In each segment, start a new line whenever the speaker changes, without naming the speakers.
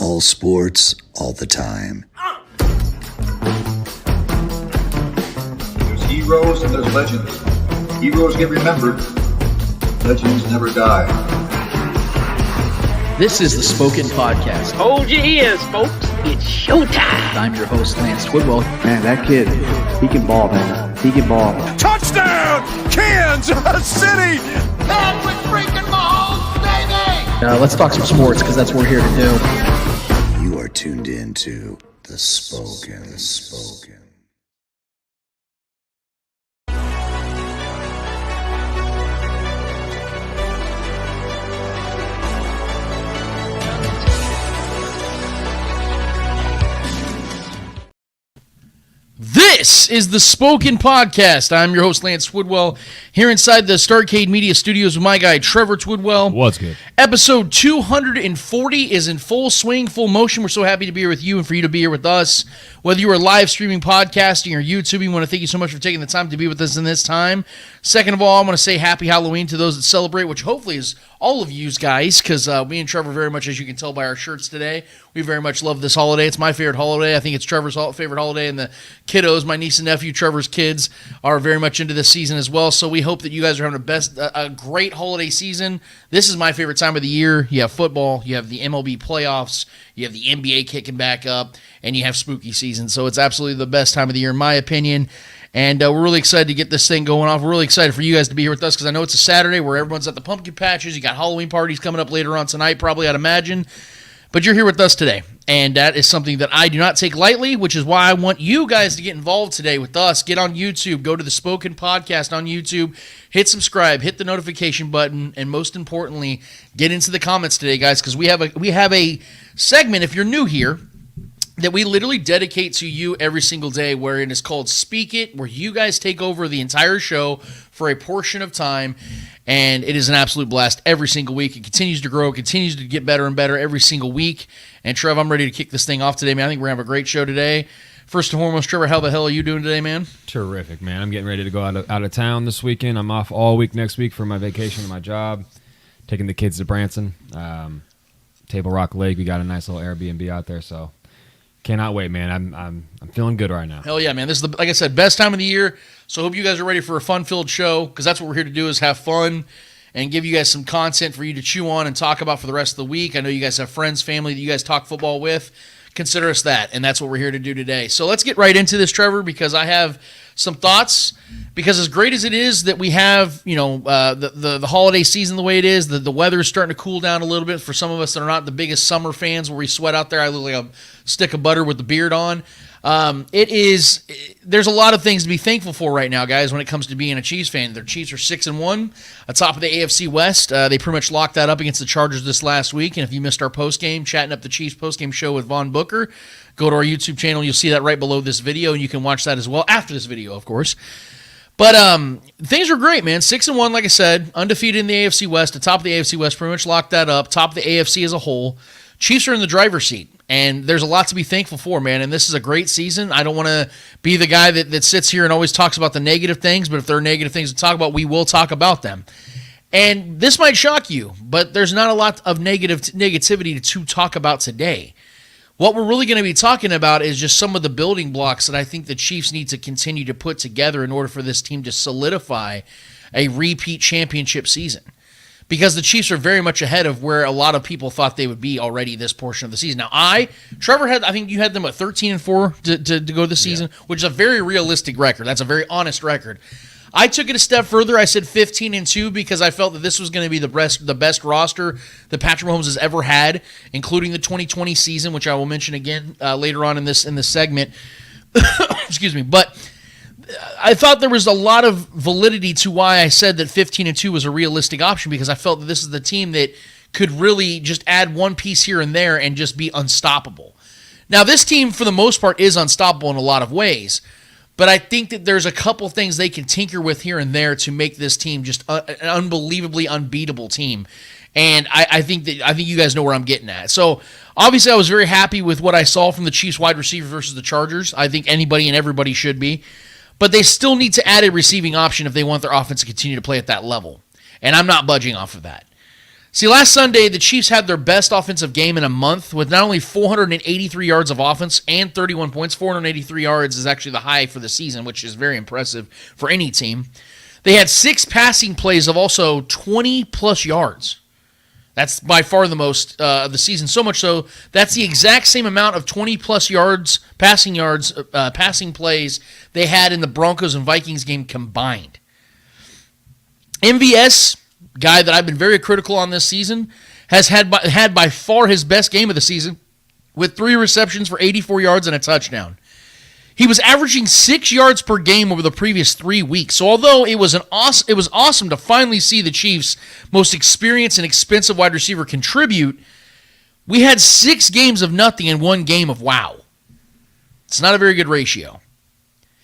All sports, all the time.
There's heroes and there's legends. Heroes get remembered. Legends never die.
This is the Spoken Podcast.
Hold your ears, folks. It's showtime.
I'm your host, Lance Twidwell.
Man, that kid, he can ball, man. He can ball.
Touchdown, Kansas City!
Patrick freaking Mahomes, baby!
Let's talk some sports, because that's what we're here to do.
You are tuned in to The Spoken.
This is the Spoken Podcast. I'm your host, Lance Twidwell, here inside the Starcade Media Studios with my guy, Trevor Twidwell.
What's good?
Episode 240 is in full swing, full motion. We're so happy to be here with you and for you to be here with us. Whether you are live streaming, podcasting, or YouTubing, we want to thank you so much for taking the time to be with us in this time. Second of all, I want to say happy Halloween to those that celebrate, which hopefully is all of you guys, because me and Trevor very much, as you can tell by our shirts today, we very much love this holiday. It's my favorite holiday. I think it's Trevor's favorite holiday, and the kiddos, my niece and nephew, Trevor's kids, are very much into this season as well. So we hope that you guys are having a great holiday season. This is my favorite time of the year. You have football, you have the MLB playoffs, you have the NBA kicking back up, and you have spooky season. So it's absolutely the best time of the year, in my opinion. And we're really excited to get this thing going off. We're really excited for you guys to be here with us because I know it's a Saturday where everyone's at the pumpkin patches. You got Halloween parties coming up later on tonight, probably, I'd imagine. But you're here with us today, and that is something that I do not take lightly, which is why I want you guys to get involved today with us. Get on YouTube. Go to the Spoken Podcast on YouTube. Hit subscribe. Hit the notification button. And most importantly, get into the comments today, guys, because we have a segment, if you're new here, that we literally dedicate to you every single day, where it is called Speak It, where you guys take over the entire show for a portion of time, and it is an absolute blast every single week. It continues to grow, continues to get better and better every single week, and Trev, I'm ready to kick this thing off today, man. I think we're going to have a great show today. First and foremost, Trevor, how the hell are you doing today, man?
Terrific, man. I'm getting ready to go out of town this weekend. I'm off all week next week for my vacation and my job, taking the kids to Branson, Table Rock Lake. We got a nice little Airbnb out there, so cannot wait, man. I'm feeling good right now.
Hell yeah, man. This is, like I said, best time of the year. So I hope you guys are ready for a fun-filled show, because that's what we're here to do, is have fun and give you guys some content for you to chew on and talk about for the rest of the week. I know you guys have friends, family that you guys talk football with. Consider us that, and that's what we're here to do today. So let's get right into this, Trevor, because I have some thoughts. Because as great as it is that we have, the holiday season the way it is, the weather is starting to cool down a little bit for some of us that are not the biggest summer fans, where we sweat out there. I look like a stick of butter with the beard on. There's a lot of things to be thankful for right now, guys, when it comes to being a Chiefs fan. Their Chiefs are 6-1 atop of the AFC West. They pretty much locked that up against the Chargers this last week. And if you missed our postgame, chatting up the Chiefs postgame show with Von Booker, go to our YouTube channel. You'll see that right below this video, and you can watch that as well after this video, of course. But things are great, man. 6-1, like I said, undefeated in the AFC West, atop of the AFC West, pretty much locked that up, top of the AFC as a whole. Chiefs are in the driver's seat, and there's a lot to be thankful for, man, and this is a great season. I don't want to be the guy that sits here and always talks about the negative things, but if there are negative things to talk about, we will talk about them. And this might shock you, but there's not a lot of negativity to talk about today. What we're really going to be talking about is just some of the building blocks that I think the Chiefs need to continue to put together in order for this team to solidify a repeat championship season. Because the Chiefs are very much ahead of where a lot of people thought they would be already this portion of the season. Now, Trevor I think you had them at 13-4 to go this season, which is a very realistic record. That's a very honest record. I took it a step further. I said 15-2 because I felt that this was going to be the best roster that Patrick Mahomes has ever had, including the 2020 season, which I will mention again later on in this segment. Excuse me, but I thought there was a lot of validity to why I said that 15-2 was a realistic option, because I felt that this is the team that could really just add one piece here and there and just be unstoppable. Now, this team, for the most part, is unstoppable in a lot of ways, but I think that there's a couple things they can tinker with here and there to make this team just an unbelievably unbeatable team. And I think you guys know where I'm getting at. So, obviously, I was very happy with what I saw from the Chiefs wide receiver versus the Chargers. I think anybody and everybody should be. But they still need to add a receiving option if they want their offense to continue to play at that level. And I'm not budging off of that. See, last Sunday, the Chiefs had their best offensive game in a month with not only 483 yards of offense and 31 points. 483 yards is actually the high for the season, which is very impressive for any team. They had 6 passing plays of also 20-plus yards. That's by far the most of the season. So much so, that's the exact same amount of 20-plus passing plays they had in the Broncos and Vikings game combined. MVS, guy that I've been very critical on this season, has had by far his best game of the season with 3 receptions for 84 yards and a touchdown. He was averaging 6 yards per game over the previous 3 weeks. So although it was awesome to finally see the Chiefs' most experienced and expensive wide receiver contribute, we had 6 games of nothing and 1 game of wow. It's not a very good ratio.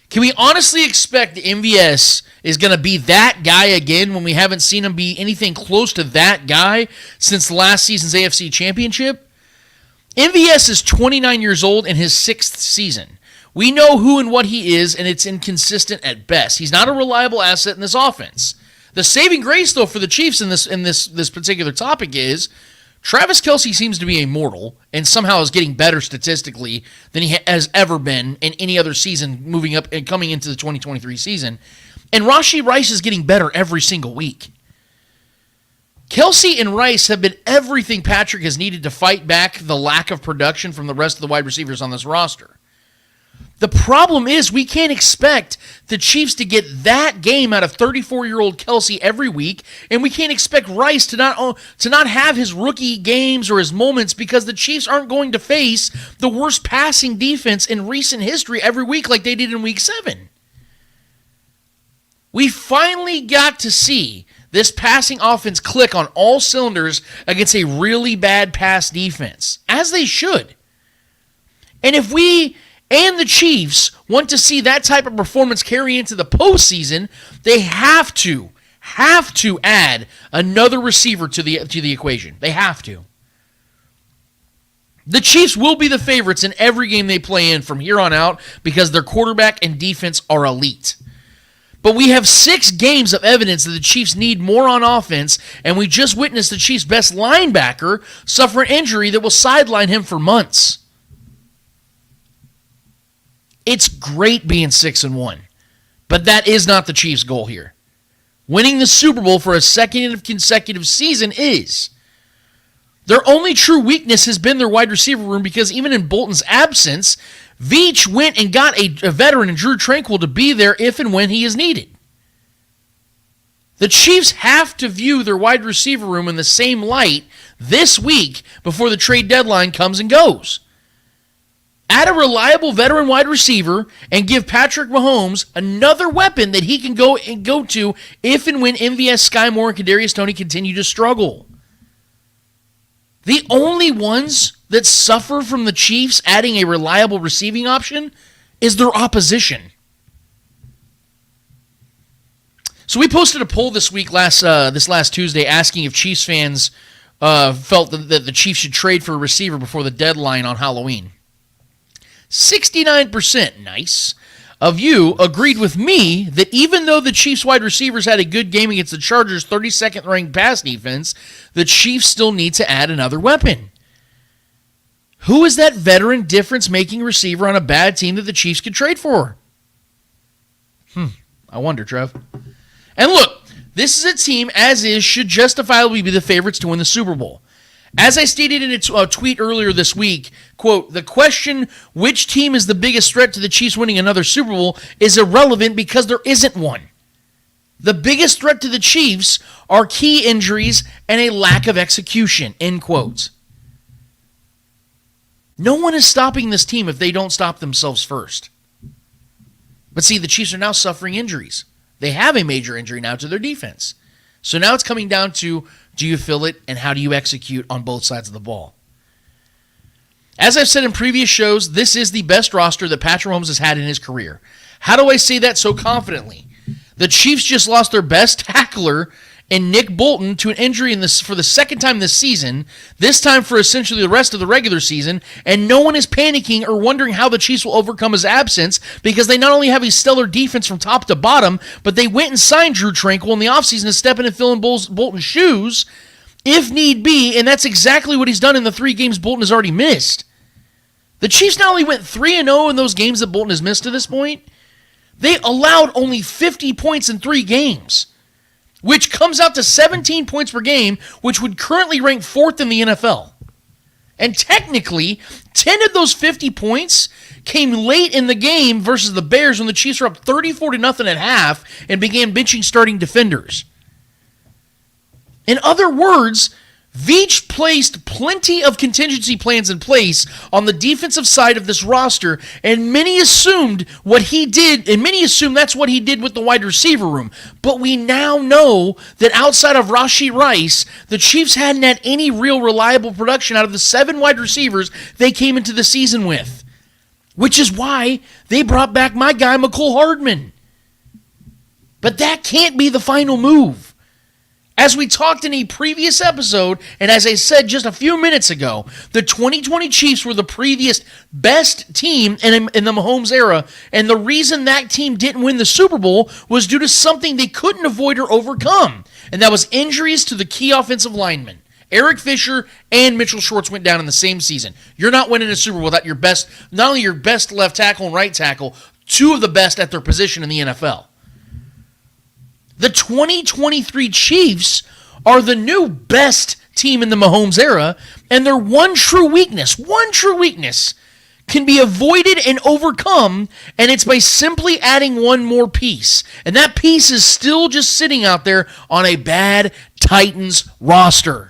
Can we honestly expect the MVS is going to be that guy again when we haven't seen him be anything close to that guy since last season's AFC Championship? MVS is 29 years old in his 6th season. We know who and what he is, and it's inconsistent at best. He's not a reliable asset in this offense. The saving grace, though, for the Chiefs in this particular topic is Travis Kelce seems to be immortal and somehow is getting better statistically than he has ever been in any other season moving up and coming into the 2023 season. And Rashee Rice is getting better every single week. Kelce and Rice have been everything Patrick has needed to fight back the lack of production from the rest of the wide receivers on this roster. The problem is we can't expect the Chiefs to get that game out of 34-year-old Kelce every week, and we can't expect Rice to not have his rookie games or his moments because the Chiefs aren't going to face the worst passing defense in recent history every week like they did in Week 7. We finally got to see this passing offense click on all cylinders against a really bad pass defense, as they should. And if we and the Chiefs want to see that type of performance carry into the postseason, they have to add another receiver to the equation. They have to. The Chiefs will be the favorites in every game they play in from here on out because their quarterback and defense are elite. But we have 6 games of evidence that the Chiefs need more on offense, and we just witnessed the Chiefs' best linebacker suffer an injury that will sideline him for months. It's great being 6-1, but that is not the Chiefs' goal here. Winning the Super Bowl for a second consecutive season is. Their only true weakness has been their wide receiver room because even in Bolton's absence, Veach went and got a veteran in Drew Tranquill to be there if and when he is needed. The Chiefs have to view their wide receiver room in the same light this week before the trade deadline comes and goes. Add a reliable veteran wide receiver and give Patrick Mahomes another weapon that he can go to if and when MVS, Sky Moore, and Kadarius Toney continue to struggle. The only ones that suffer from the Chiefs adding a reliable receiving option is their opposition. So we posted a poll this week, this last Tuesday, asking if Chiefs fans felt that the Chiefs should trade for a receiver before the deadline on Halloween. 69%, nice, of you agreed with me that even though the Chiefs wide receivers had a good game against the Chargers' 32nd ranked pass defense, the Chiefs still need to add another weapon. Who is that veteran difference-making receiver on a bad team that the Chiefs could trade for? I wonder, Trev. And look, this is a team, as is, should justifiably be the favorites to win the Super Bowl. As I stated in a tweet earlier this week, quote, the question, which team is the biggest threat to the Chiefs winning another Super Bowl, is irrelevant because there isn't one. The biggest threat to the Chiefs are key injuries and a lack of execution, end quote. No one is stopping this team if they don't stop themselves first. But see, the Chiefs are now suffering injuries. They have a major injury now to their defense. So now it's coming down to, do you fill it, and how do you execute on both sides of the ball? As I've said in previous shows, this is the best roster that Patrick Mahomes has had in his career. How do I say that so confidently? The Chiefs just lost their best tackler in Nick Bolton to an injury for the second time this season, this time for essentially the rest of the regular season, and no one is panicking or wondering how the Chiefs will overcome his absence because they not only have a stellar defense from top to bottom, but they went and signed Drew Tranquill in the offseason to step in and fill in Bolton's shoes, if need be, and that's exactly what he's done in the 3 games Bolton has already missed. The Chiefs not only went 3-0 in those games that Bolton has missed to this point, they allowed only 50 points in 3 games, which comes out to 17 points per game, which would currently rank 4th in the NFL. And technically, 10 of those 50 points came late in the game versus the Bears when the Chiefs were up 34-0 at half and began benching starting defenders. In other words, Veach placed plenty of contingency plans in place on the defensive side of this roster, and many assumed what he did, and many assume that's what he did with the wide receiver room. But we now know that outside of Rashee Rice, the Chiefs hadn't had any real reliable production out of the 7 wide receivers they came into the season with, which is why they brought back my guy, 𝚂𝙿𝙾𝙺𝙴. But that can't be the final move. As we talked in a previous episode, and as I said just a few minutes ago, the 2020 Chiefs were the previous best team in the Mahomes era, and the reason that team didn't win the Super Bowl was due to something they couldn't avoid or overcome, and that was injuries to the key offensive linemen. Eric Fisher and Mitchell Schwartz went down in the same season. You're not winning a Super Bowl without your best, not only your best left tackle and right tackle, 2 of the best at their position in the NFL. The 2023 Chiefs are the new best team in the Mahomes era, and their one true weakness can be avoided and overcome, and it's by simply adding one more piece. And that piece is still just sitting out there on a bad Titans roster.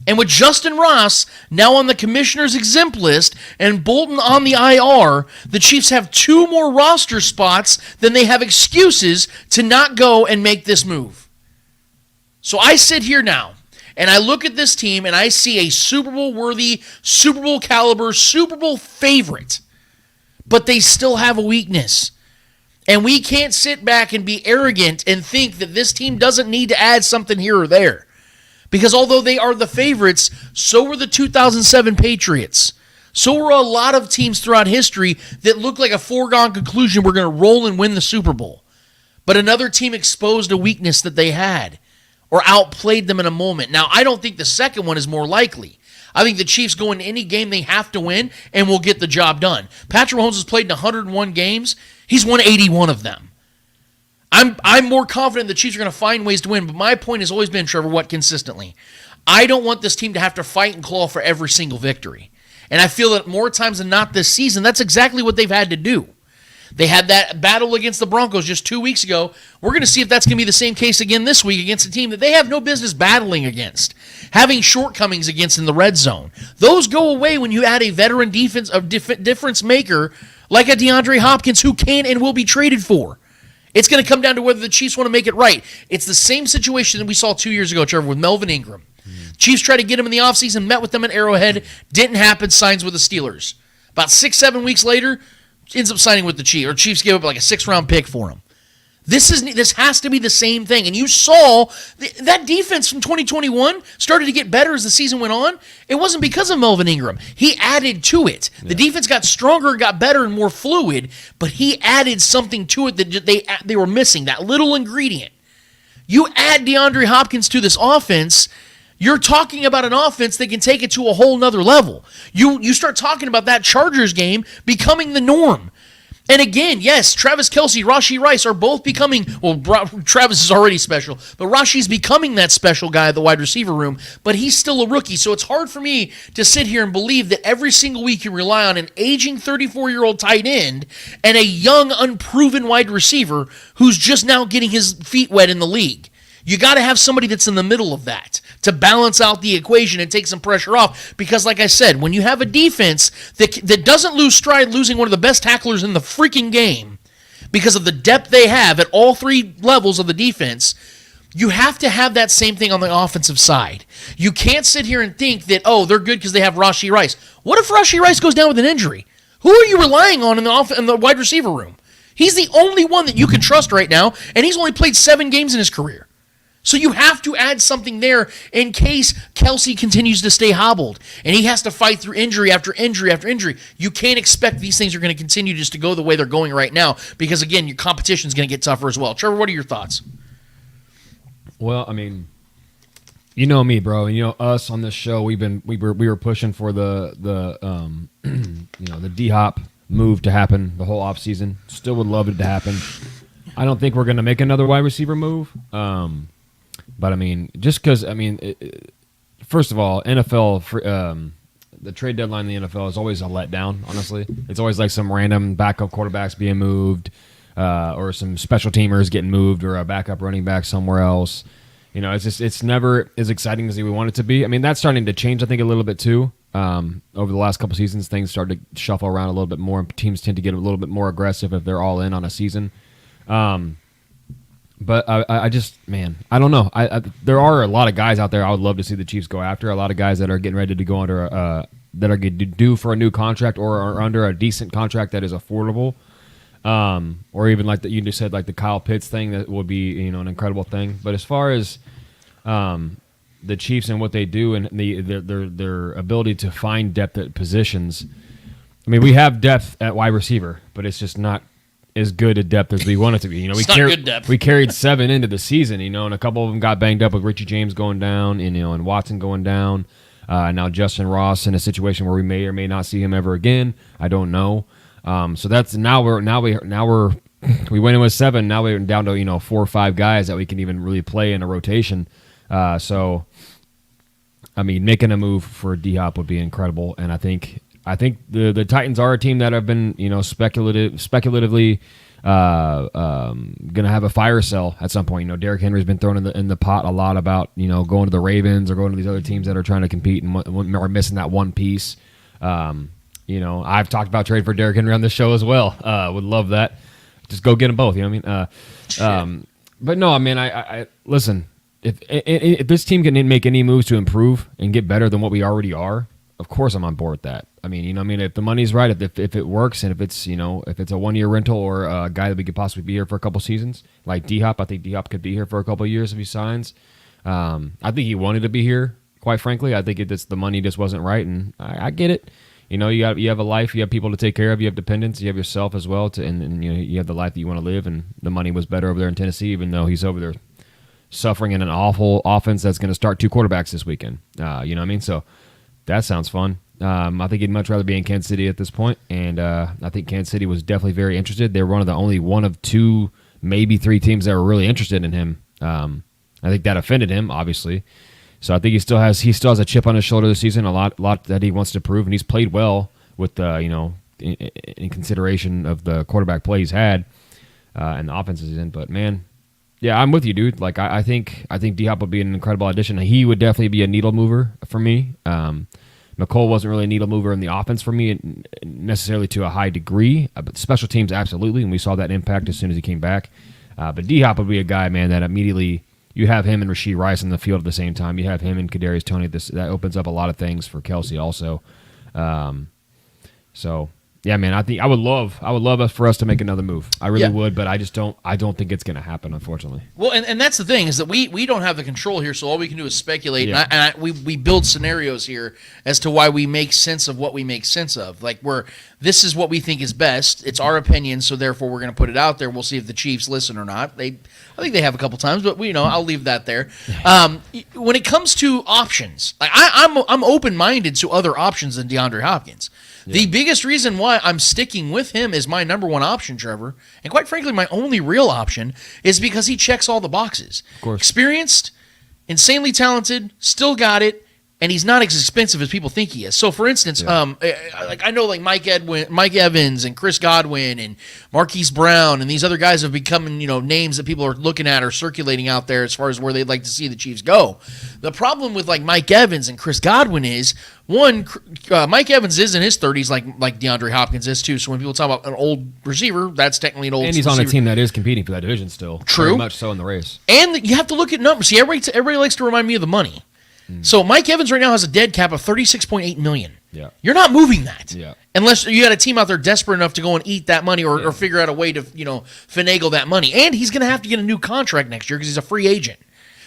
And with Justin Ross now on the commissioner's exempt list and Bolton on the IR, the Chiefs have 2 more roster spots than they have excuses to not go and make this move. So I sit here now and I look at this team and I see a Super Bowl worthy, Super Bowl caliber, Super Bowl favorite, but they still have a weakness. And we can't sit back and be arrogant and think that this team doesn't need to add something here or there. Because although they are the favorites, so were the 2007 Patriots. So were a lot of teams throughout history that looked like a foregone conclusion we're going to roll and win the Super Bowl. But another team exposed a weakness that they had or outplayed them in a moment. Now, I don't think the second one is more likely. I think the Chiefs go into any game they have to win and will get the job done. Patrick Mahomes has played in 101 games. He's won 81 of them. I'm more confident the Chiefs are going to find ways to win, but my point has always been, Trevor, what consistently? I don't want this team to have to fight and claw for every single victory. And I feel that more times than not this season, that's exactly what they've had to do. They had that battle against the Broncos just 2 weeks ago. We're going to see if that's going to be the same case again this week against a team that they have no business battling against, having shortcomings against in the red zone. Those go away when you add a veteran difference maker like a DeAndre Hopkins who can and will be traded for. It's going to come down to whether the Chiefs want to make it right. It's the same situation that we saw 2 years ago, Trevor, with Melvin Ingram. Chiefs tried to get him in the offseason, met with them at Arrowhead, didn't happen, signs with the Steelers. About 6-7 weeks later, ends up signing with the Chiefs, or Chiefs give up like a 6th-round pick for him. This has to be the same thing. And you saw that defense from 2021 started to get better as the season went on. It wasn't because of Melvin Ingram. He added to it. Yeah. The defense got stronger, got better, and more fluid, but he added something to it that they were missing, that little ingredient. You add DeAndre Hopkins to this offense, you're talking about an offense that can take it to a whole nother level. You start talking about that Chargers game becoming the norm. And again, yes, Travis Kelce, Rashee Rice are both becoming, well, Travis is already special, but Rashee's becoming that special guy at the wide receiver room, but he's still a rookie. So it's hard for me to sit here and believe that every single week you rely on an aging 34-year-old tight end and a young, unproven wide receiver who's just now getting his feet wet in the league. You got to have somebody that's in the middle of that to balance out the equation and take some pressure off. Because like I said, when you have a defense that doesn't lose stride losing one of the best tacklers in the freaking game because of the depth they have at all 3 levels of the defense, you have to have that same thing on the offensive side. You can't sit here and think that, oh, they're good because they have Rashee Rice. What if Rashee Rice goes down with an injury? Who are you relying on in the wide receiver room? He's the only one that you can trust right now, and he's only played 7 games in his career. So you have to add something there in case Kelce continues to stay hobbled and he has to fight through injury after injury after injury. You can't expect these things are going to continue just to go the way they're going right now because, again, your competition is going to get tougher as well. Trevor, what are your thoughts?
Well, I mean, You know me, bro. You know us on this show. We were pushing for the the D-Hop move to happen the whole offseason. Still would love it to happen. I don't think we're going to make another wide receiver move. But I mean, just because first of all, NFL the trade deadline in the NFL is always a letdown. Honestly, it's always like some random backup quarterbacks being moved, or some special teamers getting moved, or a backup running back somewhere else. You know, it's never as exciting as we want it to be. I mean, that's starting to change, I think, a little bit too. Over the last couple seasons, things start to shuffle around a little bit more, and teams tend to get a little bit more aggressive if they're all in on a season. But I just, man, I don't know. There are a lot of guys out there I would love to see the Chiefs go after. A lot of guys that are getting ready to go under that are due for a new contract or are under a decent contract that is affordable. Or even like you just said, like the Kyle Pitts thing, that would be an incredible thing. But as far as the Chiefs and what they do and their ability to find depth at positions, I mean, we have depth at wide receiver, but it's just not as good a depth as we want it to be. You know,
good depth.
We carried 7 into the season, and a couple of them got banged up with Richie James going down, and Watson going down. Now Justin Ross in a situation where we may or may not see him ever again. I don't know. So that's we went in with 7. Now we're down to 4 or 5 guys that we can even really play in a rotation. So I mean, making a move for D-Hop would be incredible, and I think the Titans are a team that have been speculatively going to have a fire sale at some point. Derrick Henry's been thrown in the pot a lot about going to the Ravens or going to these other teams that are trying to compete and are missing that one piece. I've talked about trade for Derrick Henry on this show as well. Would love that. Just go get them both. You know what I mean? But no, I mean, I listen. If this team can make any moves to improve and get better than what we already are, of course I'm on board with that. I mean, if the money's right, if it works, and if it's a 1-year rental or a guy that we could possibly be here for a couple seasons, like D-Hop, I think D-Hop could be here for a couple of years if he signs. I think he wanted to be here. Quite frankly, I think the money just wasn't right, and I get it. You have a life, you have people to take care of, you have dependents, you have yourself as well, and you have the life that you want to live. And the money was better over there in Tennessee, even though he's over there suffering in an awful offense that's going to start 2 quarterbacks this weekend. You know what I mean? So that sounds fun. I think he'd much rather be in Kansas City at this point, and I think Kansas City was definitely very interested. They were one of 2, maybe 3 teams that were really interested in him. I think that offended him, obviously. So I think he still has a chip on his shoulder this season, a lot that he wants to prove, and he's played well with in consideration of the quarterback play he's had and the offenses he's in. But man, yeah, I'm with you, dude. Like I think D-Hop would be an incredible addition. He would definitely be a needle mover for me. McCole wasn't really a needle mover in the offense for me necessarily to a high degree, but special teams absolutely, and we saw that impact as soon as he came back. But D-Hop would be a guy, man, that immediately you have him and Rashee Rice in the field at the same time. You have him and Kadarius Toney. That opens up a lot of things for Kelsey also. So yeah, man, I think I would love for us to make another move. I really would, but I don't think it's going to happen, unfortunately.
Well, and that's the thing is that we don't have the control here, so all we can do is speculate. Yeah. We build scenarios here as to why we make sense of what we make sense of. Like this is what we think is best. It's our opinion, so therefore we're going to put it out there. We'll see if the Chiefs listen or not. I think they have a couple times, but I'll leave that there. When it comes to options, like I'm open-minded to other options than DeAndre Hopkins. Yeah. The biggest reason why I'm sticking with him as my number 1 option, Trevor, and quite frankly, my only real option, is because he checks all the boxes. Of course. Experienced, insanely talented, still got it, and he's not as expensive as people think he is. So, for instance, I know like Mike Evans and Chris Godwin and Marquise Brown and these other guys have become names that people are looking at or circulating out there as far as where they'd like to see the Chiefs go. The problem with like Mike Evans and Chris Godwin is Mike Evans is in his 30s like DeAndre Hopkins is too. So when people talk about an old receiver, that's technically an old receiver.
And he's on a team that is competing for that division still.
True.
Very much so in the race.
And you have to look at numbers. See, everybody likes to remind me of the money. So Mike Evans right now has a dead cap of $36.8 million.
Yeah.
You're not moving that.
Yeah.
Unless you got a team out there desperate enough to go and eat that money or figure out a way to, finagle that money. And he's going to have to get a new contract next year because he's a free agent.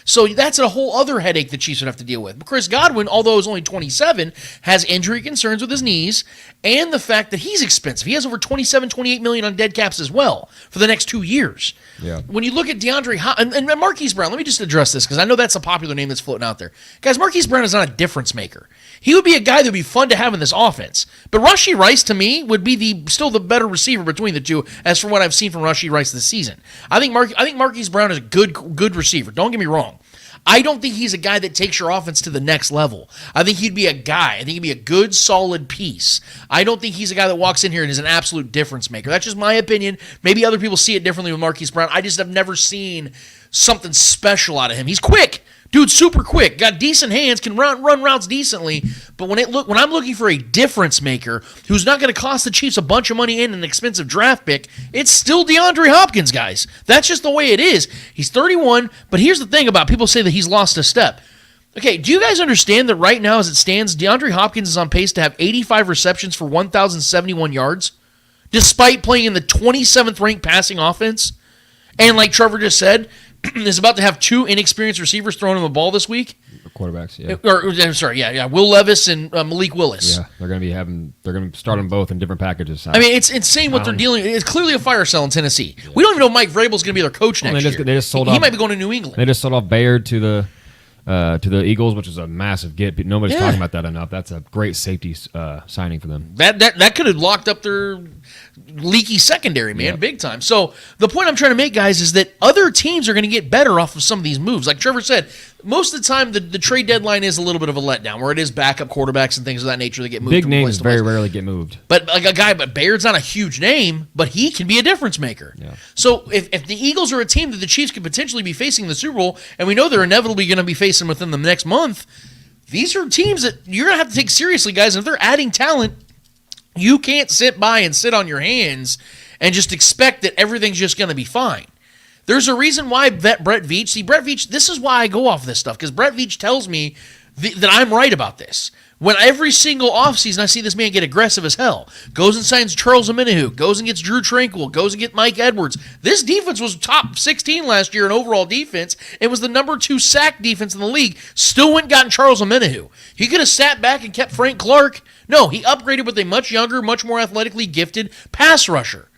So that's a whole other headache the Chiefs would have to deal with. But Chris Godwin, although he's only 27, has injury concerns with his knees and the fact that he's expensive. He has over 27, 28 million on dead caps as well for the next 2 years. Yeah. When you look at and Marquise Brown, let me just address this because I know that's a popular name that's floating out there. Guys, Marquise Brown is not a difference maker. He would be a guy that would be fun to have in this offense. But Rashee Rice, to me, would be still the better receiver between the two as for what I've seen from Rashee Rice this season. I think Marquise Brown is a good receiver. Don't get me wrong. I don't think he's a guy that takes your offense to the next level. I think he'd be a guy. I think he'd be a good, solid piece. I don't think he's a guy that walks in here and is an absolute difference maker. That's just my opinion. Maybe other people see it differently with Marquise Brown. I just have never seen something special out of him. He's quick. Dude's super quick, got decent hands, can run routes decently, but when I'm looking for a difference maker who's not going to cost the Chiefs a bunch of money in an expensive draft pick, it's still DeAndre Hopkins, guys. That's just the way it is. He's 31, but here's the thing about people say that he's lost a step. Okay, do you guys understand that right now as it stands, DeAndre Hopkins is on pace to have 85 receptions for 1,071 yards, despite playing in the 27th ranked passing offense? And like Trevor just said, is about to have 2 inexperienced receivers throwing him the ball this week.
Quarterbacks, yeah.
I'm sorry, yeah. Will Levis and Malik Willis.
Yeah, they're going to start them both in different packages.
I mean, it's insane what they're dealing with. It's clearly a fire sale in Tennessee. Yeah. We don't even know Mike Vrabel's going to be their coach next year.
They just sold
he
off,
might be going to New England.
They just sold off Bayard to the Eagles, which is a massive get. Nobody's talking about that enough. That's a great safety signing for them.
That could have locked up their leaky secondary, man, big time. So the point I'm trying to make, guys, is that other teams are going to get better off of some of these moves. Like Trevor said, most of the time the trade deadline is a little bit of a letdown, where it is backup quarterbacks and things of that nature that get moved.
Big names very rarely get moved.
But like but Bayard's not a huge name, but he can be a difference maker. Yeah. So if the Eagles are a team that the Chiefs could potentially be facing in the Super Bowl, and we know they're inevitably going to be facing within the next month, these are teams that you're going to have to take seriously, guys. And if they're adding talent, you can't sit by and sit on your hands and just expect that everything's just going to be fine. There's a reason why Brett Veach, this is why I go off this stuff, because Brett Veach tells me that I'm right about this. When every single offseason I see this man get aggressive as hell, goes and signs Charles Omenihu, goes and gets Drew Tranquill, goes and gets Mike Edwards. This defense was top 16 last year in overall defense. It was the number 2 sack defense in the league. Still went and gotten Charles Omenihu. He could have sat back and kept Frank Clark. No, he upgraded with a much younger, much more athletically gifted pass rusher.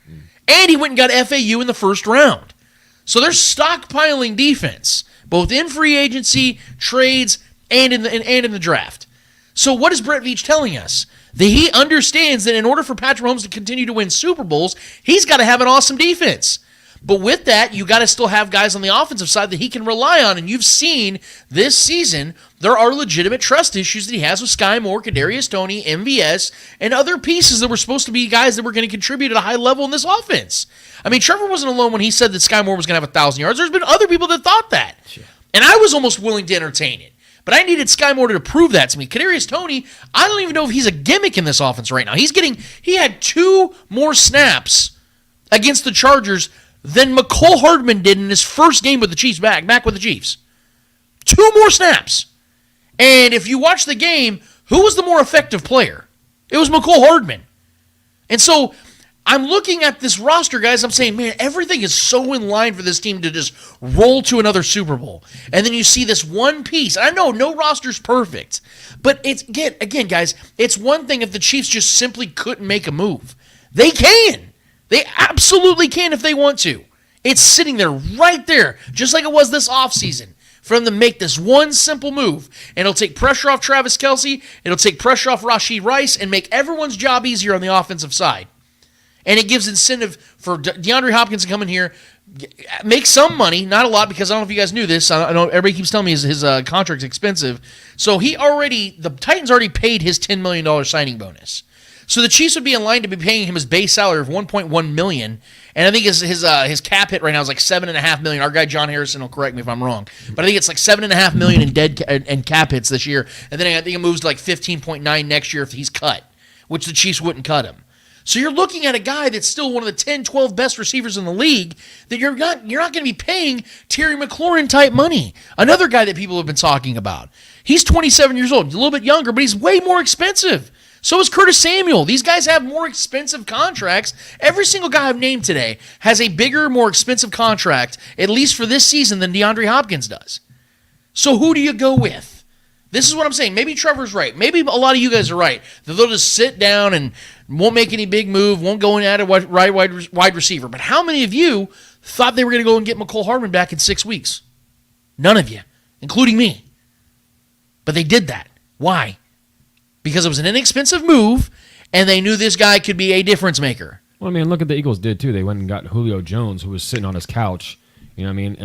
And he went and got FAU in the first round. So they're stockpiling defense, both in free agency, trades, and in the draft. So what is Brett Veach telling us? That he understands that in order for Patrick Mahomes to continue to win Super Bowls, he's got to have an awesome defense. But with that, you got to still have guys on the offensive side that he can rely on. And you've seen this season, there are legitimate trust issues that he has with Sky Moore, Kadarius Toney, MVS, and other pieces that were supposed to be guys that were going to contribute at a high level in this offense. I mean, Trevor wasn't alone when he said that Sky Moore was going to have 1,000 yards. There's been other people that thought that. Sure. And I was almost willing to entertain it. But I needed Sky Moore to prove that to me. Kadarius Toney, I don't even know if he's a gimmick in this offense right now. He had 2 more snaps against the Chargers than McCole Hardman did in his first game with the Chiefs back with the Chiefs. 2 more snaps. And if you watch the game, who was the more effective player? It was McCole Hardman. And so I'm looking at this roster, guys. I'm saying, man, everything is so in line for this team to just roll to another Super Bowl. And then you see this one piece. I know no roster's perfect. But it's again, guys, it's one thing if the Chiefs just simply couldn't make a move. They can. They absolutely can if they want to. It's sitting there right there, just like it was this offseason, for them to make this one simple move. And it'll take pressure off Travis Kelce, it'll take pressure off Rashee Rice, and make everyone's job easier on the offensive side. And it gives incentive for DeAndre Hopkins to come in here, make some money, not a lot, because I don't know if you guys knew this. I know everybody keeps telling me his contract's expensive. So the Titans already paid his $10 million signing bonus. So the Chiefs would be in line to be paying him his base salary of $1.1 million, and I think his cap hit right now is like $7.5 million. Our guy John Harrison will correct me if I'm wrong, but I think it's like $7.5 million in cap hits this year, and then I think it moves to like 15.9 next year if he's cut, which the Chiefs wouldn't cut him. So you're looking at a guy that's still one of the 10, 12 best receivers in the league that you're not going to be paying Terry McLaurin type money. Another guy that people have been talking about. He's 27 years old, a little bit younger, but he's way more expensive. So is Curtis Samuel. These guys have more expensive contracts. Every single guy I've named today has a bigger, more expensive contract, at least for this season, than DeAndre Hopkins does. So who do you go with? This is what I'm saying. Maybe Trevor's right. Maybe a lot of you guys are right. That they'll just sit down and won't make any big move, won't go in at a wide receiver. But how many of you thought they were going to go and get McCole Hardman back in 6 weeks? None of you, including me. But they did that. Why? Because it was an inexpensive move, and they knew this guy could be a difference maker.
Well, I mean, look at the Eagles did, too. They went and got Julio Jones, who was sitting on his couch. You know what I mean?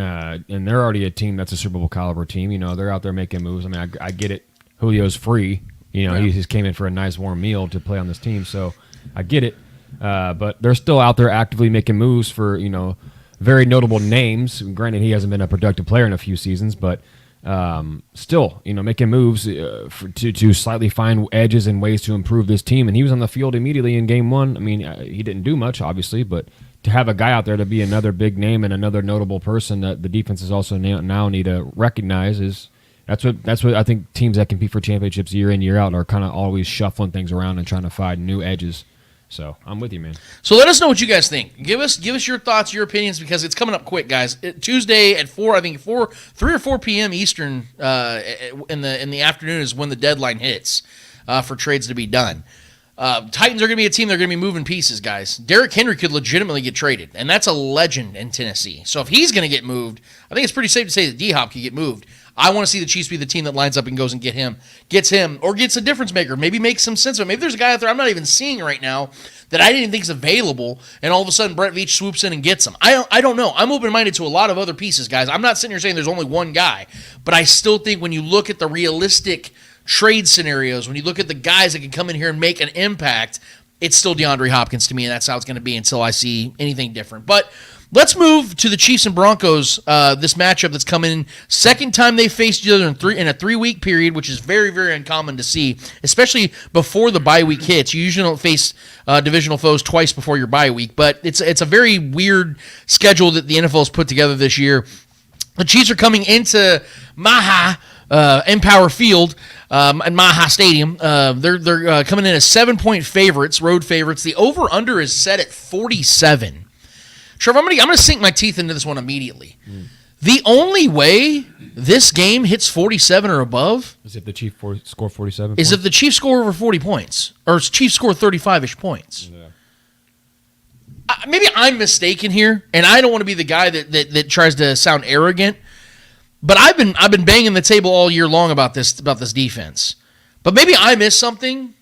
And they're already a team that's a Super Bowl caliber team. You know, they're out there making moves. I mean, I get it. Julio's free. You know, he just came in for a nice warm meal to play on this team. So I get it. But they're still out there actively making moves for, you know, very notable names. Granted, he hasn't been a productive player in a few seasons, but still, you know, making moves to slightly find edges and ways to improve this team. And he was on the field immediately in game one. I mean, he didn't do much, obviously, but to have a guy out there to be another big name and another notable person that the defenses also now need to recognize is that's what I think teams that compete for championships year in, year out are kind of always shuffling things around and trying to find new edges. So I'm with you, man. So
let us know what you guys think. Give us your thoughts, your opinions, because it's coming up quick, guys. Tuesday at 3 or 4 p.m. Eastern in the afternoon is when the deadline hits for trades to be done. Titans are going to be a team. They're going to be moving pieces, guys. Derrick Henry could legitimately get traded, and that's a legend in Tennessee. So if he's going to get moved, I think it's pretty safe to say that D-Hop could get moved. I want to see the Chiefs be the team that lines up and goes and gets him, or gets a difference maker. Maybe makes some sense of it. Maybe there's a guy out there I'm not even seeing right now that I didn't even think is available, and all of a sudden Brett Veach swoops in and gets him. I don't know. I'm open-minded to a lot of other pieces, guys. I'm not sitting here saying there's only one guy, but I still think when you look at the realistic trade scenarios, when you look at the guys that can come in here and make an impact, it's still DeAndre Hopkins to me, and that's how it's going to be until I see anything different. But let's move to the Chiefs and Broncos, this matchup that's coming. Second time they faced each other in a 3-week period, which is very, very uncommon to see, especially before the bye week hits. You usually don't face divisional foes twice before your bye week, but it's a very weird schedule that the NFL has put together this year. The Chiefs are coming into Empower Field and Maha Stadium. They're coming in as 7-point favorites, road favorites. The over-under is set at 47. Trevor, I'm gonna sink my teeth into this one immediately. The only way this game hits 47 or above
is if the Chiefs score 47
is if the Chiefs score over 40 points, or Chiefs score 35-ish points.
Yeah.
Maybe I'm mistaken here, and I don't want to be the guy that tries to sound arrogant. But I've been banging the table all year long about this defense. But maybe I missed something.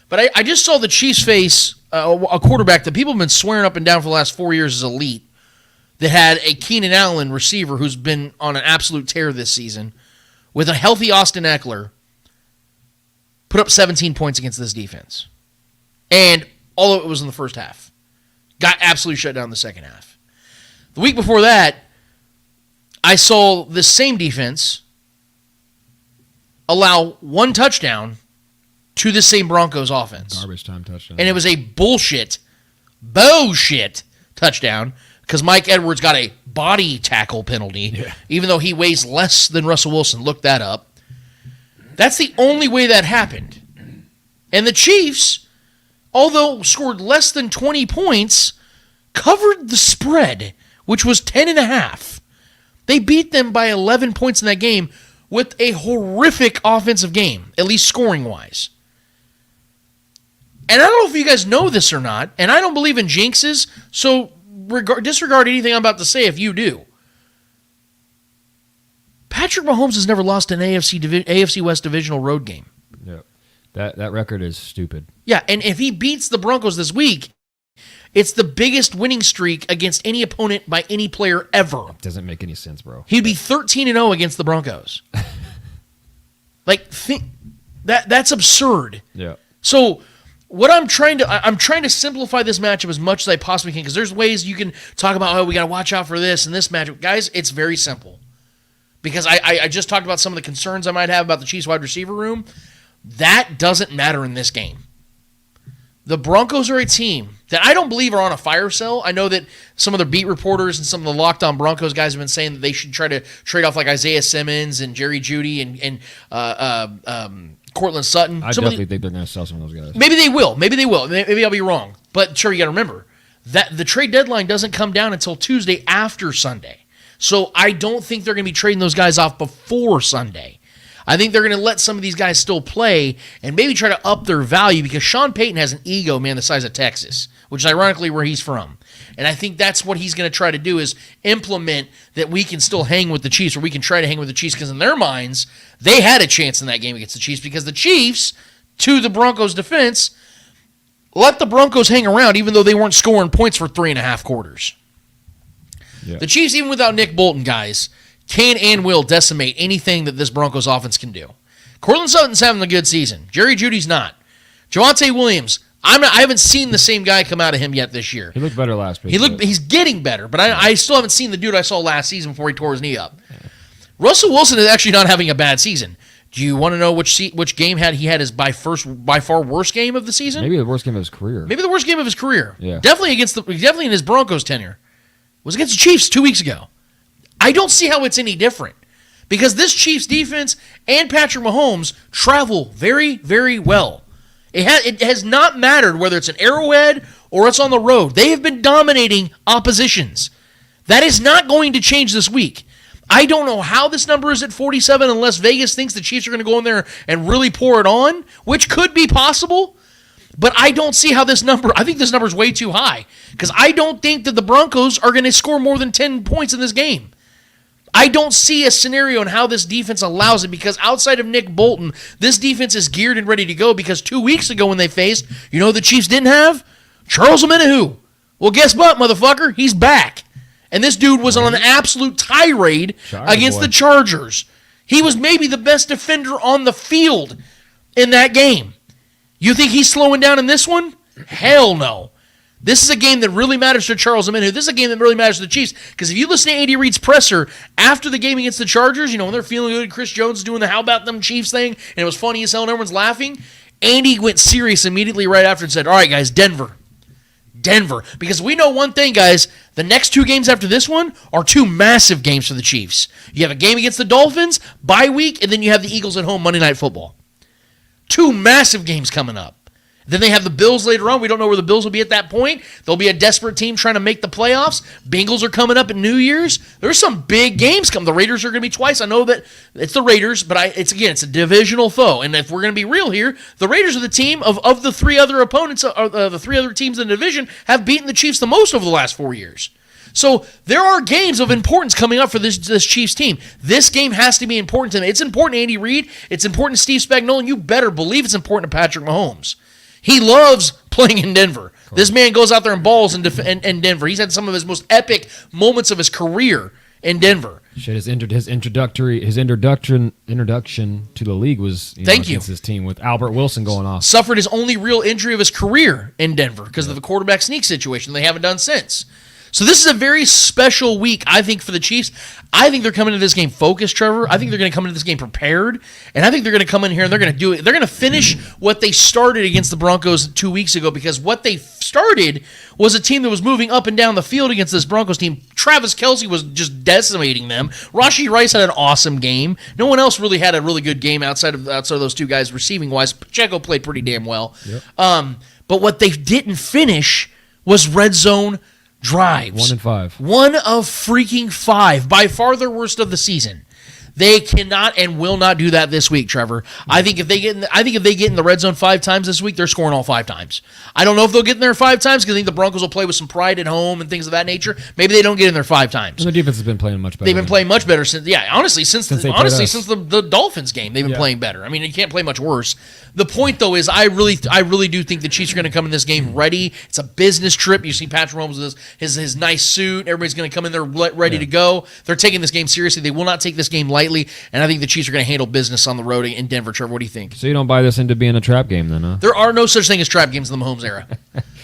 But I just saw the Chiefs face a quarterback that people have been swearing up and down for the last 4 years is elite, that had a Keenan Allen receiver who's been on an absolute tear this season, with a healthy Austin Eckler, put up 17 points against this defense. And all of it was in the first half. Got absolutely shut down in the second half. The week before that, I saw the same defense allow one touchdown to the same Broncos offense.
Garbage time touchdown.
And it was a bullshit touchdown because Mike Edwards got a body tackle penalty, even though he weighs less than Russell Wilson. Look that up. That's the only way that happened. And the Chiefs, although scored less than 20 points, covered the spread, which was 10.5. They beat them by 11 points in that game with a horrific offensive game, at least scoring-wise. And I don't know if you guys know this or not, and I don't believe in jinxes, so disregard anything I'm about to say if you do. Patrick Mahomes has never lost an AFC West divisional road game.
Yeah, that record is stupid.
Yeah, and if he beats the Broncos this week, it's the biggest winning streak against any opponent by any player ever.
It doesn't make any sense, bro.
He'd be 13-0 against the Broncos. That's absurd.
Yeah.
So what I'm trying to simplify this matchup as much as I possibly can, because there's ways you can talk about, we got to watch out for this and this matchup. Guys, it's very simple. Because I just talked about some of the concerns I might have about the Chiefs wide receiver room. That doesn't matter in this game. The Broncos are a team that I don't believe are on a fire sale. I know that some of the beat reporters and some of the Locked On Broncos guys have been saying that they should try to trade off like Isaiah Simmons and Jerry Jeudy and Cortland Sutton.
I definitely think they're going to sell some of those guys.
Maybe they will. Maybe I'll be wrong. But sure, you got to remember that the trade deadline doesn't come down until Tuesday after Sunday. So I don't think they're going to be trading those guys off before Sunday. I think they're going to let some of these guys still play and maybe try to up their value because Sean Payton has an ego, man, the size of Texas, which is ironically where he's from. And I think that's what he's going to try to do is implement that we can still hang with the Chiefs or we can try to hang with the Chiefs because in their minds, they had a chance in that game against the Chiefs because the Chiefs, to the Broncos' defense, let the Broncos hang around even though they weren't scoring points for 3.5 quarters. Yeah. The Chiefs, even without Nick Bolton, guys, can and will decimate anything that this Broncos offense can do. Cortland Sutton's having a good season. Jerry Jeudy's not. Javonte Williams, I haven't seen the same guy come out of him yet this year.
He looked better last week.
He's getting better, but I still haven't seen the dude I saw last season before he tore his knee up. Yeah. Russell Wilson is actually not having a bad season. Do you want to know which game he had his by far worst game of the season?
Maybe the worst game of his career.
Maybe the worst game of his career.
Yeah.
Definitely in his Broncos tenure. Was against the Chiefs 2 weeks ago. I don't see how it's any different because this Chiefs defense and Patrick Mahomes travel very, very well. It has not mattered whether it's an Arrowhead or it's on the road. They have been dominating oppositions. That is not going to change this week. I don't know how this number is at 47 unless Vegas thinks the Chiefs are going to go in there and really pour it on, which could be possible. But I don't see how this number, I think this number is way too high because I don't think that the Broncos are going to score more than 10 points in this game. I don't see a scenario in how this defense allows it because outside of Nick Bolton, this defense is geared and ready to go because 2 weeks ago when they faced, you know who the Chiefs didn't have? Charles Omenihu. Well, guess what, motherfucker? He's back. And this dude was on an absolute tirade against the Chargers. He was maybe the best defender on the field in that game. You think he's slowing down in this one? Hell no. This is a game that really matters to Charles Omenihu. This is a game that really matters to the Chiefs. Because if you listen to Andy Reid's presser after the game against the Chargers, you know, when they're feeling good, Chris Jones doing the how about them Chiefs thing, and it was funny as hell and everyone's laughing, Andy went serious immediately right after and said, all right, guys, Denver. Because we know one thing, guys, the next 2 games after this one are 2 massive games for the Chiefs. You have a game against the Dolphins, bye week, and then you have the Eagles at home Monday Night Football. 2 massive games coming up. Then they have the Bills later on. We don't know where the Bills will be at that point. They'll be a desperate team trying to make the playoffs. Bengals are coming up at New Year's. There's some big games coming. The Raiders are going to be twice. I know that it's the Raiders, but it's a divisional foe. And if we're going to be real here, the Raiders are the team of the 3 other opponents, the 3 other teams in the division have beaten the Chiefs the most over the last 4 years. So there are games of importance coming up for this Chiefs team. This game has to be important to them. It's important to Andy Reid. It's important to Steve Spagnuolo. You better believe it's important to Patrick Mahomes. He loves playing in Denver. Cool. This man goes out there and balls in Denver. He's had some of his most epic moments of his career in Denver.
Shit, his introduction to the league was against his team with Albert Wilson going off.
Suffered his only real injury of his career in Denver because of the quarterback sneak situation. They haven't done since. So this is a very special week, I think, for the Chiefs. I think they're coming into this game focused, Trevor. I think they're going to come into this game prepared, and I think they're going to come in here and they're going to do it. They're going to finish what they started against the Broncos 2 weeks ago because what they started was a team that was moving up and down the field against this Broncos team. Travis Kelce was just decimating them. Rashee Rice had an awesome game. No one else really had a really good game outside of those 2 guys receiving-wise. Pacheco played pretty damn well. Yep. But what they didn't finish was red zone drives.
1 and 5.
1 of freaking 5. By far their worst of the season. They cannot and will not do that this week, Trevor. I think if they get in the red zone 5 times this week, they're scoring all 5 times. I don't know if they'll get in there 5 times because I think the Broncos will play with some pride at home and things of that nature. Maybe they don't get in there 5 times.
And the defense has been playing much better.
They've been playing much better since the Dolphins game. They've been playing better. I mean, you can't play much worse. The point though is I really do think the Chiefs are going to come in this game ready. It's a business trip. You see Patrick Mahomes with his nice suit. Everybody's going to come in there ready to go. They're taking this game seriously. They will not take this game lightly. And I think the Chiefs are going to handle business on the road in Denver. Trevor, what do you think?
So you don't buy this into being a trap game then, huh?
There are no such thing as trap games in the Mahomes era.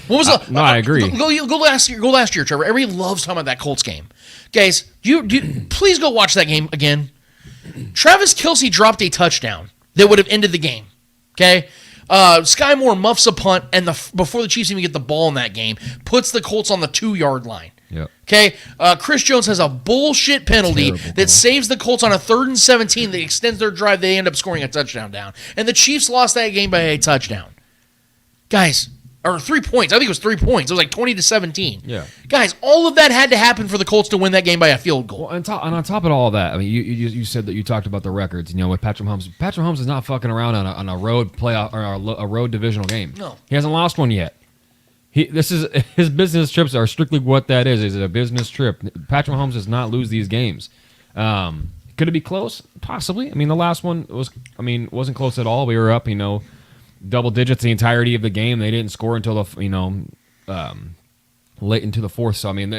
What was the?
No, I agree.
Go last year, Trevor. Everybody loves talking about that Colts game. Guys, please go watch that game again. Travis Kelce dropped a touchdown that would have ended the game. Okay? Sky Moore muffs a punt, and before the Chiefs even get the ball in that game, puts the Colts on the 2-yard line.
Yep.
Okay, Chris Jones has a bullshit penalty that saves the Colts on a 3rd and 17 that extends their drive. They end up scoring a touchdown down. And the Chiefs lost that game by a touchdown. Guys, Or 3 points. I think it was 3 points. It was like 20-17.
Yeah.
Guys, all of that had to happen for the Colts to win that game by a field goal.
Well, and on top of all of that, I mean, you said that you talked about the records. You know, with Patrick Mahomes. Patrick Mahomes is not fucking around on a road playoff or a road divisional game.
No.
He hasn't lost one yet. His business trips are strictly what that is. Is a business trip. Patrick Mahomes does not lose these games. Could it be close? Possibly. I mean, the last one wasn't close at all. We were up, double digits the entirety of the game. They didn't score until late into the fourth. So I mean,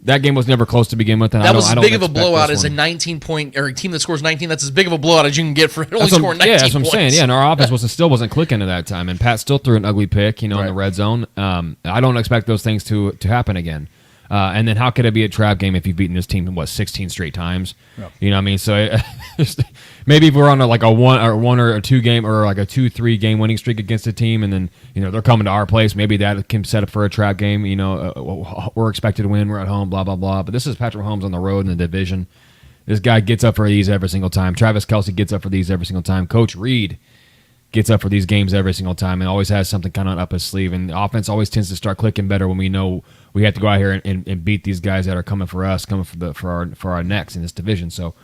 that game was never close to begin with. And
that was as big of a blowout
as
a 19-point or a team that scores 19. That's as big of a blowout as you can get for only scoring 19
Yeah, that's what I'm
points.
saying. Yeah, and our offense still wasn't clicking at that time, and Pat still threw an ugly pick, in the red zone. I don't expect those things to happen again. And then how could it be a trap game if you've beaten this team 16 straight times? Yep. You know what I mean? So maybe if we're on a 1 or a 2 game or like a 2-3 game winning streak against a team, and then they're coming to our place, maybe that can set up for a trap game. We're expected to win. We're at home. Blah blah blah. But this is Patrick Mahomes on the road in the division. This guy gets up for these every single time. Travis Kelce gets up for these every single time. Coach Reed gets up for these games every single time and always has something kind of up his sleeve. And the offense always tends to start clicking better when we know we have to go out here and beat these guys that are coming for us, coming for our necks in this division. So,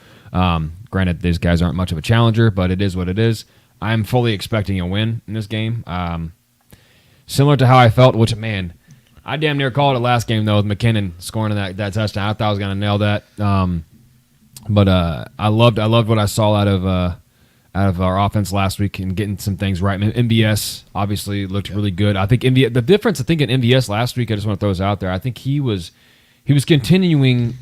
granted, these guys aren't much of a challenger, but it is what it is. I'm fully expecting a win in this game. Similar to how I felt, which, man, I damn near called it last game, though, with McKinnon scoring that touchdown. I thought I was going to nail that. But I loved what I saw out of our offense last week and getting some things right. MVS obviously looked really good. I think the difference in MVS last week, I just want to throw this out there. I think he was continuing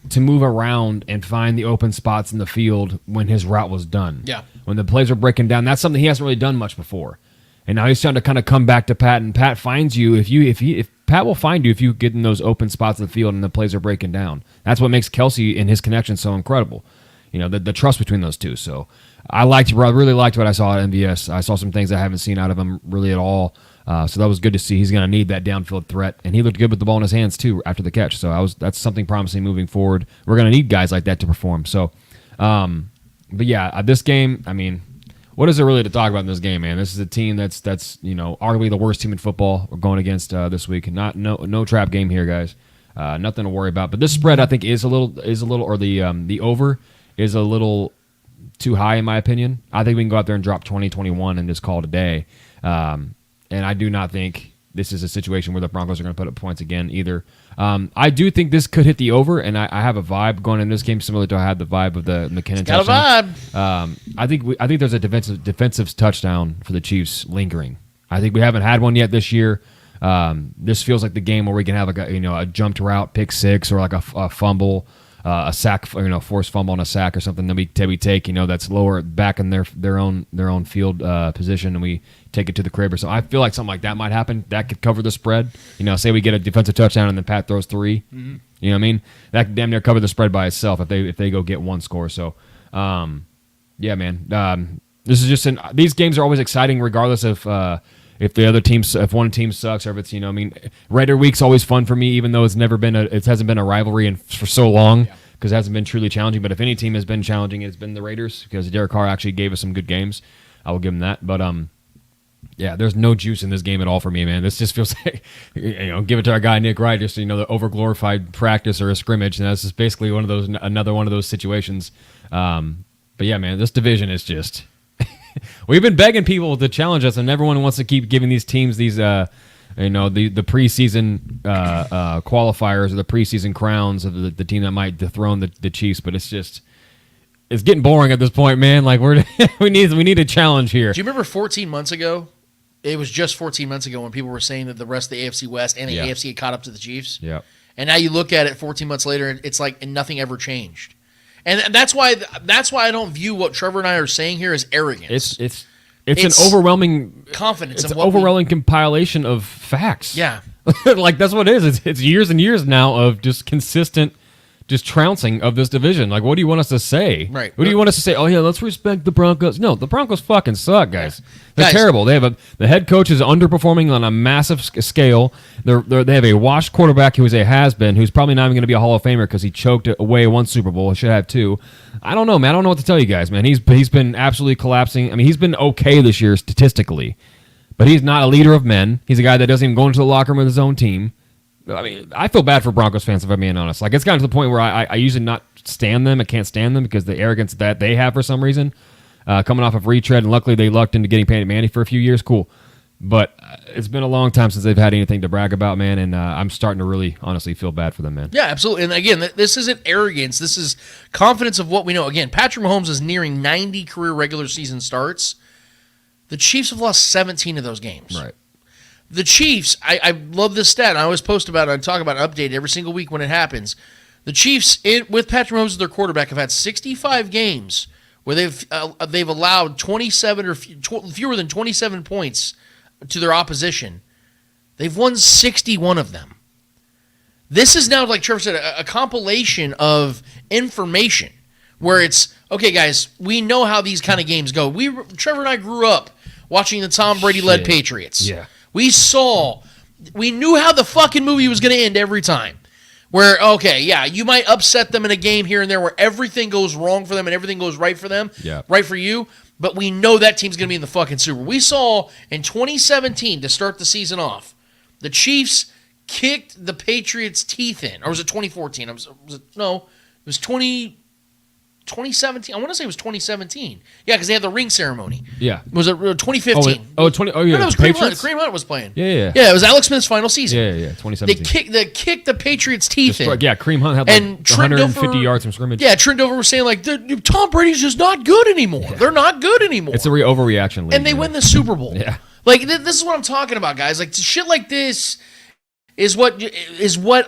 to move around and find the open spots in the field when his route was done.
Yeah.
When the plays were breaking down, that's something he hasn't really done much before. And now he's starting to kind of come back to Pat, and Pat finds you if Pat will find you if you get in those open spots in the field and the plays are breaking down. That's what makes Kelce and his connection so incredible. The trust between those two. So I really liked what I saw at MVS. I saw some things I haven't seen out of him really at all. So that was good to see. He's going to need that downfield threat, and he looked good with the ball in his hands too after the catch. So that's something promising moving forward. We're going to need guys like that to perform. So, but yeah, this game, I mean, what is there really to talk about in this game, man? This is a team that's arguably the worst team in football we're going against this week. No trap game here, guys. Nothing to worry about. But this spread, I think, is a little, or the over is a little too high in my opinion. I think we can go out there and drop 20-21 and just call it a day. And I do not think this is a situation where the Broncos are going to put up points again either. I do think this could hit the over, and I have a vibe going in this game similar to how I had the vibe of the McKinnon touchdown.
Got a vibe.
I think there's a defensive touchdown for the Chiefs lingering. I think we haven't had one yet this year. This feels like the game where we can have a jumped route, pick six, or like a fumble, a sack, forced fumble and a sack or something that we take, that's lower back in their own field position, and we take it to the crib or so. I feel like something like that might happen. That could cover the spread. Say we get a defensive touchdown and then Pat throws 3. Mm-hmm. You know what I mean? That could damn near cover the spread by itself if they go get one score. So, yeah, man. This is just these games are always exciting regardless of if the other teams, if one team sucks, or if it's Raider Week's always fun for me, even though it hasn't been a rivalry for so long because it hasn't been truly challenging. But if any team has been challenging, it's been the Raiders because Derek Carr actually gave us some good games. I will give him that. But yeah, there's no juice in this game at all for me, man. This just feels like give it to our guy Nick Wright, just the overglorified practice or a scrimmage, and that's just basically another one of those situations. But yeah, man, this division is just. We've been begging people to challenge us, and everyone wants to keep giving these teams these, the preseason qualifiers or the preseason crowns of the team that might dethrone the Chiefs. But it's getting boring at this point, man. Like we need a challenge here.
Do you remember 14 months ago? It was just 14 months ago when people were saying that the rest of the AFC West and the AFC had caught up to the Chiefs. Yeah. And now you look at it 14 months later, it's like nothing ever changed. And that's why I don't view what Trevor and I are saying here as arrogance.
It's an overwhelming
confidence.
It's an overwhelming compilation of facts.
Yeah,
like that's what it is. It's years and years now of just consistent, just trouncing of this division. Like, what do you want us to say?
Right.
What do you want us to say? Oh yeah, let's respect the Broncos. No, the Broncos fucking suck, guys. They're terrible. They have the head coach is underperforming on a massive scale. They have a washed quarterback who is a has-been, who's probably not even going to be a Hall of Famer because he choked away one Super Bowl. He should have 2. I don't know, man. I don't know what to tell you guys, man. He's been absolutely collapsing. I mean, he's been okay this year statistically, but he's not a leader of men. He's a guy that doesn't even go into the locker room with his own team. I mean, I feel bad for Broncos fans if I'm being honest. Like, it's gotten to the point where I usually not stand them. I can't stand them because the arrogance that they have for some reason, coming off of retread, and luckily they lucked into getting Peyton Manning for a few years. Cool. But it's been a long time since they've had anything to brag about, man, and I'm starting to really, honestly, feel bad for them, man.
Yeah, absolutely. And again, this isn't arrogance. This is confidence of what we know. Again, Patrick Mahomes is nearing 90 career regular season starts. The Chiefs have lost 17 of those games.
Right.
The Chiefs, I love this stat. I always post about it. I talk about it, update it every single week when it happens. The Chiefs, with Patrick Mahomes as their quarterback, have had 65 games where they've allowed 27 or fewer than 27 points to their opposition. They've won 61 of them. This is now, like Trevor said, a compilation of information where it's, okay, guys, we know how these kind of games go. Trevor and I grew up watching the Tom Brady-led Patriots.
Yeah.
We knew how the fucking movie was going to end every time. Where, okay, yeah, you might upset them in a game here and there where everything goes wrong for them and everything goes right for them, right for you, but we know that team's going to be in the fucking Super Bowl. We saw in 2017, to start the season off, the Chiefs kicked the Patriots' teeth in. Or was it 2014? It was 2017. I want to say it was 2017. Yeah, because they had the ring ceremony.
Yeah.
Was it 2015?
Oh, yeah.
No, it was Kareem Hunt was playing.
Yeah.
Yeah, it was Alex Smith's final season.
Yeah. 2017.
They kicked the Patriots' teeth in.
Yeah, Kareem Hunt had like 150 yards from scrimmage.
Yeah, Trent Dover was saying, like, Tom Brady's just not good anymore. Yeah. They're not good anymore.
It's a overreaction league.
And they win the Super Bowl.
Yeah.
Like, this is what I'm talking about, guys. Like, shit like this is what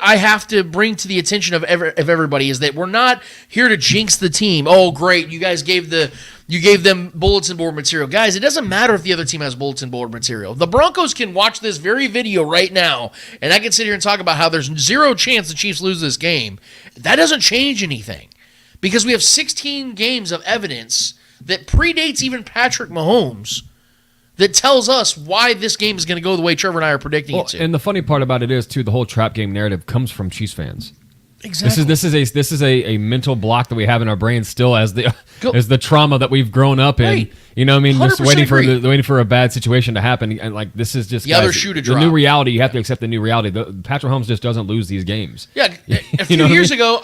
I have to bring to the attention of everybody, is that we're not here to jinx the team. Oh, great, you guys gave them bulletin board material. Guys, it doesn't matter if the other team has bulletin board material. The Broncos can watch this very video right now, and I can sit here and talk about how there's zero chance the Chiefs lose this game. That doesn't change anything, because we have 16 games of evidence that predates even Patrick Mahomes that tells us why this game is going to go the way Trevor and I are predicting it to.
And the funny part about it is, too, the whole trap game narrative comes from Chiefs fans.
Exactly.
This is a mental block that we have in our brains still as the trauma that we've grown up in.
Right.
You know what I mean? Just waiting
agree.
for a bad situation to happen, and like this is just
the other shoe to drop.
The new reality. You have to accept the new reality. Patrick Mahomes just doesn't lose these games.
Yeah, a few years ago,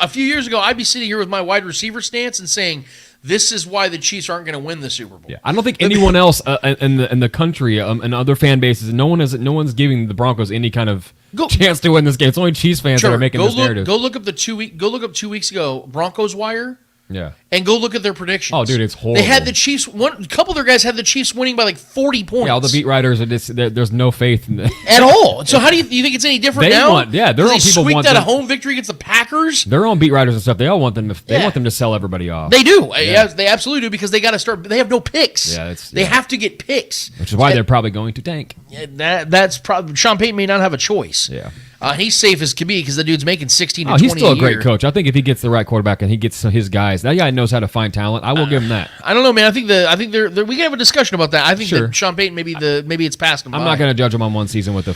I'd be sitting here with my wide receiver stance and saying, this is why the Chiefs aren't going to win the Super Bowl.
Yeah, I don't think anyone else in the country and other fan bases, no one's giving the Broncos any kind of chance to win this game. It's only Chiefs fans that are making this narrative.
Go look up 2 weeks ago Broncos Wire.
Yeah.
And go look at their predictions.
Oh, dude, it's horrible.
They had the Chiefs. A couple of their guys had the Chiefs winning by like 40 points.
Yeah, all the beat writers there's no faith in
at all. So how do you think it's any different now?
Their own people
squeaked out a home victory against the Packers.
Their own beat writers and stuff. They all want them. They want them to sell everybody off.
They do. Yeah, they absolutely do, because they got to start. They have no picks.
Yeah,
they have to get picks,
which is why they're probably going to tank.
That's probably Sean Payton may not have a choice.
Yeah.
He's safe as can be because the dude's making 16 to 20
he's still a great
year.
coach. I think if he gets the right quarterback and he gets his guys, that guy knows how to find talent. I will give him that.
I don't know, man. I think we can have a discussion about that. I think that Sean Payton maybe it's past him.
I'm not going to judge him on one season with a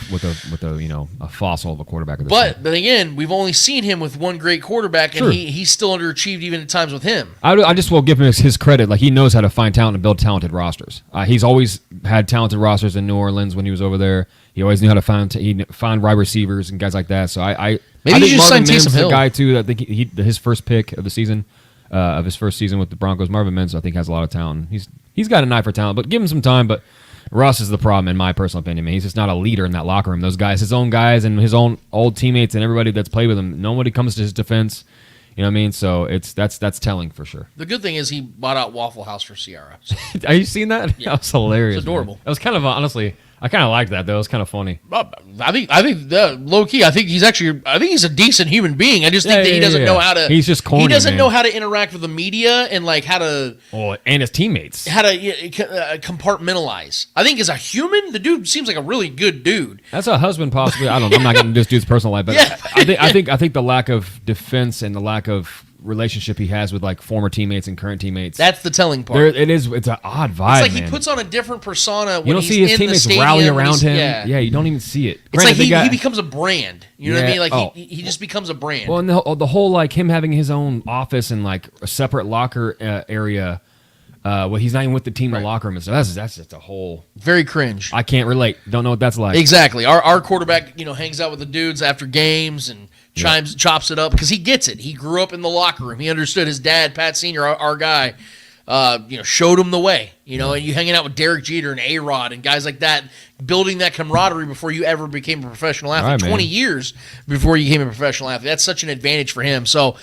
fossil of a quarterback.
But again, we've only seen him with one great quarterback, and he's still underachieved even at times with him.
I just will give him his credit. Like, he knows how to find talent and build talented rosters. He's always had talented rosters in New Orleans when he was over there. He always knew how to find wide receivers and guys like that. So I think Marvin Mims is the guy too. I think his first pick of the season, of his first season with the Broncos, Marvin Mims, I think has a lot of talent. He's got an eye for talent, but give him some time. But Russ is the problem, in my personal opinion. Man, he's just not a leader in that locker room. Those guys, his own guys, and his own old teammates, and everybody that's played with him, nobody comes to his defense. You know what I mean? So that's telling for sure.
The good thing is he bought out Waffle House for Ciara. So.
Are you seeing that? Yeah. That was hilarious.
It's adorable.
Man. That was kind of honestly. I kind of liked that though. It was kind of funny.
I think low key. I think he's a decent human being. I just think that he doesn't know how to.
He's just corny.
He doesn't know how to interact with the media and like how to.
And his teammates.
How to compartmentalize. I think as a human, the dude seems like a really good dude.
As a husband, possibly. I don't know. I'm not getting into this dude's personal life, but I think the lack of defense and the lack of relationship he has with like former teammates and current teammates.
That's the telling part.
It's an odd vibe.
It's like he puts on a different persona when
you don't
he's
see his
in
teammates
the stadium,
rally around him. Yeah, you don't even see it.
It's like he becomes a brand. You know what I mean? Like he just becomes a brand.
Well, and the whole like him having his own office and like a separate locker area. Well, he's not even with the team in the locker room. So that's just a whole
very cringe.
I can't relate. Don't know what that's like.
Exactly. Our quarterback, hangs out with the dudes after games and chops it up because he gets it. He grew up in the locker room. He understood his dad, Pat Senior, our guy. Showed him the way. And you hanging out with Derek Jeter and A-Rod and guys like that, building that camaraderie before you ever became a professional athlete.
Right,
20 years before you became a professional athlete. That's such an advantage for him. So.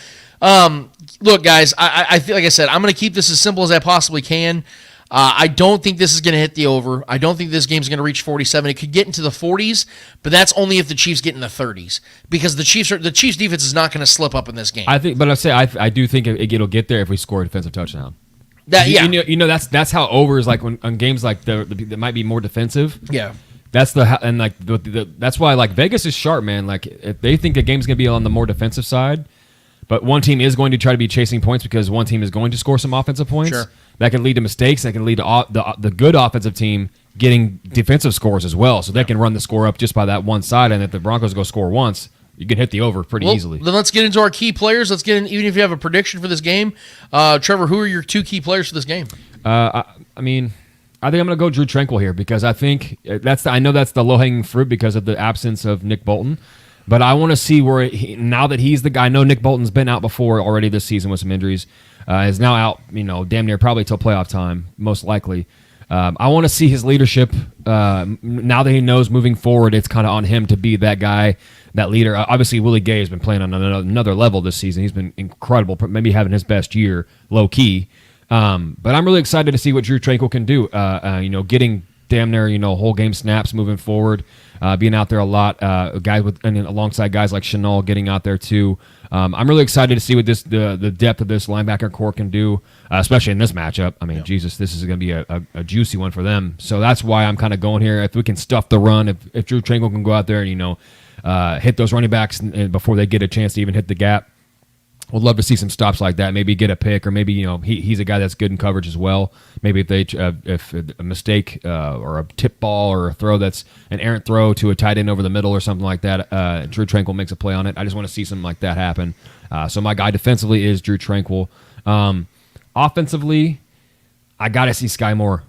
Look, guys, I feel like I said, I'm going to keep this as simple as I possibly can. I don't think this is going to hit the over. I don't think this game's going to reach 47. It could get into the 40s, but that's only if the Chiefs get in the 30s because the Chiefs defense is not going to slip up in this game.
I do think it'll get there if we score a defensive touchdown. That's how over is like when on games like that might be more defensive.
Yeah.
That's that's why like Vegas is sharp, man. Like if they think the game's going to be on the more defensive side. But one team is going to try to be chasing points because one team is going to score some offensive points.
Sure.
That can lead to mistakes. That can lead to the good offensive team getting defensive scores as well. So they can run the score up just by that one side. And if the Broncos go score once, you can hit the over pretty easily.
Then let's get into our key players. Let's get in, even if you have a prediction for this game. Trevor, who are your 2 key players for this game?
I think I'm going to go Drew Tranquill here because I think I know that's the low-hanging fruit because of the absence of Nick Bolton. But I want to see where now that he's the guy. I know Nick Bolton's been out before already this season with some injuries. Is now out, damn near probably till playoff time, most likely. I want to see his leadership. Now that he knows moving forward, it's kind of on him to be that guy, that leader. Obviously, Willie Gay has been playing on another level this season. He's been incredible, maybe having his best year, low key. But I'm really excited to see what Drew Tranquill can do. Getting damn near whole game snaps moving forward. Being out there a lot, alongside guys like Chanel getting out there too. I'm really excited to see what the depth of this linebacker core can do, especially in this matchup. I mean, Jesus, this is going to be a juicy one for them. So that's why I'm kind of going here. If we can stuff the run, if Drew Tranquill can go out there and hit those running backs and before they get a chance to even hit the gap. Would love to see some stops like that. Maybe get a pick, or maybe he's a guy that's good in coverage as well. Maybe if a mistake or a tip ball or a throw that's an errant throw to a tight end over the middle or something like that, Drew Tranquill makes a play on it. I just want to see something like that happen. So my guy defensively is Drew Tranquill. Offensively, I got to see Sky Moore.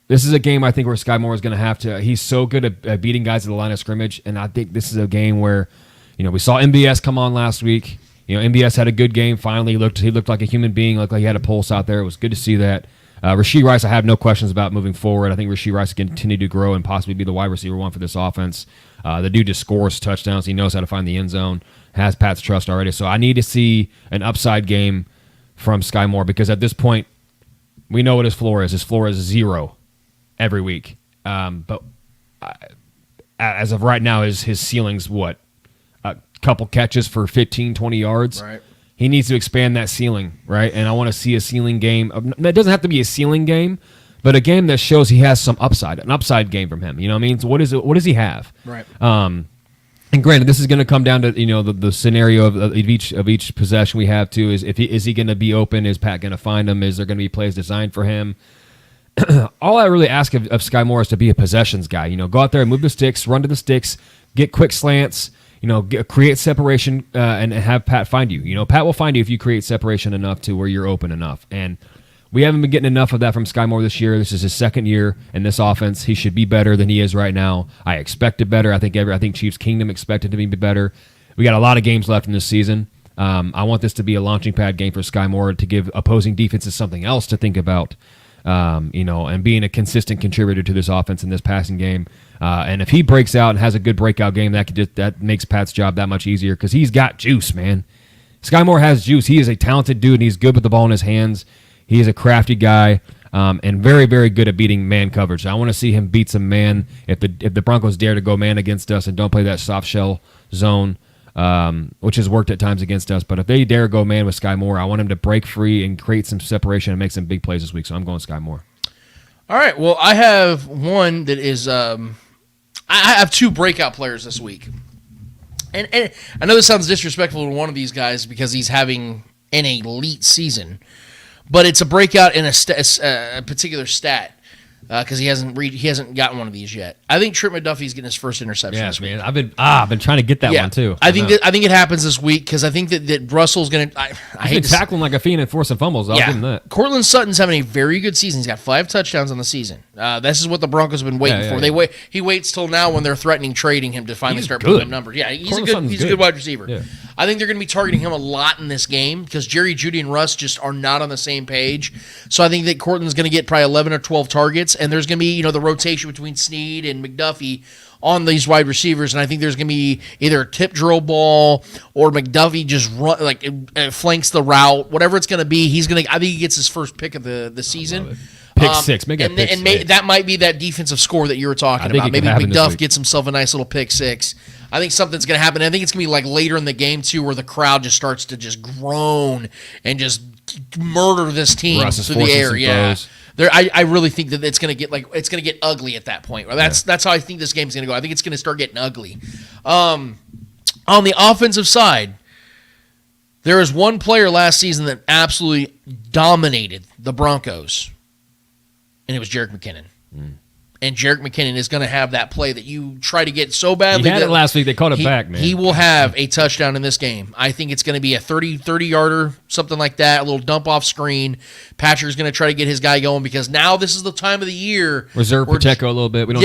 This is a game I think where Sky Moore is going to have to. He's so good at beating guys at the line of scrimmage, and I think this is a game where we saw MBS come on last week. MBS had a good game. Finally, he looked like a human being, looked like he had a pulse out there. It was good to see that. Rashee Rice, I have no questions about moving forward. I think Rashee Rice can continue to grow and possibly be the wide receiver one for this offense. The dude just scores touchdowns. He knows how to find the end zone, has Pat's trust already. So I need to see an upside game from Sky Moore because at this point, we know what his floor is. His floor is 0 every week. But as of right now, his ceiling's what? Couple catches for 15, 20 yards.
Right.
He needs to expand that ceiling, right? And I want to see a ceiling game. That doesn't have to be a ceiling game, but a game that shows he has some upside, an upside game from him. You know what I mean? So what does he have?
Right.
And granted, this is going to come down to the scenario of each possession we have too. Is he going to be open? Is Pat going to find him? Is there going to be plays designed for him? All I really ask of Sky Moore is to be a possessions guy. Go out there and move the sticks, run to the sticks, get quick slants. Create separation and have Pat find you. Pat will find you if you create separation enough to where you're open enough. And we haven't been getting enough of that from Sky Moore this year. This is his second year in this offense. He should be better than he is right now. I expected better. I think Chiefs Kingdom expected to be better. We got a lot of games left in this season. I want this to be a launching pad game for Sky Moore to give opposing defenses something else to think about. And being a consistent contributor to this offense in this passing game. And if he breaks out and has a good breakout game, that makes Pat's job that much easier because he's got juice, man. Sky Moore has juice. He is a talented dude, and he's good with the ball in his hands. He is a crafty guy and very, very good at beating man coverage. I want to see him beat some man. If the Broncos dare to go man against us and don't play that soft shell zone, which has worked at times against us. But if they dare go man with Sky Moore, I want him to break free and create some separation and make some big plays this week. So I'm going Sky Moore.
All right. Well, I have one that is I have 2 breakout players this week. And I know this sounds disrespectful to one of these guys because he's having an elite season, but it's a breakout in a particular stat. because he hasn't gotten one of these yet. I think Trent McDuffie's getting his first interception.
Yes,
this week.
man. I've been trying to get that one too.
I think it happens this week because I think that Russell's going to. I hate
been tackling like a fiend and forcing fumbles. I'll give him that.
Cortland Sutton's having a very good season. He's got 5 touchdowns on the season. This is what the Broncos have been waiting for.
Yeah.
He waits till now when they're threatening trading him to finally start
good.
putting up numbers. Yeah, he's a good wide receiver.
Yeah.
I think they're going to be targeting him a lot in this game because Jerry Jeudy and Russ just are not on the same page. So I think that Cortland's going to get probably 11 or 12 targets, and there's going to be the rotation between Snead and McDuffie on these wide receivers, and I think there's going to be either a tip drill ball or McDuffie just run flanks the route, whatever it's going to be. I think he gets his first pick of the season.
Pick six, make it pick six.
That might be that defensive score that you were talking about. Maybe McDuff gets himself a nice little pick six. I think something's going to happen. I think it's going to be like later in the game too, where the crowd just starts to just groan and just murder this team through the air. Yeah. I really think that it's going to get ugly at that point. That's how I think this game's going to go. I think it's going to start getting ugly. On the offensive side, there is one player last season that absolutely dominated the Broncos, and it was Jerick McKinnon. And Jerick McKinnon is going to have that play that you try to get so badly.
He had it last week. They called it back, man.
He will have a touchdown in this game. I think it's going to be a 30-yarder, something like that, a little dump-off screen. Patrick's going to try to get his guy going because now this is the time of the year.
Reserve Pacheco a little bit. We don't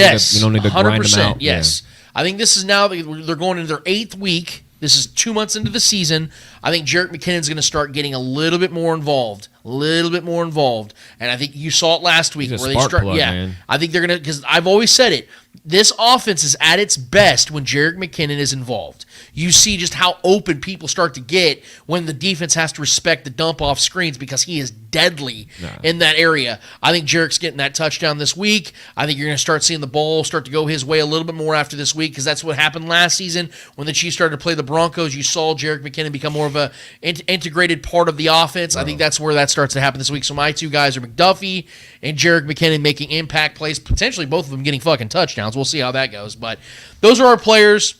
need to grind him out.
Yes. Yeah. I think this is now they're going into their 8th week. This is 2 months into the season. I think Jerick McKinnon's going to start getting a little bit more involved. And I think you saw it last week.
He's
where
a spark plug, man.
I think they're going to, because I've always said it, this offense is at its best when Jerick McKinnon is involved. You see just how open people start to get when the defense has to respect the dump-off screens because he is deadly in that area. I think Jerick's getting that touchdown this week. I think you're going to start seeing the ball start to go his way a little bit more after this week because that's what happened last season when the Chiefs started to play the Broncos. You saw Jerick McKinnon become more of a integrated part of the offense. I think that's where that starts to happen this week. So my two guys are McDuffie and Jerick McKinnon making impact plays, potentially both of them getting fucking touchdowns. We'll see how that goes. But those are our players.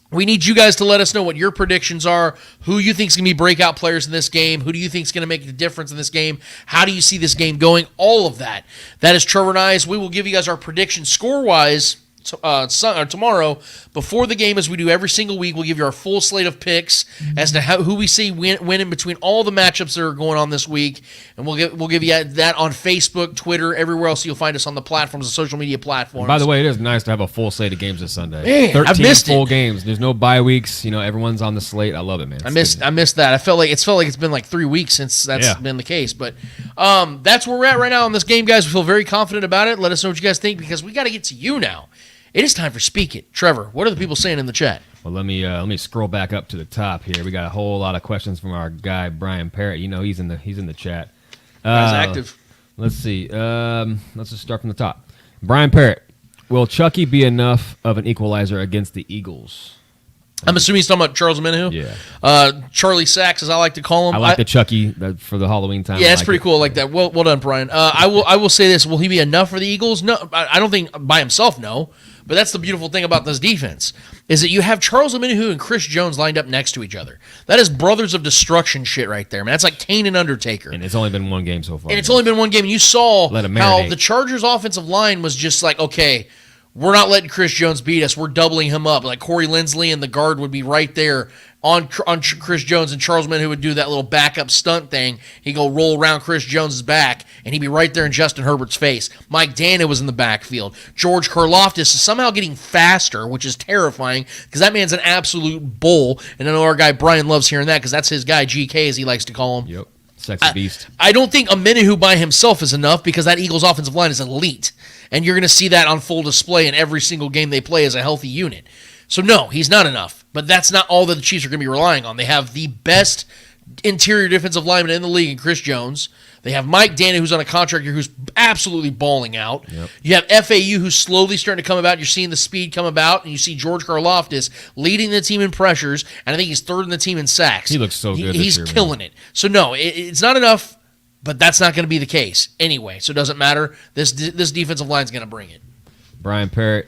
We need you guys to let us know what your predictions are, who you think is going to be breakout players in this game, who do you think is going to make the difference in this game, how do you see this game going, all of that. That is Trevor and I. We will give you guys our predictions score-wise tomorrow before the game, as we do every single week. We'll give you our full slate of picks as to who we see winning between all the matchups that are going on this week, and we'll give you that on Facebook, Twitter, everywhere else you'll find us on the platforms, the social media platforms.
And by the way, it is nice to have a full slate of games this Sunday.
Man,
13
I've missed
full
it.
games. There's no bye weeks. Everyone's on the slate. I love it, man.
I missed that. I felt like it's been like 3 weeks since that's been the case. But that's where we're at right now on this game, guys. We feel very confident about it. Let us know what you guys think because we got to get to you now. It is time for Speak It. Trevor, what are the people saying in the chat?
Well, let me scroll back up to the top here. We got a whole lot of questions from our guy Brian Parrott. He's in the chat.
Guy's active.
Let's see. Let's just start from the top. Brian Parrott, will Chucky be enough of an equalizer against the Eagles?
I'm assuming he's talking about Charles Omenihu.
Yeah.
Charlie Sachs, as I like to call him.
I like the Chucky for the Halloween time.
Yeah, that's pretty cool. I like that. Well done, Brian. I will say this: will he be enough for the Eagles? No, I don't think by himself. No, but that's the beautiful thing about this defense is that you have Charles Omenihu and Chris Jones lined up next to each other. That is brothers of destruction shit right there, man. That's like Kane and Undertaker.
And it's only been one game so far.
And it's only been one game. And you saw how the Chargers' offensive line was just like, okay, we're not letting Chris Jones beat us. We're doubling him up. Like Corey Linsley and the guard would be right there on Chris Jones, and Charles Omenihu would do that little backup stunt thing. He'd go roll around Chris Jones' back, and he'd be right there in Justin Herbert's face. Mike Dana was in the backfield. George Karlaftis is somehow getting faster, which is terrifying because that man's an absolute bull. And I know our guy Brian loves hearing that because that's his guy, GK, as he likes to call him.
Yep. Sexy beast.
I don't think Omenihu by himself is enough because that Eagles offensive line is elite. And you're going to see that on full display in every single game they play as a healthy unit. So, no, he's not enough. But that's not all that the Chiefs are going to be relying on. They have the best interior defensive lineman in the league in Chris Jones. They have Mike Dana, who's on a contract here, who's absolutely balling out. Yep. You have FAU, who's slowly starting to come about. You're seeing the speed come about. And you see George Karlaftis leading the team in pressures. And I think he's third in the team in sacks.
He looks so good
He's killing it. So, no, it's not enough. But that's not going to be the case anyway, so it doesn't matter. This defensive line is going to bring it.
Brian Parrott,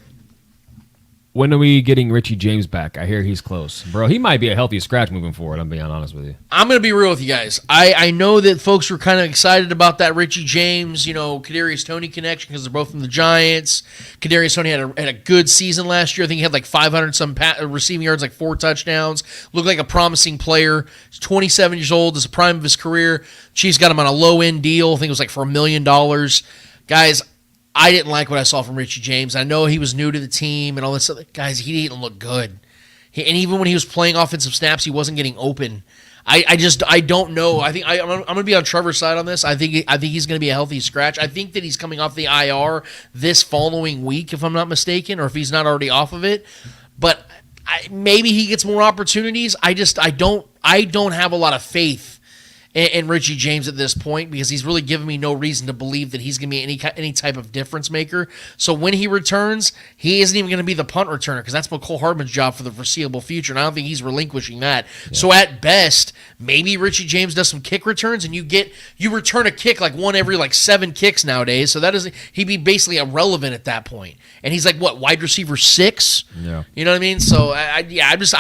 When are we getting Richie James back? I hear he's close. Bro, he might be a healthy scratch moving forward, I'm being honest with you.
I'm going to be real with you guys. I know that folks were kind of excited about that Richie James, Kadarius Toney connection because they're both from the Giants. Kadarius Toney had a good season last year. I think he had like 500-some receiving yards, like 4 touchdowns. Looked like a promising player. He's 27 years old. Is the prime of his career. Chiefs got him on a low-end deal. I think it was like for $1 million. Guys, I didn't like what I saw from Richie James. I know he was new to the team and all this stuff. Guys, he didn't look good. And even when he was playing offensive snaps, he wasn't getting open. I don't know. I think I'm going to be on Trevor's side on this. I think he's going to be a healthy scratch. I think that he's coming off the IR this following week, if I'm not mistaken, or if he's not already off of it. But maybe he gets more opportunities. I don't have a lot of faith in Richie James at this point because he's really given me no reason to believe that he's going to be any type of difference maker. So when he returns, he isn't even going to be the punt returner because that's Mecole Hardman's job for the foreseeable future, and I don't think he's relinquishing that. Yeah. So at best, maybe Richie James does some kick returns, and you return a kick like one every 7 kicks nowadays. So he'd be basically irrelevant at that point. And he's like what, wide receiver 6?
Yeah,
you know what I mean. So I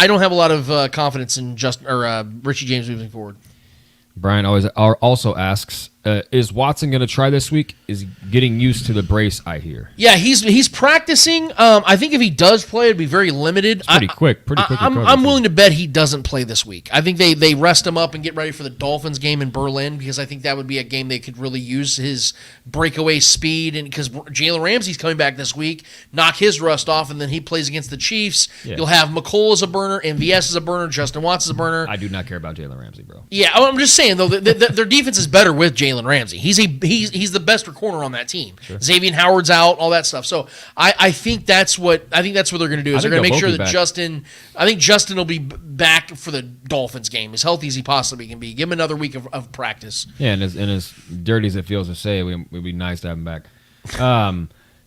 don't have a lot of confidence in Richie James moving forward.
Brian also asks, is Watson going to try this week? Is he getting used to the brace, I hear?
Yeah, he's practicing. I think if he does play, it'd be very limited.
It's pretty quick.
I'm willing to bet he doesn't play this week. I think they rest him up and get ready for the Dolphins game in Berlin because I think that would be a game they could really use his breakaway speed, and because Jalen Ramsey's coming back this week, knock his rust off, and then he plays against the Chiefs. Yeah. You'll have Mecole as a burner, MVS as a burner, Justin Watts as a burner.
I do not care about Jalen Ramsey, bro.
Yeah, I'm just saying though, their defense is better with Jalen Ramsey. He's the best corner on that team. Sure. Xavier Howard's out, all that stuff. So I think that's what they're going to do. Is they're going to make sure that Justin. I think Justin will be back for the Dolphins game as healthy as he possibly can be. Give him another week of practice.
Yeah, and as dirty as it feels to say, it would be nice to have him back.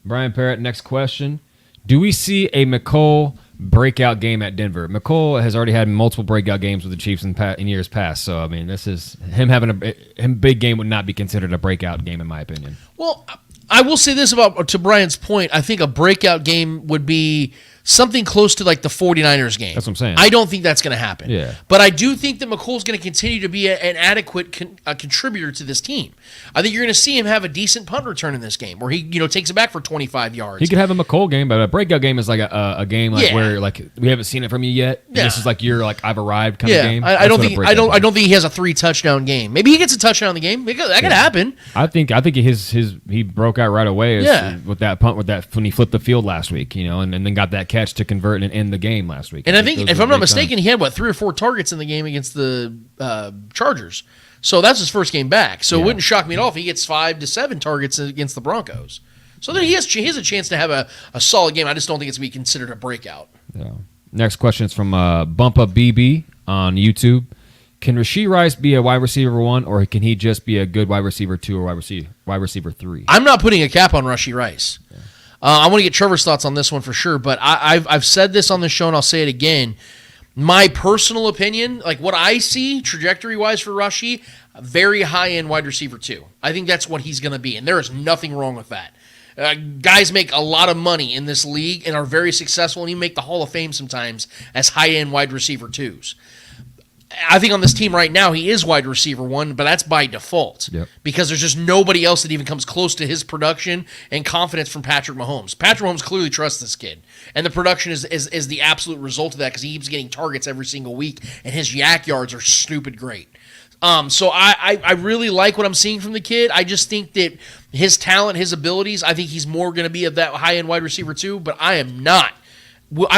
Brian Parrott, next question: do we see a Mecole breakout game at Denver? Mecole has already had multiple breakout games with the Chiefs in years past, so I mean, this is him having a big game would not be considered a breakout game in my opinion.
Well, I will say this to Brian's point. I think a breakout game would be something close to like the 49ers game.
That's what I'm saying.
I don't think that's going to happen.
Yeah.
But I do think that Mecole's going to continue to be an adequate contributor to this team. I think you're going to see him have a decent punt return in this game where he takes it back for 25 yards.
He could have a Mecole game, but a breakout game is like a game where we haven't seen it from you yet. And this is like your I've arrived kind of game.
I don't think he has a 3 touchdown game. Maybe he gets a touchdown in the game. That could happen.
I think he broke out right away with that punt when he flipped the field last week, and then got that catch to convert and end the game last week.
And I think, if I'm not mistaken, he had 3 or 4 targets in the game against the Chargers. So that's his first game back. So it wouldn't shock me at all if he gets 5 to 7 targets against the Broncos. So then he has a chance to have a solid game. I just don't think it's going to be considered a breakout.
Yeah. Next question is from Bumpa BB on YouTube. Can Rashee Rice be a wide receiver 1, or can he just be a good wide receiver 2 or wide receiver 3?
I'm not putting a cap on Rashee Rice. Yeah. I want to get Trevor's thoughts on this one for sure, but I've said this on the show and I'll say it again. My personal opinion, like what I see trajectory-wise for Rashee, very high-end wide receiver 2. I think that's what he's going to be, and there is nothing wrong with that. Guys make a lot of money in this league and are very successful, and even make the Hall of Fame sometimes as high-end wide receiver 2s. I think on this team right now, he is wide receiver 1, but that's by default because there's just nobody else that even comes close to his production and confidence from Patrick Mahomes. Patrick Mahomes clearly trusts this kid, and the production is the absolute result of that because he keeps getting targets every single week, and his yak yards are stupid great. So I really like what I'm seeing from the kid. I just think that his talent, his abilities, I think he's more going to be of that high-end wide receiver 2, but I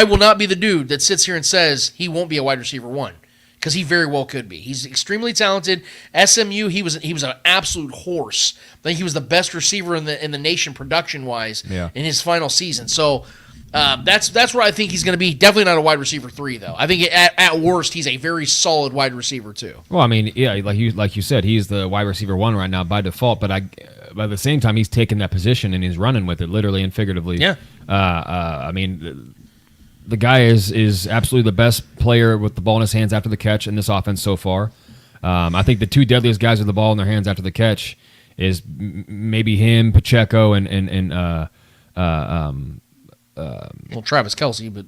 will not be the dude that sits here and says he won't be a wide receiver 1. Because he very well could be. He's extremely talented. SMU, he was an absolute horse. I think he was the best receiver in the nation production wise in his final season. So that's where I think he's going to be. Definitely not a wide receiver 3 though. I think at worst he's a very solid wide receiver 2.
Well, I mean, yeah, like you said, he's the wide receiver 1 right now by default. But by the same time, he's taking that position and he's running with it, literally and figuratively.
Yeah.
I mean. The guy is absolutely the best player with the ball in his hands after the catch in this offense so far. I think the 2 deadliest guys with the ball in their hands after the catch is maybe him, Pacheco, and
well, Travis Kelce, but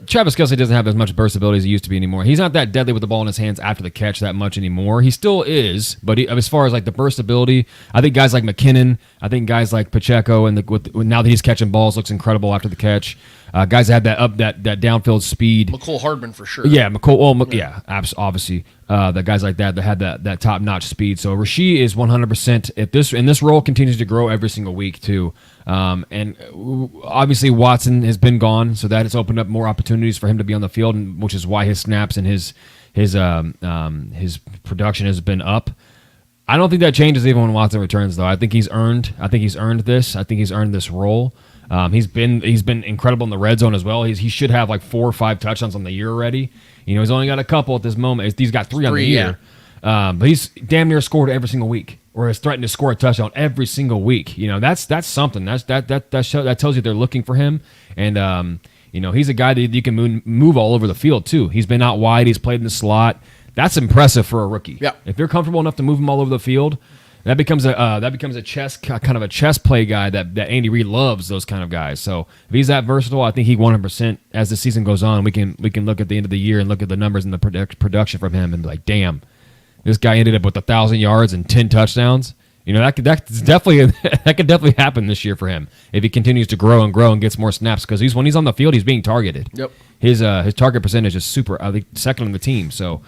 Travis Kelce doesn't have as much burstability as he used to be anymore. He's not that deadly with the ball in his hands after the catch that much anymore. He still is, but as far as like the burstability, I think guys like McKinnon, I think guys like Pacheco, and now that he's catching balls, looks incredible after the catch. Guys that have that downfield speed.
McCole-Hardman for sure.
Yeah, obviously. The guys like that had that top notch speed. So Rasheed is 100%. If this role continues to grow every single week too. And obviously Watson has been gone, so that has opened up more opportunities for him to be on the field, which is why his snaps and his production has been up. I don't think that changes even when Watson returns, though. I think he's earned this. I think he's earned this role. He's been incredible in the red zone as well. He should have like 4 or 5 touchdowns on the year already. He's only got a couple at this moment. He's got 3 on the year. Yeah. But he's damn near scored every single week, or has threatened to score a touchdown every single week. That's something. That tells you they're looking for him. And he's a guy that you can move all over the field too. He's been out wide. He's played in the slot. That's impressive for a rookie.
Yeah.
If you're comfortable enough to move him all over the field, that becomes a chess play guy that Andy Reid loves, those kind of guys. So if he's that versatile, I think he 100%. As the season goes on, we can look at the end of the year and look at the numbers and the production from him and be like, damn, this guy ended up with 1,000 yards and 10 touchdowns. That could definitely happen this year for him if he continues to grow and gets more snaps, because when he's on the field, he's being targeted.
Yep.
His target percentage is super. I think second on the team. So.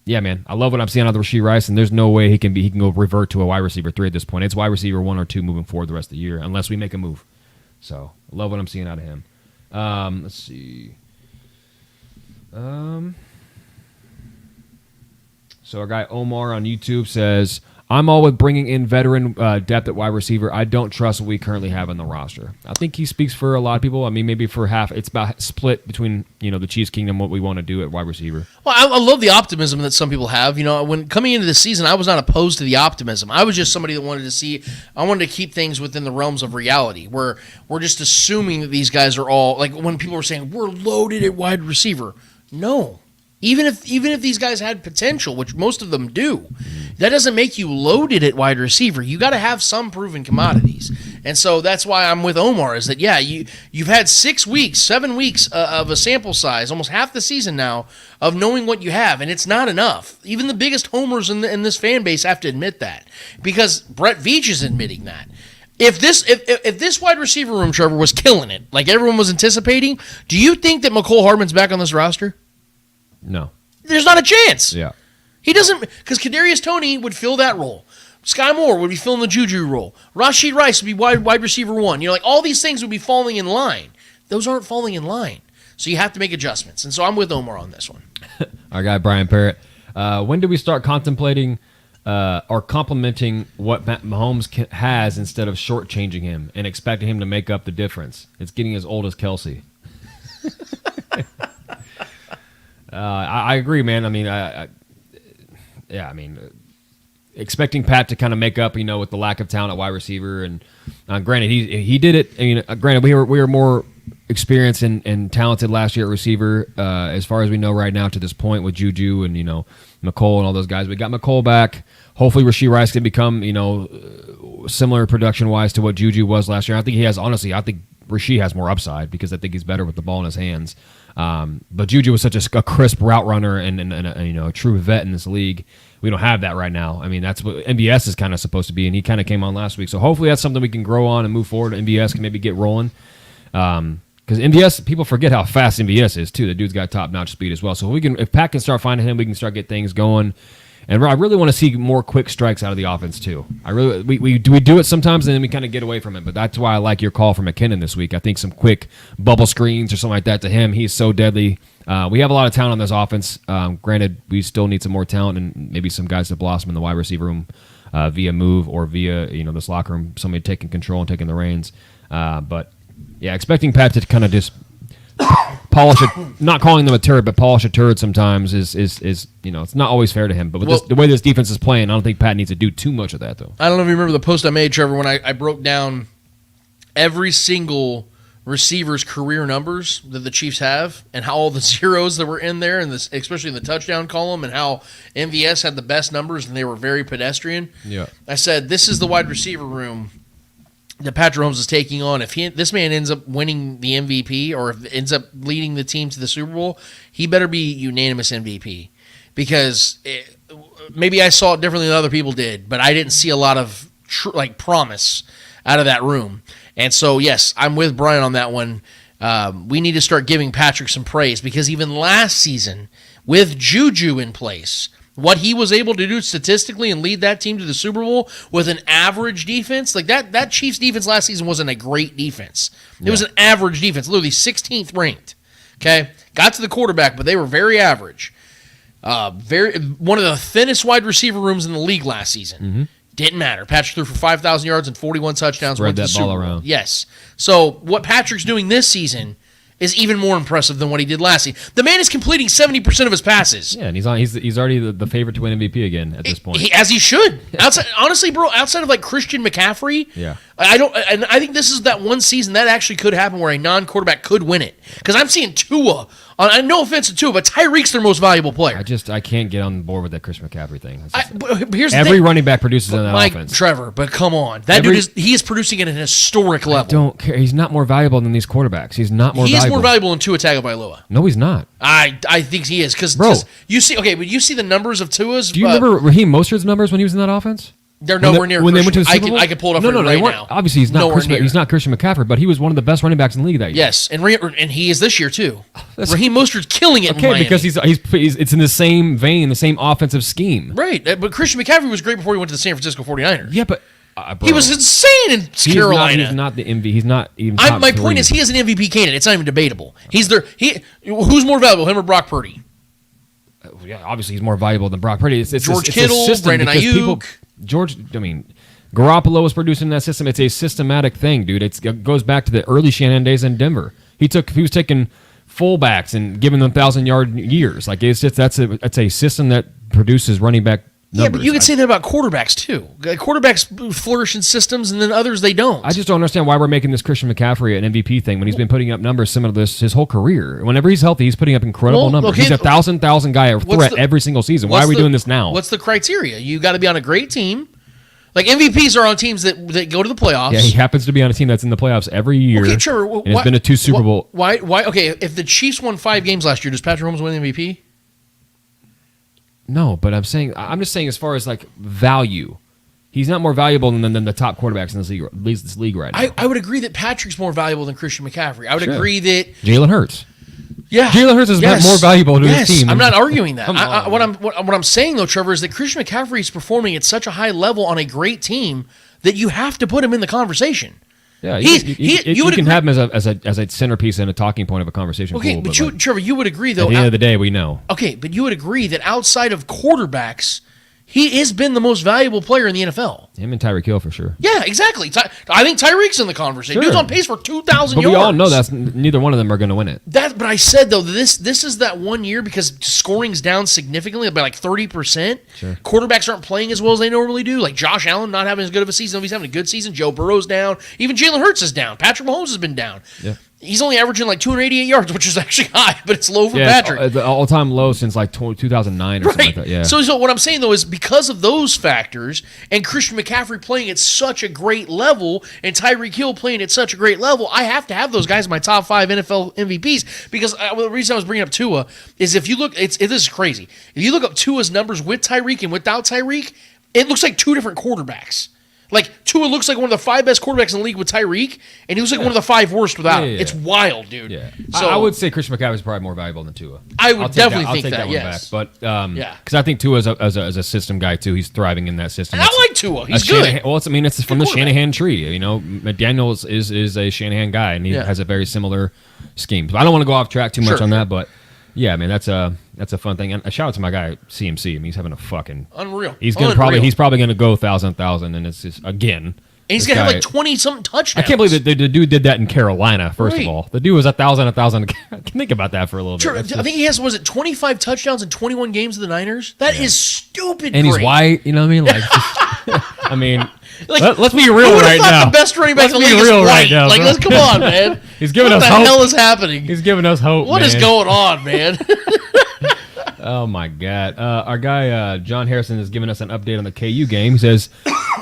Yeah, man, I love what I'm seeing out of Rasheed Rice, and there's no way he can go revert to a wide receiver 3 at this point. It's wide receiver 1 or 2 moving forward the rest of the year, unless we make a move. So, I love what I'm seeing out of him. Let's see. So our guy Omar on YouTube says, I'm all with bringing in veteran depth at wide receiver. I don't trust what we currently have on the roster. I think he speaks for a lot of people. I mean, maybe for half. It's about split between the Chiefs Kingdom, what we want to do at wide receiver.
Well, I love the optimism that some people have. When coming into the season, I was not opposed to the optimism. I was just somebody that wanted to keep things within the realms of reality, where we're just assuming that these guys are all, like when people were saying, we're loaded at wide receiver. No. Even if these guys had potential, which most of them do, that doesn't make you loaded at wide receiver. You got to have some proven commodities, and so that's why I'm with Omar. Is that you've had 7 weeks of a sample size, almost half the season now, of knowing what you have, and it's not enough. Even the biggest homers in this fan base have to admit that, because Brett Veach is admitting that. If this wide receiver room, Trevor, was killing it, like everyone was anticipating, do you think that McCole-Hardman's back on this roster?
No.
There's not a chance.
Yeah.
He doesn't, because Kadarius Toney would fill that role. Sky Moore would be filling the Juju role. Rasheed Rice would be wide receiver 1. All these things would be falling in line. Those aren't falling in line. So you have to make adjustments. And so I'm with Omar on this one.
Our guy Brian Parrott. When do we start contemplating or complimenting what Mahomes has instead of shortchanging him and expecting him to make up the difference? It's getting as old as Kelce. I agree, man. I mean, expecting Pat to kind of make up, with the lack of talent at wide receiver, and granted, he did it. Granted, we were more experienced and talented last year at receiver, as far as we know right now to this point with Juju and McCole and all those guys. We got McCole back. Hopefully, Rasheed Rice can become similar production wise to what Juju was last year. I think Rasheed has more upside because I think he's better with the ball in his hands. But Juju was such a crisp route runner and a true vet in this league. We don't have that right now. I mean, that's what MBS is kind of supposed to be, and he kind of came on last week. So hopefully that's something we can grow on and move forward. MBS can maybe get rolling. Because MBS, people forget how fast MBS is too. The dude's got top-notch speed as well. So if Pat can start finding him, we can start get things going. And I really want to see more quick strikes out of the offense too. We do it sometimes, and then we kind of get away from it. But that's why I like your call for McKinnon this week. I think some quick bubble screens or something like that to him. He's so deadly. We have a lot of talent on this offense. Granted, we still need some more talent and maybe some guys to blossom in the wide receiver room via move or via this locker room. Somebody taking control and taking the reins. But yeah, expecting Pat to kind of just polish it, not calling them a turd, but polish a turd sometimes is it's not always fair to him. But with the way this defense is playing, I don't think Pat needs to do too much of that, though.
I don't know if you remember the post I made, Trevor, when I broke down every single receiver's career numbers that the Chiefs have and how all the zeros that were in there, and especially in the touchdown column, and how MVS had the best numbers and they were very pedestrian.
Yeah.
I said, this is the wide receiver room that Patrick Mahomes is taking on, if this man ends up winning the MVP or if ends up leading the team to the Super Bowl, he better be unanimous MVP. Because maybe I saw it differently than other people did, but I didn't see a lot of promise out of that room. And so, yes, I'm with Brian on that one. We need to start giving Patrick some praise because even last season, with Juju in place, what he was able to do statistically and lead that team to the Super Bowl with an average defense, like that Chiefs defense last season wasn't a great defense. It was an average defense, literally 16th ranked. Okay, got to the quarterback, but they were very average. One of the thinnest wide receiver rooms in the league last season.
Mm-hmm.
Didn't matter. Patrick threw for 5,000 yards and 41 touchdowns.
Spread that ball around.
Yes. So what Patrick's doing this season is even more impressive than what he did last season. The man is completing 70% of his passes.
Yeah, and he's already the favorite to win MVP again at this point.
As he should. Honestly, bro, outside of like Christian McCaffrey,
yeah.
I think this is that one season that actually could happen where a non-quarterback could win it. Because I'm seeing Tua. No offense to Tua, but Tyreek's their most valuable player. I
can't get on board with that Christian McCaffrey thing.
Here's
every running back produces in that offense.
Trevor, but come on, he is producing at an historic level.
I don't care. He's not more valuable than these quarterbacks. He's not more. He is
more valuable than Tua Tagovailoa.
No, he's not.
I think he is because you see but you see the numbers of Tua's.
Do you remember Raheem Mostert's numbers when he was in that offense?
They're nowhere near
when they went to the Super Bowl?
I could pull it up right now.
Obviously, he's not Christian McCaffrey, but he was one of the best running backs in the league that year.
Yes, and he is this year too. Raheem Mostert's killing it in Miami.
Because it's in the same vein, the same offensive scheme.
Right, but Christian McCaffrey was great before he went to the San Francisco 49ers.
Yeah, but
he was insane in Carolina.
He's not the MVP. He's not even.
My point is, he is an MVP candidate. It's not even debatable. Who's more valuable, him or Brock Purdy?
Yeah, obviously he's more valuable than Brock Purdy. It's
George Kittle, Brandon Ayuk.
Garoppolo was producing that system. It's a systematic thing, dude. It goes back to the early Shanahan days in Denver. He was taking fullbacks and giving them 1,000-yard years. Like that's a system that produces running back numbers.
Yeah, but you could say that about quarterbacks too. Quarterbacks flourish in systems, and then others they don't.
I just don't understand why we're making this Christian McCaffrey an MVP thing when he's been putting up numbers similar to this his whole career. Whenever he's healthy, he's putting up incredible numbers. He's a 1,000 guy threat every single season. Why are we doing this now?
What's the criteria? You got to be on a great team. Like MVPs are on teams that go to the playoffs.
Yeah, he happens to be on a team that's in the playoffs every year.
Okay, sure.
And it's been to 2 Super Bowl.
Why? Okay, if the Chiefs won 5 games last year, does Patrick Mahomes win the MVP?
No, but I'm just saying as far as like value, he's not more valuable than the top quarterbacks in this league right now.
I would agree that Patrick's more valuable than Christian McCaffrey. I would agree that
Jalen Hurts.
Yeah,
Jalen Hurts is more valuable to his team.
I'm not arguing that. What I'm saying though, Trevor, is that Christian McCaffrey is performing at such a high level on a great team that you have to put him in the conversation.
Yeah, you can have him as a centerpiece and a talking point of a conversation.
Okay, but Trevor, you would agree though.
At the end of the day, we know.
Okay, but you would agree that outside of quarterbacks, he has been the most valuable player in the NFL.
Him and Tyreek Hill for sure.
Yeah, exactly. I think Tyreek's in the conversation. Dude's on pace for 2,000 yards.
But we all know that's neither one of them are going to win it.
But I said though, this is that one year because scoring's down significantly by like 30%. Sure. Quarterbacks aren't playing as well as they normally do. Like Josh Allen not having as good of a season. If he's having a good season, Joe Burrow's down. Even Jalen Hurts is down. Patrick Mahomes has been down. Yeah. He's only averaging like 288 yards, which is actually high, but it's low for Patrick.
The all-time low since like 2009 or something like that. Yeah.
So what I'm saying, though, is because of those factors and Christian McCaffrey playing at such a great level and Tyreek Hill playing at such a great level, I have to have those guys in my top 5 NFL MVPs because the reason I was bringing up Tua is if you look, this is crazy. If you look up Tua's numbers with Tyreek and without Tyreek, it looks like 2 different quarterbacks. Like, Tua looks like one of the 5 best quarterbacks in the league with Tyreek, and he was like one of the 5 worst without him. It's wild, dude.
Yeah. So I would say Christian McCaffrey is probably more valuable than Tua.
I would definitely think
that.
Yes.
But because I think Tua as a system guy too, he's thriving in that system.
And I like Tua. He's good.
It's from the Shanahan tree. You know, McDaniels is a Shanahan guy, and he has a very similar scheme. So I don't want to go off track too much on that, but. Yeah, man, that's a fun thing. And a shout out to my guy CMC. I mean, he's having a fucking
unreal.
He's probably gonna go 1,000, and it's just again.
And he's gonna have like 20-something touchdowns.
I can't believe that the dude did that in Carolina. First of all, the dude was 1,000. Think about that for a little bit.
Sure, I think he has 25 touchdowns in 21 games of the Niners. That is stupid.
And
great.
He's white. You know what I mean? Like, I mean. Let's be real right now.
The best running back in the league is white.
Right now,
like, let's come on, man.
He's giving us
hope. What the hell is happening?
He's giving us hope.
What is going on, man?
Oh my God! Our guy John Harrison is giving us an update on the KU game. He says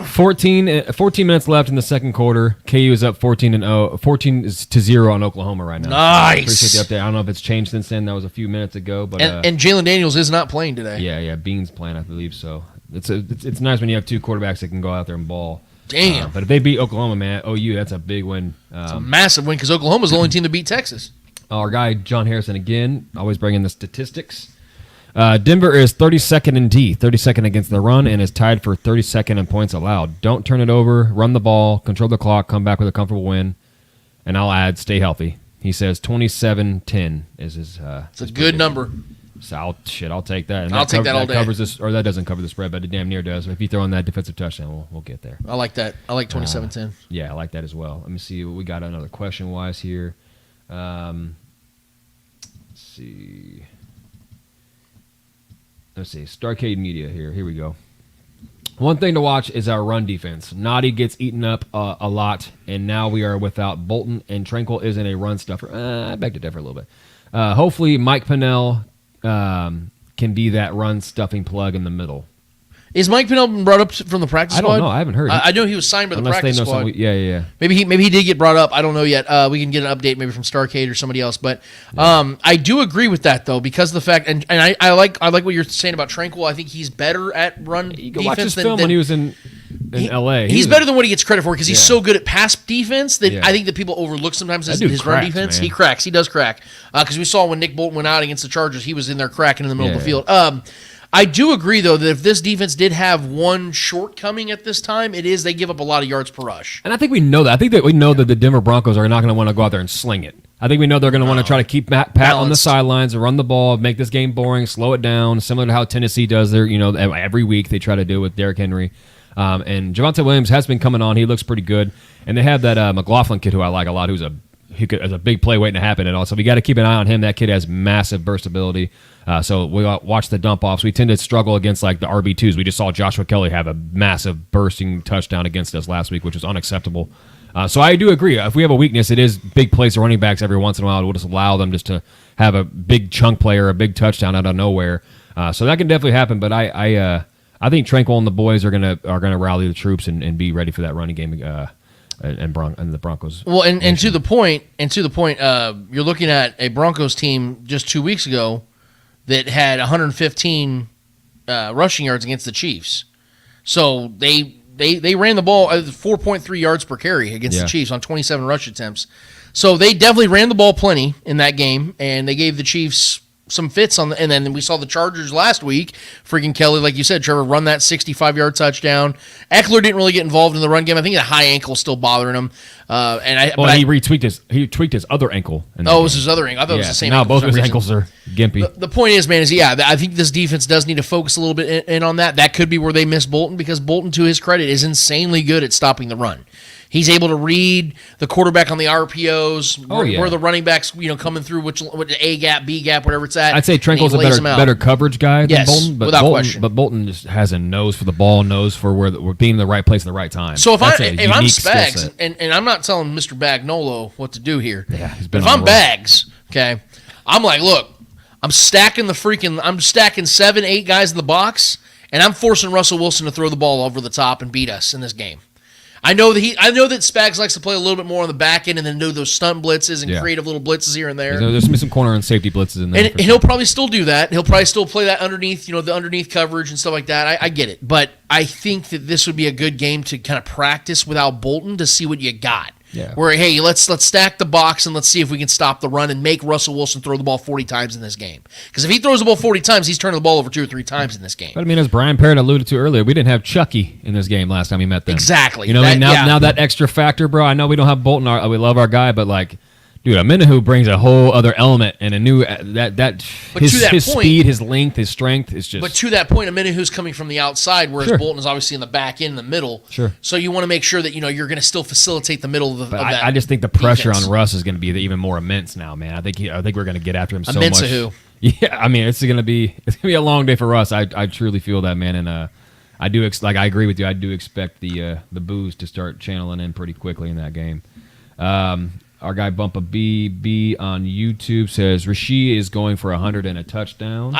14 minutes left in the second quarter. KU is up 14-0 on Oklahoma right now.
Nice.
Appreciate the update. I don't know if it's changed since then. That was a few minutes ago, but
and Jalen Daniels is not playing today.
yeah, Bean's playing, I believe so. It's nice when you have two quarterbacks that can go out there and ball.
Damn.
But if they beat Oklahoma, man, OU, that's a big win.
It's a massive win because Oklahoma's the only team to beat Texas.
Our guy John Harrison again, always bringing the statistics. Denver is 32nd in D, 32nd against the run, and is tied for 32nd in points allowed. Don't turn it over, run the ball, control the clock, come back with a comfortable win, and I'll add, stay healthy. He says 27-10 is his.
It's a good number.
So I'll take that. And
I'll take that all day.
Covers this, or that doesn't cover the spread, but it damn near does. If you throw in that defensive touchdown, we'll get there.
I like that. I like 27-10.
Yeah, I like that as well. Let me see what we got another question-wise here. Let's see. Starcade Media here. Here we go. One thing to watch is our run defense. Naughty gets eaten up a lot, and now we are without Bolton, and Tranquil isn't a run stuffer. I beg to differ a little bit. Hopefully, Mike Pennell can be that run stuffing plug in the middle.
Is Mike Pennell brought up from the practice squad?
I don't know. I haven't heard.
I know he was signed by the practice squad.
Yeah.
Maybe he did get brought up. I don't know yet. We can get an update maybe from Starcade or somebody else. But I do agree with that though, because of the fact, and I like what you're saying about Tranquil. I think he's better at run
You go
defense
watch his
than
film when he was in L.A.
He's better than what he gets credit for because he's so good at pass defense that
Yeah.
I think that people overlook sometimes his
That dude
run
cracks,
defense.
man.
He cracks. He does crack. Because we saw when Nick Bolton went out against the Chargers, he was in there cracking in the middle of the field. I do agree, though, that if this defense did have one shortcoming at this time, it is they give up a lot of yards per rush.
And I think we know that. I think that we know that the Denver Broncos are not going to want to go out there and sling it. I think we know they're going to want to try to keep Pat on the sidelines and run the ball, make this game boring, slow it down, similar to how Tennessee does their, every week they try to do with Derrick Henry. And Javonte Williams has been coming on. He looks pretty good. And they have that McLaughlin kid who I like a lot, who's a big play waiting to happen. And also, we got to keep an eye on him. That kid has massive burst ability. So we watch the dump offs. We tend to struggle against like the RB2s. We just saw Joshua Kelly have a massive bursting touchdown against us last week, which was unacceptable. So I do agree. If we have a weakness, it is big plays to running backs every once in a while. We'll just allow them just to have a big chunk play or a big touchdown out of nowhere. So that can definitely happen. But I think Tranquil and the boys are gonna rally the troops and be ready for that running game. And the Broncos.
Well, and to the point, you're looking at a Broncos team just 2 weeks ago that had 115 rushing yards against the Chiefs. So they ran the ball 4.3 yards per carry against the Chiefs on 27 rush attempts. So they definitely ran the ball plenty in that game, and they gave the Chiefs some fits on and then we saw the Chargers last week. Freaking Kelly, like you said, Trevor, run that 65-yard touchdown. Eckler didn't really get involved in the run game. I think the high ankle is still bothering him.
He tweaked his other ankle.
It was his other ankle. I thought it was the same.
Now
ankle
both his ankles are gimpy.
The point is, man, I think this defense does need to focus a little bit in on that. That could be where they miss Bolton because Bolton, to his credit, is insanely good at stopping the run. He's able to read the quarterback on the RPOs, where the running backs, coming through, which A gap, B gap, whatever it's at.
I'd say Tranquil's a better coverage guy than Bolton,
without question.
But Bolton just has a nose for the ball, nose for where we're being in the right place at the right time.
So if I'm Spags, and I'm not telling Mr. Bagnolo what to do here.
Yeah,
if I'm Bags, okay, I'm like, look, I'm stacking 7-8 guys in the box, and I'm forcing Russell Wilson to throw the ball over the top and beat us in this game. I know that Spags likes to play a little bit more on the back end and then do those stunt blitzes and creative little blitzes here and there.
There's some corner and safety blitzes in there.
And he'll probably still do that. He'll probably still play that underneath, the underneath coverage and stuff like that. I get it. But I think that this would be a good game to kind of practice without Bolton to see what you got.
Yeah.
Where, hey, let's stack the box and let's see if we can stop the run and make Russell Wilson throw the ball 40 times in this game. Because if he throws the ball 40 times, he's turning the ball over 2 or 3 times in this game.
But, as Brian Parrott alluded to earlier, we didn't have Chucky in this game last time we met them.
Exactly.
Now that extra factor, bro, I know we don't have Bolton. We love our guy, but, dude, Amenahu brings a whole other element and a new his speed, his length, his strength is just.
But to that point, Amenahu's coming from the outside, whereas Bolton is obviously in the back end, in the middle.
Sure.
So you want to make sure that you're going to still facilitate the middle of that.
I just think the pressure on Russ is going to be even more immense now, man. I think we're going to get after him so much. Yeah, it's going to be a long day for Russ. I truly feel that, man, and I do I agree with you. I do expect the booze to start channeling in pretty quickly in that game. Our guy Bumpa BB on YouTube says Rasheed is going for 100 and a touchdown.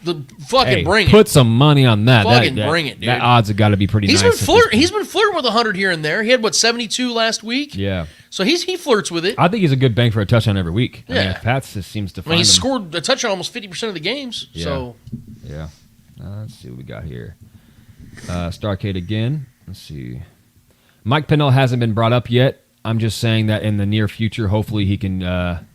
Bring it.
Put some money on that.
Bring it, dude.
That odds have got to be pretty nice.
He's been flirting with 100 here and there. He had 72 last week.
Yeah.
So he flirts with it.
I think he's a good bang for a touchdown every week.
Yeah.
I mean, Pats just seems to find
he
him.
scored a touchdown almost 50% of the games.
Yeah.
So
yeah. Let's see what we got here. Starcade again. Let's see. Mike Pennell hasn't been brought up yet. I'm just saying that in the near future, hopefully he can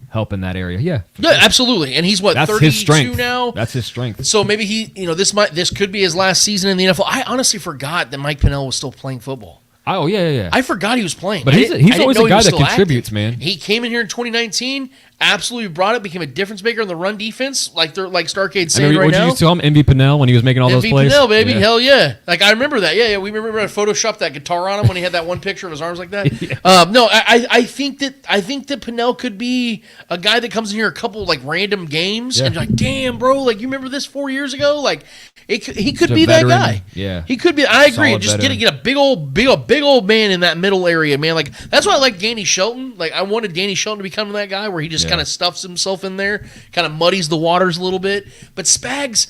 help in that area. Yeah.
Yeah, absolutely. And he's
That's
32
his strength.
now.
That's his strength.
So maybe this could be his last season in the NFL. I honestly forgot that Mike Pennell was still playing football.
Oh, yeah.
I forgot he was playing.
But he's always a guy that contributes,
active.
man.
He came in here in 2019, absolutely brought it, became a difference maker in the run defense, like Starcade's saying right now.
Did you tell him MV Pennell when he was making all those plays?
Pennell, baby,
Yeah.
hell yeah! Like I remember that. Yeah. We remember I photoshopped that guitar on him when he had that one picture of his arms like that.
Yeah.
I think that Pennell could be a guy that comes in here a couple like random games and you're like, damn, bro, like you remember this 4 years ago? Like he could be that guy.
Yeah,
he could be. I agree.
Solid
Just
veteran.
get a big old man in that middle area, man. Like that's why I like Danny Shelton. Like I wanted Danny Shelton to become that guy where he just kind of stuffs himself in there, kind of muddies the waters a little bit. But Spags,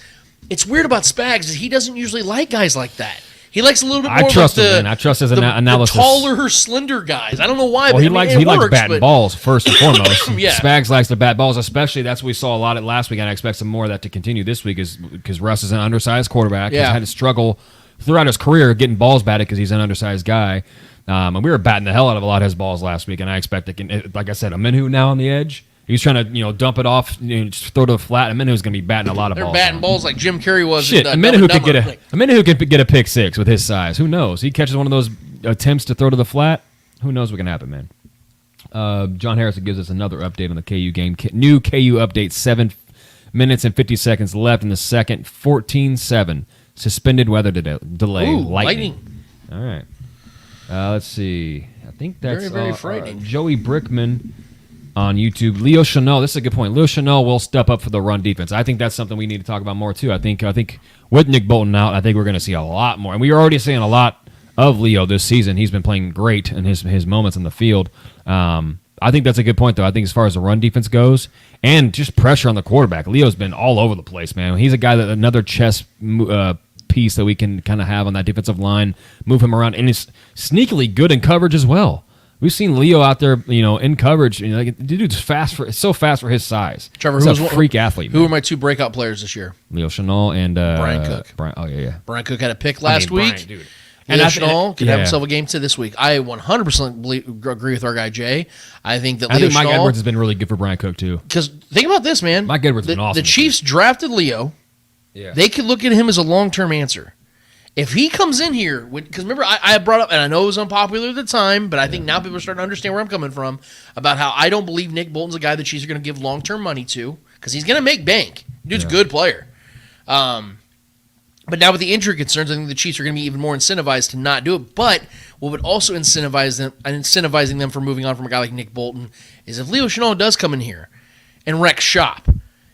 it's weird about Spags is he doesn't usually like guys like that. He likes a little bit more.
I trust him, man. I trust his analysis.
The taller, slender guys. I don't know why.
Well,
but
he likes batting balls first and foremost.
Yeah.
Spags likes to bat balls, especially that's what we saw a lot of last week, and I expect some more of that to continue this week, is because Russ is an undersized quarterback.
Yeah.
He's had to struggle throughout his career getting balls batted because he's an undersized guy. And we were batting the hell out of a lot of his balls last week, and I expect like I said, Amenhu now on the edge. He's trying to dump it off, just throw to the flat. Amenhu's going to be batting a lot of balls.
They're batting balls like Jim Carrey was.
Shit, Amenhu could get a pick six with his size. Who knows? He catches one of those attempts to throw to the flat. Who knows what can happen, man? John Harrison gives us another update on the KU game. New KU update, 7 minutes and 50 seconds left in the second, 14-7. Suspended weather delay.
Ooh,
lightning. All right. Let's see. I think that's
very frightening.
Joey Brickman on YouTube. Leo Chenal, this is a good point. Leo Chenal will step up for the run defense. I think that's something we need to talk about more, too. I think with Nick Bolton out, I think we're going to see a lot more. And we are already seeing a lot of Leo this season. He's been playing great in his moments in the field. I think that's a good point, though. I think as far as the run defense goes and just pressure on the quarterback, Leo's been all over the place, man. He's a guy that another chess piece that we can kind of have on that defensive line, move him around, and he's sneakily good in coverage as well. We've seen Leo out there, in coverage. The dude's so fast for his size.
Trevor,
he's a freak athlete.
Who are my two breakout players this year?
Leo Chenal and
Brian Cook.
Brian
Cook had a pick last week.
Brian, dude.
Leo Chenal could have himself a game to this week. I 100% agree with our guy Jay. I think that Leo
Mike
Chenal,
Edwards has been really good for Brian Cook too.
Because think about this, man.
Mike Edwards has been awesome.
The Chiefs drafted Leo.
Yeah.
They could look at him as a long-term answer. If he comes in here, because remember, I brought up, and I know it was unpopular at the time, but I think now people are starting to understand where I'm coming from, about how I don't believe Nick Bolton's a guy the Chiefs are going to give long-term money to, because he's going to make bank. Dude's a good player. But now with the injury concerns, I think the Chiefs are going to be even more incentivized to not do it. But what would also incentivizing them for moving on from a guy like Nick Bolton is if Leo Chenal does come in here and wreck shop,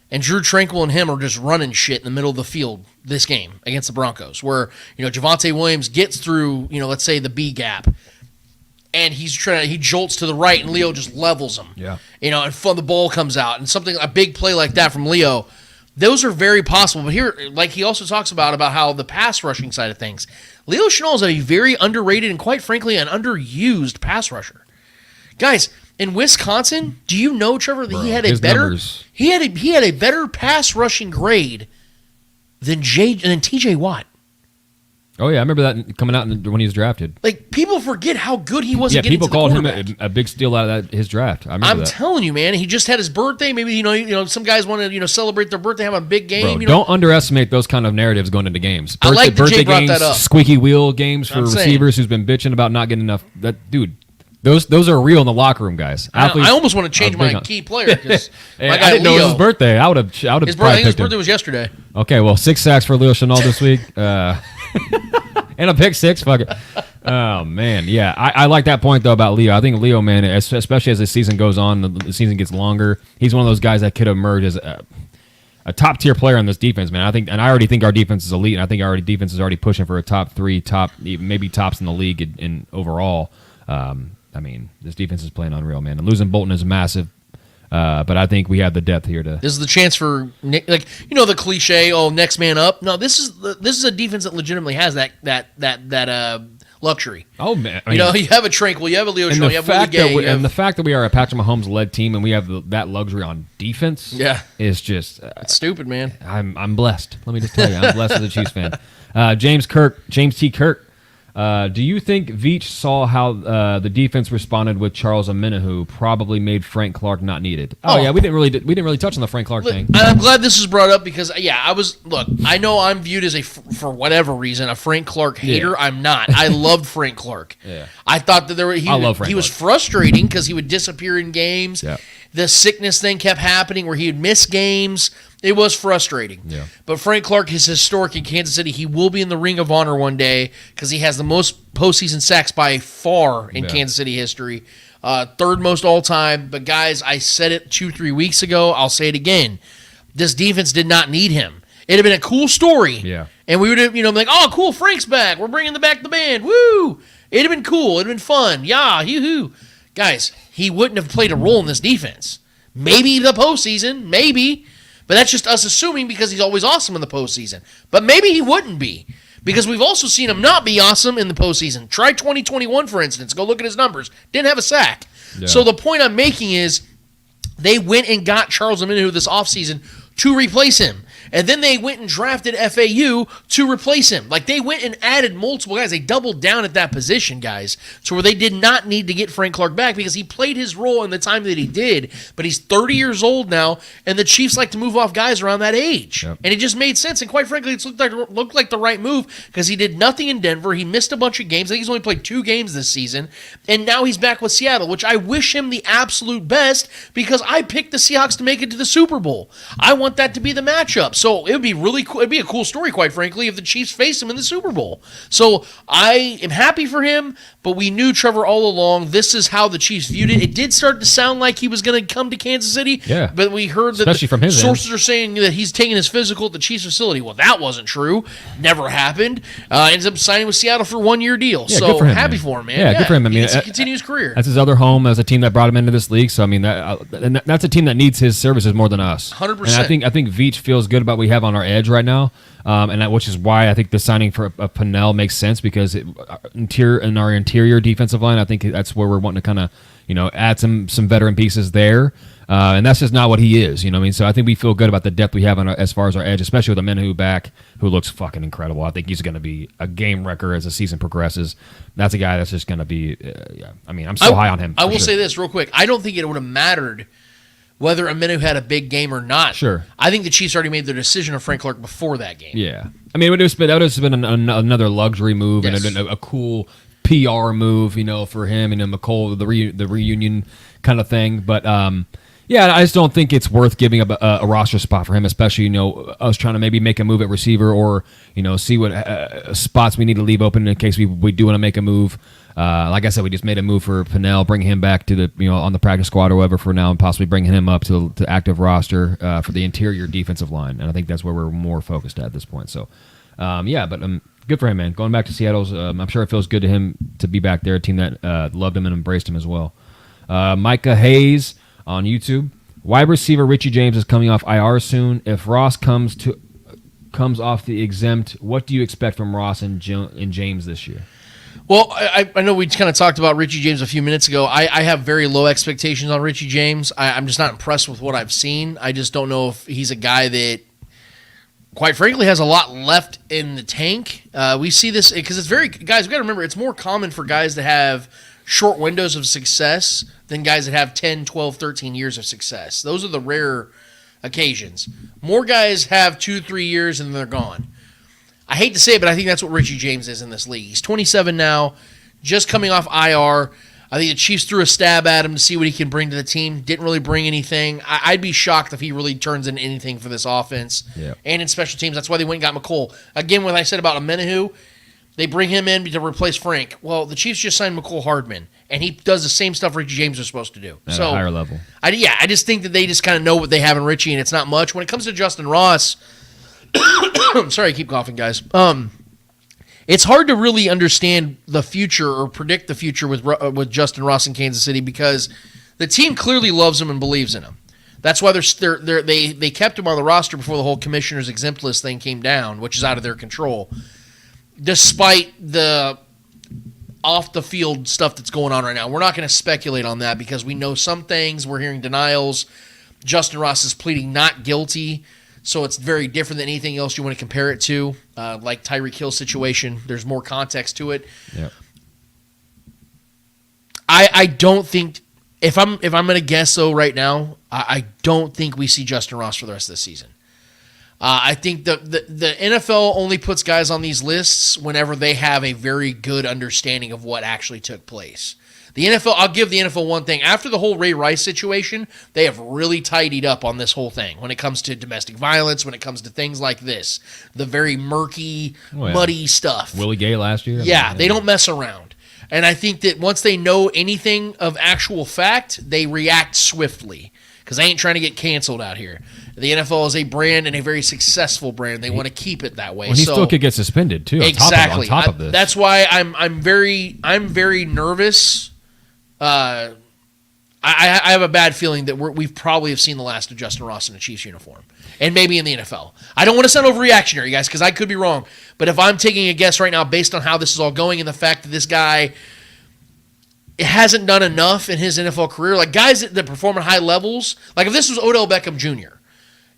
and Drew Tranquill and him are just running shit in the middle of the field this game against the Broncos, where Javonte Williams gets through, let's say the B gap, and he jolts to the right, and Leo just levels him.
Yeah.
And the ball comes out, and a big play like that from Leo, those are very possible. But here, like he also talks about how the pass rushing side of things, Leo Chenal is a very underrated and quite frankly an underused pass rusher. Guys, in Wisconsin, do you know, Trevor, that he had a better pass rushing grade than TJ Watt?
Oh yeah, I remember that coming out when he was drafted.
Like people forget how good he was.
Yeah,
at getting
people
to the
called him
quarterback.
a big steal out of his draft. I'm
telling you, man. He just had his birthday. Maybe some guys want to celebrate their birthday, have a big game.
Bro, don't underestimate those kind of narratives going into games.
I like that Jay brought
games,
that up.
Squeaky wheel games for receivers who's been bitching about not getting enough. Those are real in the locker room, guys.
I almost want to change my key player because
I didn't know it was his birthday. I would have.
I think his birthday was yesterday.
Okay, well, 6 sacks for Leo Chenal this week, and a pick six. Fuck it. Oh man, yeah. I like that point though about Leo. I think Leo, man, especially as the season goes on, the season gets longer. He's one of those guys that could emerge as a top tier player on this defense, man. I already think our defense is elite, and I think our defense is already pushing for a top 3, maybe tops in the league in overall. I mean, this defense is playing unreal, man. And losing Bolton is massive. But I think we have the depth here to.
This is the chance for Nick, like the cliche, next man up. No, this is a defense that legitimately has that luxury.
Oh man,
you have a Tranquil, you have a Leo Shaw, you have Willie Gay,
and the fact that we are a Patrick Mahomes led team and we have that luxury on defense, is just
it's stupid, man.
I'm blessed. Let me just tell you, I'm blessed as a Chiefs fan. James T. Kirk. Do you think Veach saw how the defense responded with Charles Omenihu probably made Frank Clark not needed? Yeah, we didn't really touch on the Frank Clark thing.
I'm glad this is brought up because I know I'm viewed as for whatever reason a Frank Clark hater. Yeah. I'm not. I loved Frank Clark.
Yeah.
I thought that
I love Frank
he
Clark.
was frustrating because he would disappear in games.
Yeah.
The sickness thing kept happening where he would miss games. It was frustrating.
Yeah.
But Frank Clark is historic in Kansas City. He will be in the Ring of Honor one day because he has the most postseason sacks by far in Kansas City history. Third most all time. But guys, I said it 2-3 weeks ago. I'll say it again. This defense did not need him. It'd have been a cool story.
Yeah.
And we would have, like, oh, cool, Frank's back. We're bringing back the band. Woo! It'd have been cool. It'd have been fun. Yeah, hoo-hoo. Guys, he wouldn't have played a role in this defense. Maybe the postseason. Maybe. But that's just us assuming because he's always awesome in the postseason. But maybe he wouldn't be because we've also seen him not be awesome in the postseason. Try 2021, for instance. Go look at his numbers. Didn't have a sack. Yeah. So the point I'm making is they went and got Charles Omenihu this offseason to replace him. And then they went and drafted FAU to replace him. Like, they went and added multiple guys. They doubled down at that position, guys, to where they did not need to get Frank Clark back because he played his role in the time that he did. But he's 30 years old now, and the Chiefs like to move off guys around that age. Yep. And it just made sense. And quite frankly, it looked like the right move because he did nothing in Denver. He missed a bunch of games. I think he's only played 2 games this season. And now he's back with Seattle, which I wish him the absolute best because I picked the Seahawks to make it to the Super Bowl. I want that to be the matchup. So it would be really cool. It'd be a cool story, quite frankly, if the Chiefs face him in the Super Bowl. So I am happy for him, but we knew Trevor all along. This is how the Chiefs viewed it. It did start to sound like he was going to come to Kansas City, but we heard that
especially from his
sources are saying that he's taking his physical at the Chiefs facility. Well, that wasn't true. Never happened. Ends up signing with Seattle for a 1-year deal.
Yeah,
so
good for him,
happy
man.
for him, man.
Yeah, good for him. I mean,
he continues his career.
That's his other home as a team that brought him into this league. So I mean, that's a team that needs his services more than us.
100%.
And I think Veach feels good about what we have on our edge right now. Which is why I think the signing for a Pennell makes sense because in our interior defensive line, I think that's where we're wanting to kind of add some veteran pieces there, and that's just not what he is. You know what I mean? So I think we feel good about the depth we have as far as our edge, especially with Omenihu back, who looks fucking incredible. I think he's going to be a game wrecker as the season progresses. That's a guy that's just going to be. I mean, I'm so high on him.
I will say this real quick. I don't think it would have mattered whether Omenihu had a big game or not.
Sure.
I think the Chiefs already made their decision of Frank Clark before that game.
Yeah. I mean, that would have been another luxury move and a cool PR move, for him and McCole, the reunion kind of thing. But, I just don't think it's worth giving up a roster spot for him, especially, us trying to maybe make a move at receiver or, see what spots we need to leave open in case we do want to make a move. Like I said, we just made a move for Pennell, bring him back to the on the practice squad or whatever for now, and possibly bringing him up to active roster for the interior defensive line. And I think that's where we're more focused at this point. So, good for him, man. Going back to Seattle's, I'm sure it feels good to him to be back there. A team that loved him and embraced him as well. Micah Hayes on YouTube. Wide receiver Richie James is coming off IR soon. If Ross comes off the exempt, what do you expect from Ross and James this year?
Well, I know we kind of talked about Richie James a few minutes ago. I have very low expectations on Richie James. I'm just not impressed with what I've seen. I just don't know if he's a guy that, quite frankly, has a lot left in the tank. We see this because it's guys, we got to remember, it's more common for guys to have short windows of success than guys that have 10, 12, 13 years of success. Those are the rare occasions. More guys have 2-3 years and they're gone. I hate to say it, but I think that's what Richie James is in this league. He's 27 now, just coming off IR. I think the Chiefs threw a stab at him to see what he can bring to the team. Didn't really bring anything. I'd be shocked if he really turns into anything for this offense and in special teams. That's why they went and got McCole. Again, what I said about Omenihu, they bring him in to replace Frank. Well, the Chiefs just signed McCole Hardman, and he does the same stuff Richie James is supposed to do.
At a higher level.
I just think that they just kind of know what they have in Richie, and it's not much. When it comes to Justin Ross, I'm sorry, I keep coughing, guys. it's hard to really understand the future or predict the future with Justin Ross in Kansas City because the team clearly loves him and believes in him. That's why they kept him on the roster before the whole commissioner's exempt list thing came down, which is out of their control, despite the off-the-field stuff that's going on right now. We're not going to speculate on that because we know some things. We're hearing denials. Justin Ross is pleading not guilty, so it's very different than anything else you want to compare it to, like Tyreek Hill's situation. There's more context to it.
Yep.
I don't think if I'm going to guess though right now, I don't think we see Justin Ross for the rest of the season. I think the NFL only puts guys on these lists whenever they have a very good understanding of what actually took place. The NFL, I'll give the NFL one thing. After the whole Ray Rice situation, they have really tidied up on this whole thing when it comes to domestic violence, when it comes to things like this, the very murky, muddy stuff.
Willie Gay last year?
Yeah, they don't mess around. And I think that once they know anything of actual fact, they react swiftly because they ain't trying to get canceled out here. The NFL is a brand and a very successful brand. They want to keep it that way.
Well, he still could get suspended too.
Exactly.
On top of this.
That's why I'm very nervous. I have a bad feeling that we've probably have seen the last of Justin Ross in a Chiefs uniform, and maybe in the NFL. I don't want to sound overreactionary, guys, because I could be wrong. But if I'm taking a guess right now based on how this is all going and the fact that this guy hasn't done enough in his NFL career, like guys that perform at high levels, like if this was Odell Beckham Jr.,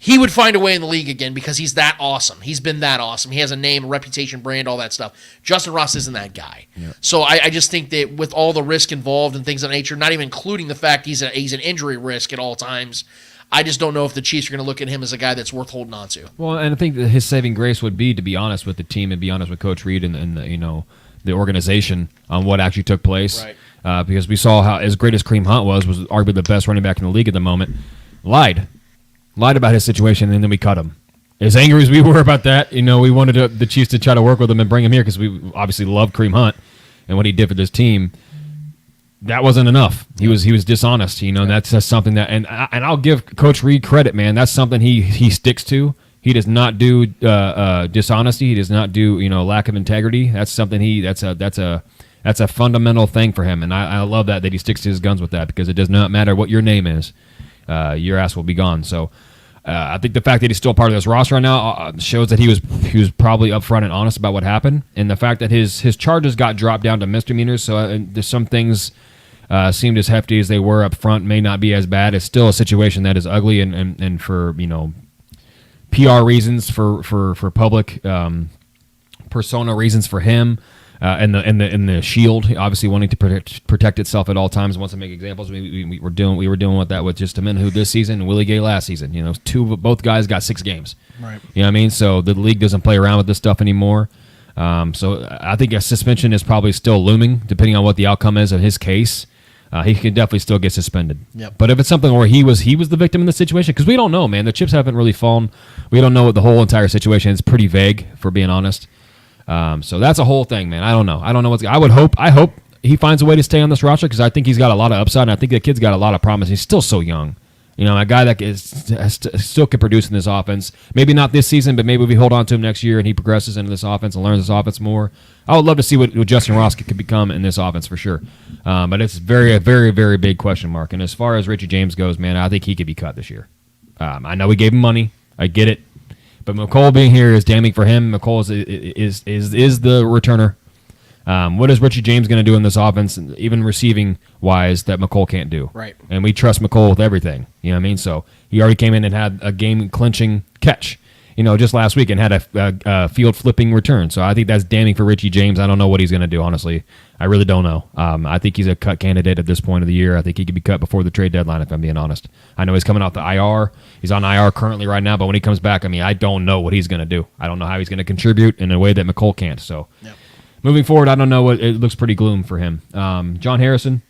he would find a way in the league again because he's that awesome. He's been that awesome. He has a name, a reputation, brand, all that stuff. Justin Ross isn't that guy. Yeah. So I just think that with all the risk involved and things of that nature, not even including the fact he's an injury risk at all times, I just don't know if the Chiefs are going to look at him as a guy that's worth holding on to.
Well, and I think that his saving grace would be to be honest with the team and be honest with Coach Reed and the organization on what actually took place.
Right.
Because we saw how as great as Kareem Hunt was arguably the best running back in the league at the moment, lied about his situation, and then we cut him. As angry as we were about that, we wanted the Chiefs to try to work with him and bring him here because we obviously love Kareem Hunt and what he did for this team. That wasn't enough. He was dishonest, and that's something that, and I'll give Coach Reed credit, man. That's something he sticks to. He does not do dishonesty. He does not do lack of integrity. That's something that's a fundamental thing for him, and I love that he sticks to his guns with that because it does not matter what your name is. Your ass will be gone. So I think the fact that he's still part of this roster right now shows that he was probably upfront and honest about what happened, and the fact that his charges got dropped down to misdemeanors. So there's some things seemed as hefty as they were up front may not be as bad. It's still a situation that is ugly, and for PR reasons, for public persona reasons for him. And the shield obviously wanting to protect itself at all times. Wants to make examples. We were doing with that with just a minute who this season and Willie Gay last season. Both guys got 6 games.
Right.
You know what I mean? So the league doesn't play around with this stuff anymore. So I think a suspension is probably still looming, depending on what the outcome is of his case. He can definitely still get suspended.
Yep. But
if it's something where he was the victim in the situation, because we don't know, man. The chips haven't really fallen. We don't know what the whole entire situation is. Pretty vague, for being honest. So that's a whole thing, man. I don't know. I hope he finds a way to stay on this roster because I think he's got a lot of upside, and I think the kid's got a lot of promise. He's still so young. A guy that still can produce in this offense. Maybe not this season, but maybe we hold on to him next year and he progresses into this offense and learns this offense more. I would love to see what Justin Ross could become in this offense for sure. But it's a very, very big question mark. And as far as Richie James goes, man, I think he could be cut this year. I know we gave him money. I get it. But McCole being here is damning for him. McCole is the returner. What is Richie James going to do in this offense, even receiving wise, that McCole can't do?
Right.
And we trust McCole with everything. You know what I mean? So he already came in and had a game-clinching catch, just last week and had a field-flipping return. So I think that's damning for Richie James. I don't know what he's going to do, honestly. I really don't know. I think he's a cut candidate at this point of the year. I think he could be cut before the trade deadline, if I'm being honest. I know he's coming off the IR. He's on IR currently right now, but when he comes back, I don't know what he's going to do. I don't know how he's going to contribute in a way that McCole can't. So moving forward, I don't know. It looks pretty gloom for him. John Harrison,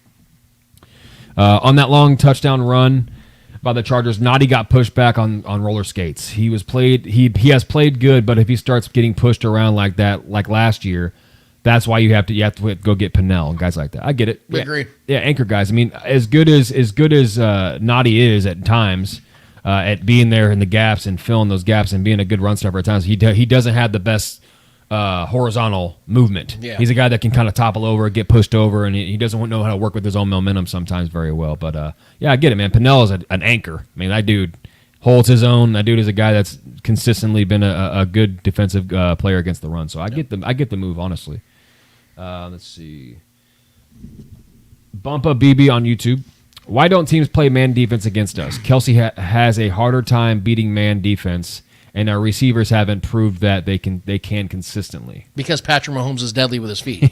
on that long touchdown run by the Chargers, Noddy got pushed back on roller skates. He has played good, but if he starts getting pushed around like that, like last year, that's why you have to go get Pinnell and guys like that. I get it.
We agree.
Yeah, anchor guys. As good as Noddy is at times at being there in the gaps and filling those gaps and being a good run stopper at times, he doesn't have the best horizontal movement.
Yeah.
He's a guy that can kind of topple over, get pushed over, and he doesn't know how to work with his own momentum sometimes very well. But yeah, I get it, man. Pennell is an anchor. I mean, that dude holds his own. That dude is a guy that's consistently been a good defensive player against the run. So I get the move, honestly. Let's see. Bumpa BB on YouTube. Why don't teams play man defense against us? Келсey has a harder time beating man defense, and our receivers haven't proved that they can consistently.
Because Patrick Mahomes is deadly with his feet.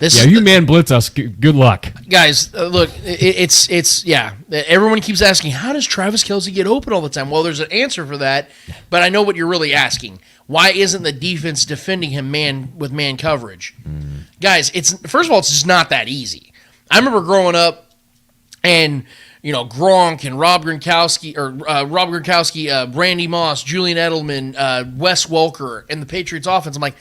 You man blitz us. Good luck,
guys. Look, it's everyone keeps asking, how does Travis Kelce get open all the time? Well, there's an answer for that, but I know what you're really asking. Why isn't the defense defending him man coverage? Guys, first of all, it's just not that easy. I remember growing up, and Gronk and Rob Gronkowski, Randy Moss, Julian Edelman, Wes Welker, and the Patriots offense. I'm like,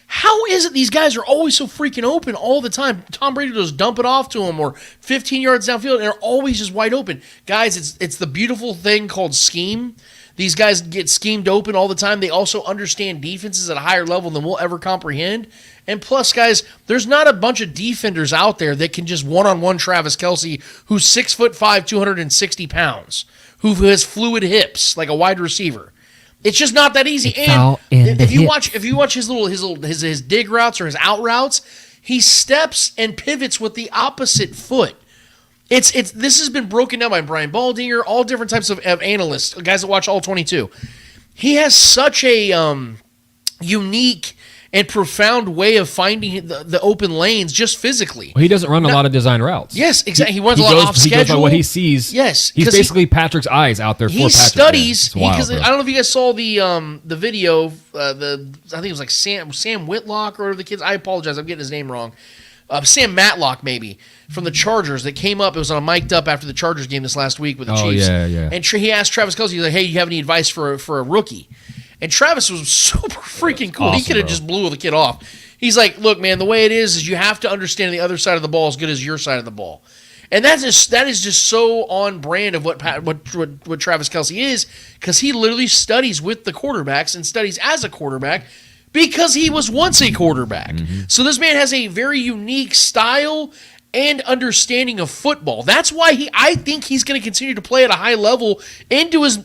how is it these guys are always so freaking open all the time? Tom Brady will just dump it off to them, or 15 yards downfield, and they're always just wide open. Guys, it's the beautiful thing called scheme. These guys get schemed open all the time. They also understand defenses at a higher level than we'll ever comprehend. And plus, guys, there's not a bunch of defenders out there that can just one-on-one Travis Kelce, who's 6'5", 260 pounds, who has fluid hips like a wide receiver. It's just not that easy. And if you watch his dig routes or his out routes, he steps and pivots with the opposite foot. This has been broken down by Brian Baldinger, all different types of analysts, guys that watch all 22. He has such a unique and profound way of finding the open lanes just physically.
Well, he doesn't run a lot of design routes.
Yes, exactly. He runs a lot off schedule.
He goes by what he sees.
Yes,
he's basically Patrick's eyes out there for Patrick.
He studies.
Wild,
because I don't know if you guys saw the video. I think it was like Sam Whitlock or the kids. I apologize, I'm getting his name wrong. Sam Matlock, maybe, from the Chargers that came up. It was on a mic'd up after the Chargers game this last week with the Chiefs.
Yeah.
And he asked Travis Kelce, he's like, hey, do you have any advice for a rookie? And Travis was super freaking cool. Awesome, he could have just blew the kid off. He's like, look, man, the way it is you have to understand the other side of the ball as good as your side of the ball. And that is just so on brand of what Travis Kelce is, because he literally studies with the quarterbacks and studies as a quarterback because he was once a quarterback. Mm-hmm. So this man has a very unique style and understanding of football. That's why I think he's going to continue to play at a high level into his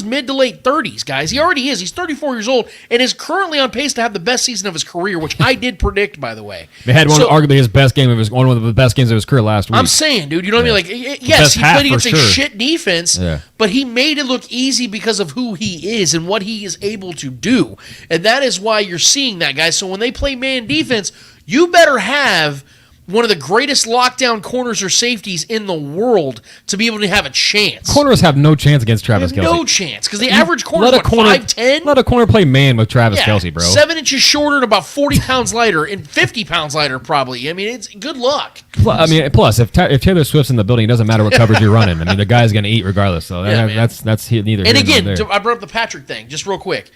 mid to late 30s, guys. He already is. He's 34 years old and is currently on pace to have the best season of his career, which I did predict, by the way.
They had arguably his best game one of the best games of his career last week.
I'm saying, dude, you know what I mean? Like, yes, he played against a shit defense, but he made it look easy because of who he is and what he is able to do. And that is why you're seeing that, guys. So when they play man defense, you better have one of the greatest lockdown corners or safeties in the world to be able to have a chance.
Corners have no chance against Travis Kelce.
No chance, because the average corner is 5'10".
Let a corner play man with Travis Kelce, bro.
7 inches shorter and about 40 pounds lighter and 50 pounds lighter probably. I mean, it's good luck.
Plus, if Taylor Swift's in the building, it doesn't matter what coverage you're running. I mean, the guy's going to eat regardless. So that's neither.
And again, I brought up the Patrick thing just real quick.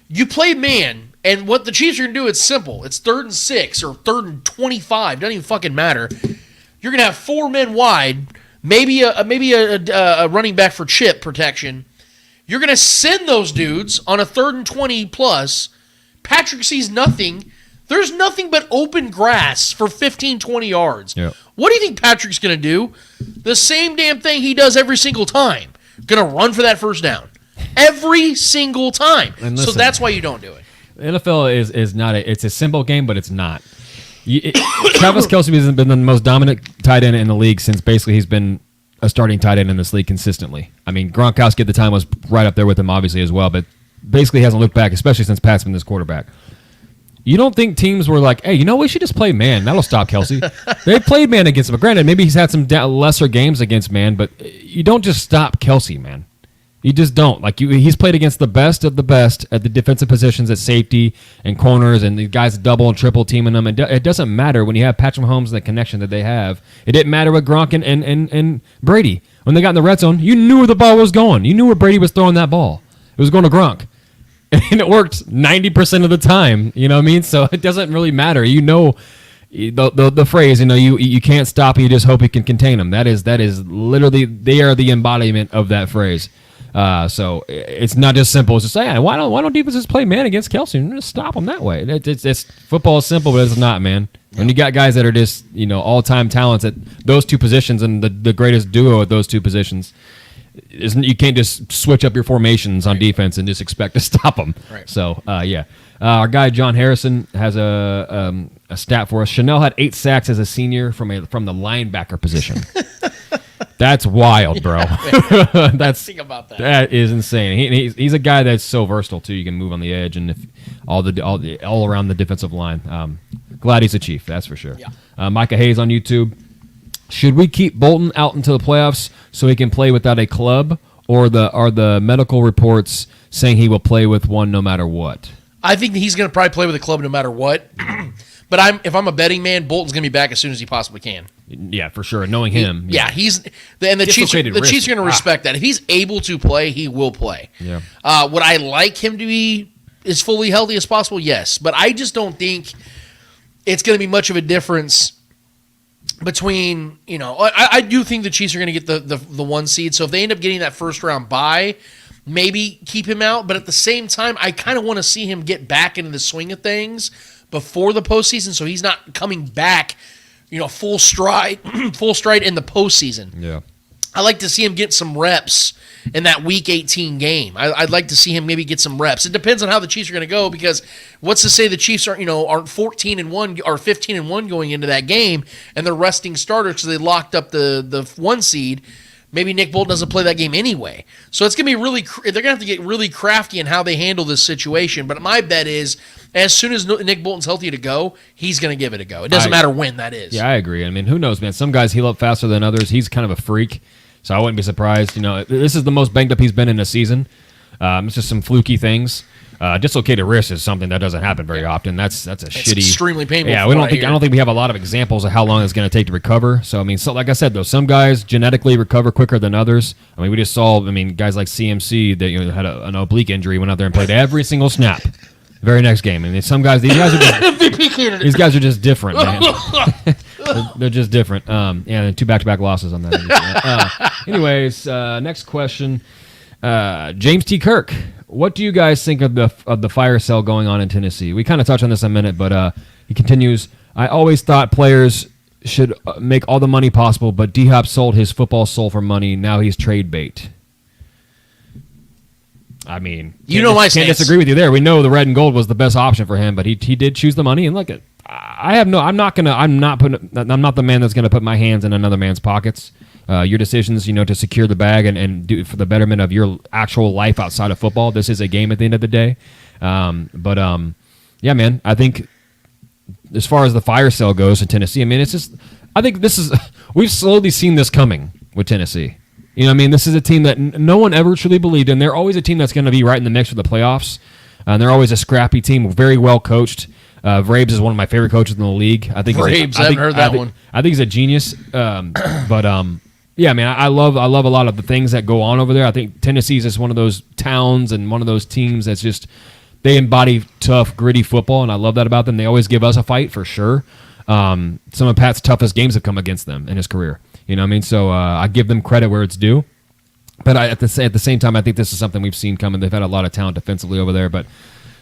You play man. And what the Chiefs are going to do, it's simple. It's 3rd and 6 or 3rd and 25. Doesn't even fucking matter. You're going to have 4 men wide, maybe a running back for chip protection. You're going to send those dudes on a 3rd and 20 plus. Patrick sees nothing. There's nothing but open grass for 15, 20 yards. Yep. What do you think Patrick's going to do? The same damn thing he does every single time. Going to run for that first down. Every single time. So that's why you don't do it.
The NFL is not it's a simple game, but it's not. Travis Kelce has been the most dominant tight end in the league since basically he's been a starting tight end in this league consistently. I mean, Gronkowski at the time was right up there with him, obviously, as well, but basically hasn't looked back, especially since Pat's been this quarterback. You don't think teams were like, hey, we should just play man. That'll stop Kelce. They played man against him. Granted, maybe he's had some lesser games against man, but you don't just stop Kelce, man. You just don't. He's played against the best of the best at the defensive positions at safety and corners, and the guys double and triple teaming them. It doesn't matter when you have Patrick Mahomes and the connection that they have. It didn't matter with Gronk and Brady. When they got in the red zone, you knew where the ball was going. You knew where Brady was throwing that ball. It was going to Gronk. And it worked 90% of the time. You know what I mean? So it doesn't really matter. The phrase, you can't stop him, you just hope you can contain him. That is literally, they are the embodiment of that phrase. So it's not just simple as to say, why don't defenses play man against Kelsey and just stop them that way? It's football is simple, but it's not, man. When you got guys that are just all-time talents at those two positions and the greatest duo at those two positions, you can't just switch up your formations on defense and just expect to stop them.
Right.
So our guy John Harrison has a stat for us. Chanel had 8 sacks as a senior from the linebacker position. That's wild, bro.
Think about that.
That is insane. He's a guy that's so versatile too. You can move on the edge and all around the defensive line. Glad he's a Chief, that's for sure.
Yeah.
Micah Hayes on YouTube. Should we keep Bolton out until the playoffs so he can play without a club, or are the medical reports saying he will play with one no matter what?
I think that he's going to probably play with a club no matter what. But if I'm a betting man, Bolton's going to be back as soon as he possibly can.
Yeah, for sure. Knowing him.
The Chiefs are going to respect that. If he's able to play, he will play.
Yeah.
Would I like him to be as fully healthy as possible? Yes. But I just don't think it's going to be much of a difference between, I do think the Chiefs are going to get the 1 seed. So if they end up getting that first round bye, maybe keep him out. But at the same time, I kind of want to see him get back into the swing of things before the postseason, so he's not coming back, full stride in the postseason.
Yeah.
I like to see him get some reps in that Week 18 game. I'd like to see him maybe get some reps. It depends on how the Chiefs are going to go, because what's to say the Chiefs aren't 14-1 or 15-1 going into that game, and they're resting starters because they locked up the 1 seed. Maybe Nick Bolton doesn't play that game anyway. So it's going to be they're going to have to get really crafty in how they handle this situation. But my bet is, as soon as Nick Bolton's healthy to go, he's going to give it a go. It doesn't matter when that is.
Yeah, I agree. I mean, who knows, man? Some guys heal up faster than others. He's kind of a freak, so I wouldn't be surprised. This is the most banged up he's been in a season. It's just some fluky things. Dislocated wrist is something that doesn't happen very often. That's shitty,
extremely painful.
Yeah, I don't think we have a lot of examples of how long it's going to take to recover. So like I said, though, some guys genetically recover quicker than others. I mean, we just saw guys like CMC that had an oblique injury, went out there and played every single snap. Very next game. I mean, these guys are just different, man. They're just different. And 2 back-to-back losses on that. Anyways, next question. James T. Kirk, what do you guys think of the fire sale going on in Tennessee? We kind of touched on this in a minute, but he continues, I always thought players should make all the money possible, but D-Hop sold his football soul for money. Now he's trade bait. I mean,
my stance.
Can't disagree with you there. We know the red and gold was the best option for him, but he did choose the money. And look, I'm not the man that's gonna put my hands in another man's pockets. Your decisions, to secure the bag and do it for the betterment of your actual life outside of football. This is a game at the end of the day. Yeah, man, I think as far as the fire sale goes in Tennessee, I mean, we've slowly seen this coming with Tennessee. This is a team that no one ever truly believed in. They're always a team that's going to be right in the mix for the playoffs. They're always a scrappy team, very well coached. Vrabes is one of my favorite coaches in the league. I haven't heard that one. I think he's a genius. Yeah, man, I love a lot of the things that go on over there. I think Tennessee is just one of those towns and one of those teams that's just, they embody tough, gritty football, and I love that about them. They always give us a fight for sure. Some of Pat's toughest games have come against them in his career. So I give them credit where it's due. But at the same time, I think this is something we've seen coming. They've had a lot of talent defensively over there, but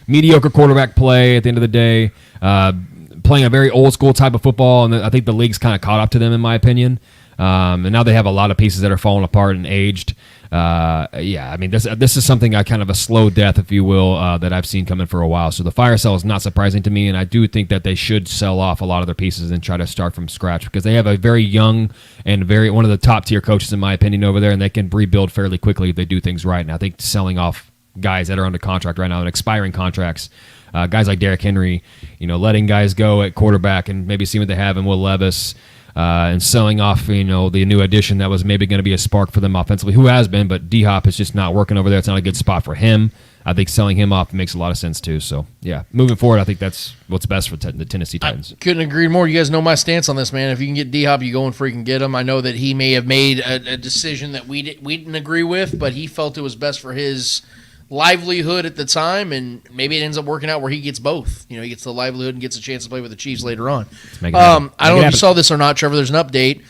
mediocre quarterback play at the end of the day, playing a very old school type of football, and I think the league's kind of caught up to them, in my opinion. And now they have a lot of pieces that are falling apart and aged. This is something kind of a slow death, if you will, that I've seen coming for a while. So the fire sale is not surprising to me, and I do think that they should sell off a lot of their pieces and try to start from scratch, because they have a very young and one of the top tier coaches, in my opinion, over there, and they can rebuild fairly quickly if they do things right. And I think selling off guys that are under contract right now and expiring contracts, guys like Derrick Henry, letting guys go at quarterback and maybe see what they have in Will Levis. And selling off, the new addition that was maybe going to be a spark for them offensively, who has been, but D-Hop is just not working over there. It's not a good spot for him. I think selling him off makes a lot of sense too. So, yeah, moving forward, I think that's what's best for the Tennessee Titans.
I couldn't agree more. You guys know my stance on this, man. If you can get D-Hop, you go and freaking get him. I know that he may have made a decision that we didn't agree with, but he felt it was best for his livelihood at the time, and maybe it ends up working out where he gets both. He gets the livelihood and gets a chance to play with the Chiefs later on. I don't know if you saw this or not, Trevor. There's an update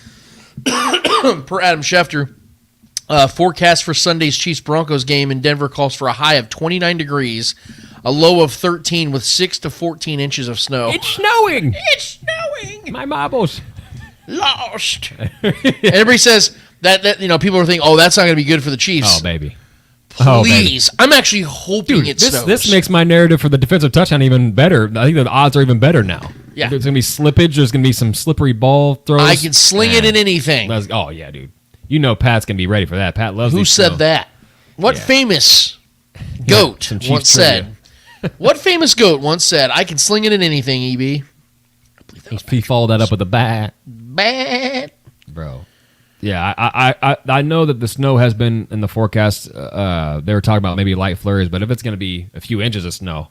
per Adam Schefter. Forecast for Sunday's Chiefs-Broncos game in Denver calls for a high of 29 degrees, a low of 13 with 6 to 14 inches of snow.
It's snowing.
It's snowing.
My marbles.
Lost. Everybody says that people are thinking, oh, that's not going to be good for the Chiefs.
Oh, baby.
Please. I'm actually hoping it snows.
This makes my narrative for the defensive touchdown even better. I think the odds are even better now.
Yeah.
There's going to be slippage. There's going to be some slippery ball throws.
I can sling it in anything.
Oh, yeah, dude. You know Pat's going to be ready for that. Pat loves
Who said that? What famous goat once said? What famous goat once said, I can sling it in anything, EB?
He followed that up with a bat.
Bat.
Bro. Yeah, I know that the snow has been in the forecast. They were talking about maybe light flurries, but if it's going to be a few inches of snow,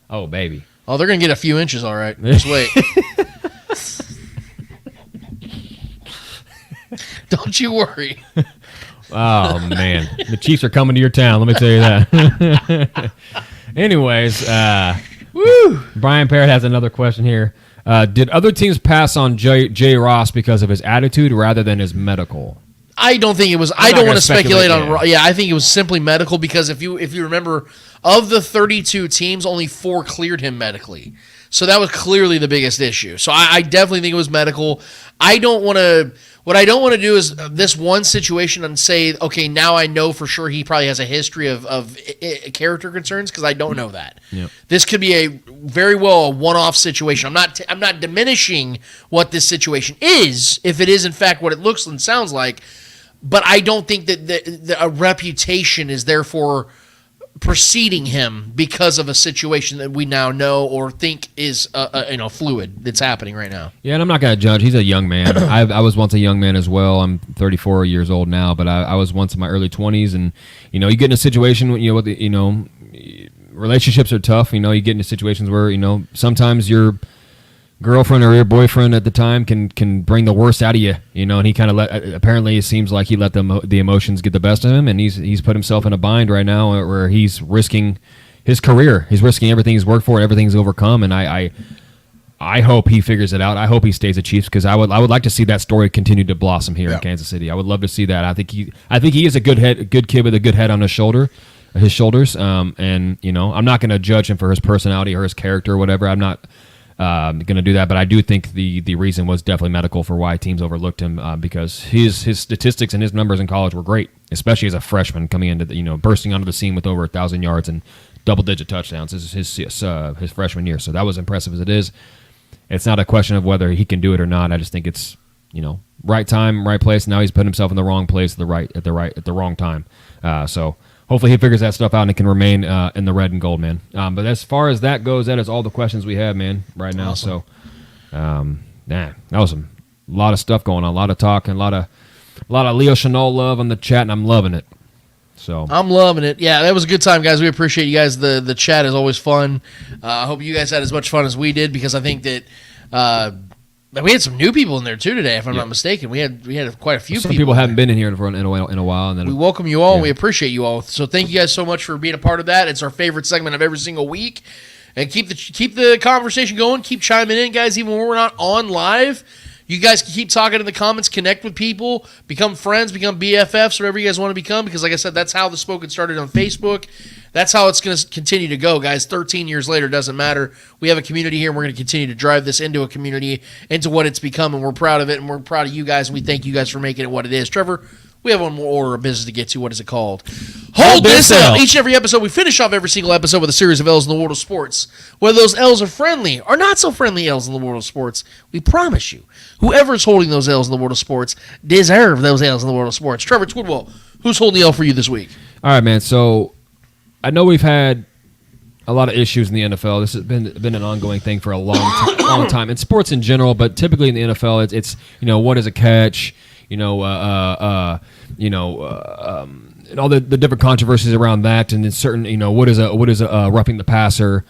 oh, baby.
Oh, they're going to get a few inches, all right. Just wait. Don't you worry.
Oh, man. The Chiefs are coming to your town, let me tell you that. Anyways, Brian Parrott has another question here. Did other teams pass on Jay Ross because of his attitude rather than his medical?
I don't think it was. I don't want to speculate on. Yeah, I think it was simply medical because if you remember, of the 32 teams, only 4 cleared him medically. So that was clearly the biggest issue. So I definitely think it was medical. I don't want to. What I don't want to do is this one situation and say, okay, now I know for sure he probably has a history of character concerns because I don't know that.
Yep.
This could be very well a one-off situation. I'm not diminishing what this situation is if it is in fact what it looks and sounds like, but I don't think that a reputation is therefore preceding him because of a situation that we now know or think is fluid that's happening right now.
Yeah, and I'm not going to judge. He's a young man. I was once a young man as well. I'm 34 years old now, but I was once in my early 20s, and you get in a situation when relationships are tough. You get into situations where sometimes your girlfriend or your boyfriend at the time can bring the worst out of you, and he kind of apparently it seems like he let the emotions get the best of him, and he's put himself in a bind right now where he's risking his career. He's risking everything he's worked for and everything he's overcome, and I hope he figures it out. I hope he stays at Chiefs because I would like to see that story continue to blossom here in Kansas City. I would love to see that. I think he is a good kid with a good head on his shoulders. And I'm not going to judge him for his personality or his character or whatever. I'm not going to do that, but I do think the reason was definitely medical for why teams overlooked him because his statistics and his numbers in college were great, especially as a freshman coming into bursting onto the scene with over 1,000 yards and double-digit touchdowns. This is his freshman year, so that was impressive as it is. It's not a question of whether he can do it or not. I just think it's right time, right place. Now he's put himself in the wrong place at the wrong time. So hopefully he figures that stuff out and can remain in the red and gold, man. But as far as that goes, that is all the questions we have, man, right now. Awesome. So, that was a lot of stuff going on, a lot of talk, and a lot of Leo Chanel love on the chat, and I'm loving it. So
I'm loving it. Yeah, that was a good time, guys. We appreciate you guys. The chat is always fun. I hope you guys had as much fun as we did because I think that we had some new people in there too today, if I'm not mistaken. We had quite a few people.
Some people haven't been in here in a while. And then
we welcome you all. And we appreciate you all. So thank you guys so much for being a part of that. It's our favorite segment of every single week. And keep the conversation going. Keep chiming in, guys, even when we're not on live. You guys can keep talking in the comments, connect with people, become friends, become BFFs, whatever you guys want to become. Because like I said, that's how the Spoken started on Facebook. That's how it's going to continue to go, guys. 13 years later, doesn't matter. We have a community here, and we're going to continue to drive this into a community, into what it's become, and we're proud of it, and we're proud of you guys, and we thank you guys for making it what it is. Trevor, we have one more order of business to get to. What is it called? Hold this L. Each and every episode, we finish off every single episode with a series of L's in the world of sports. Whether those L's are friendly or not so friendly L's in the world of sports, we promise you, whoever's holding those L's in the world of sports deserve those L's in the world of sports. Trevor Twidwell, who's holding the L for you this week?
All right, man. So I know we've had a lot of issues in the NFL. This has been an ongoing thing for a long time in sports in general, but typically in the NFL, it's what is a catch, and all the different controversies around that, and then certain what is a roughing the passer,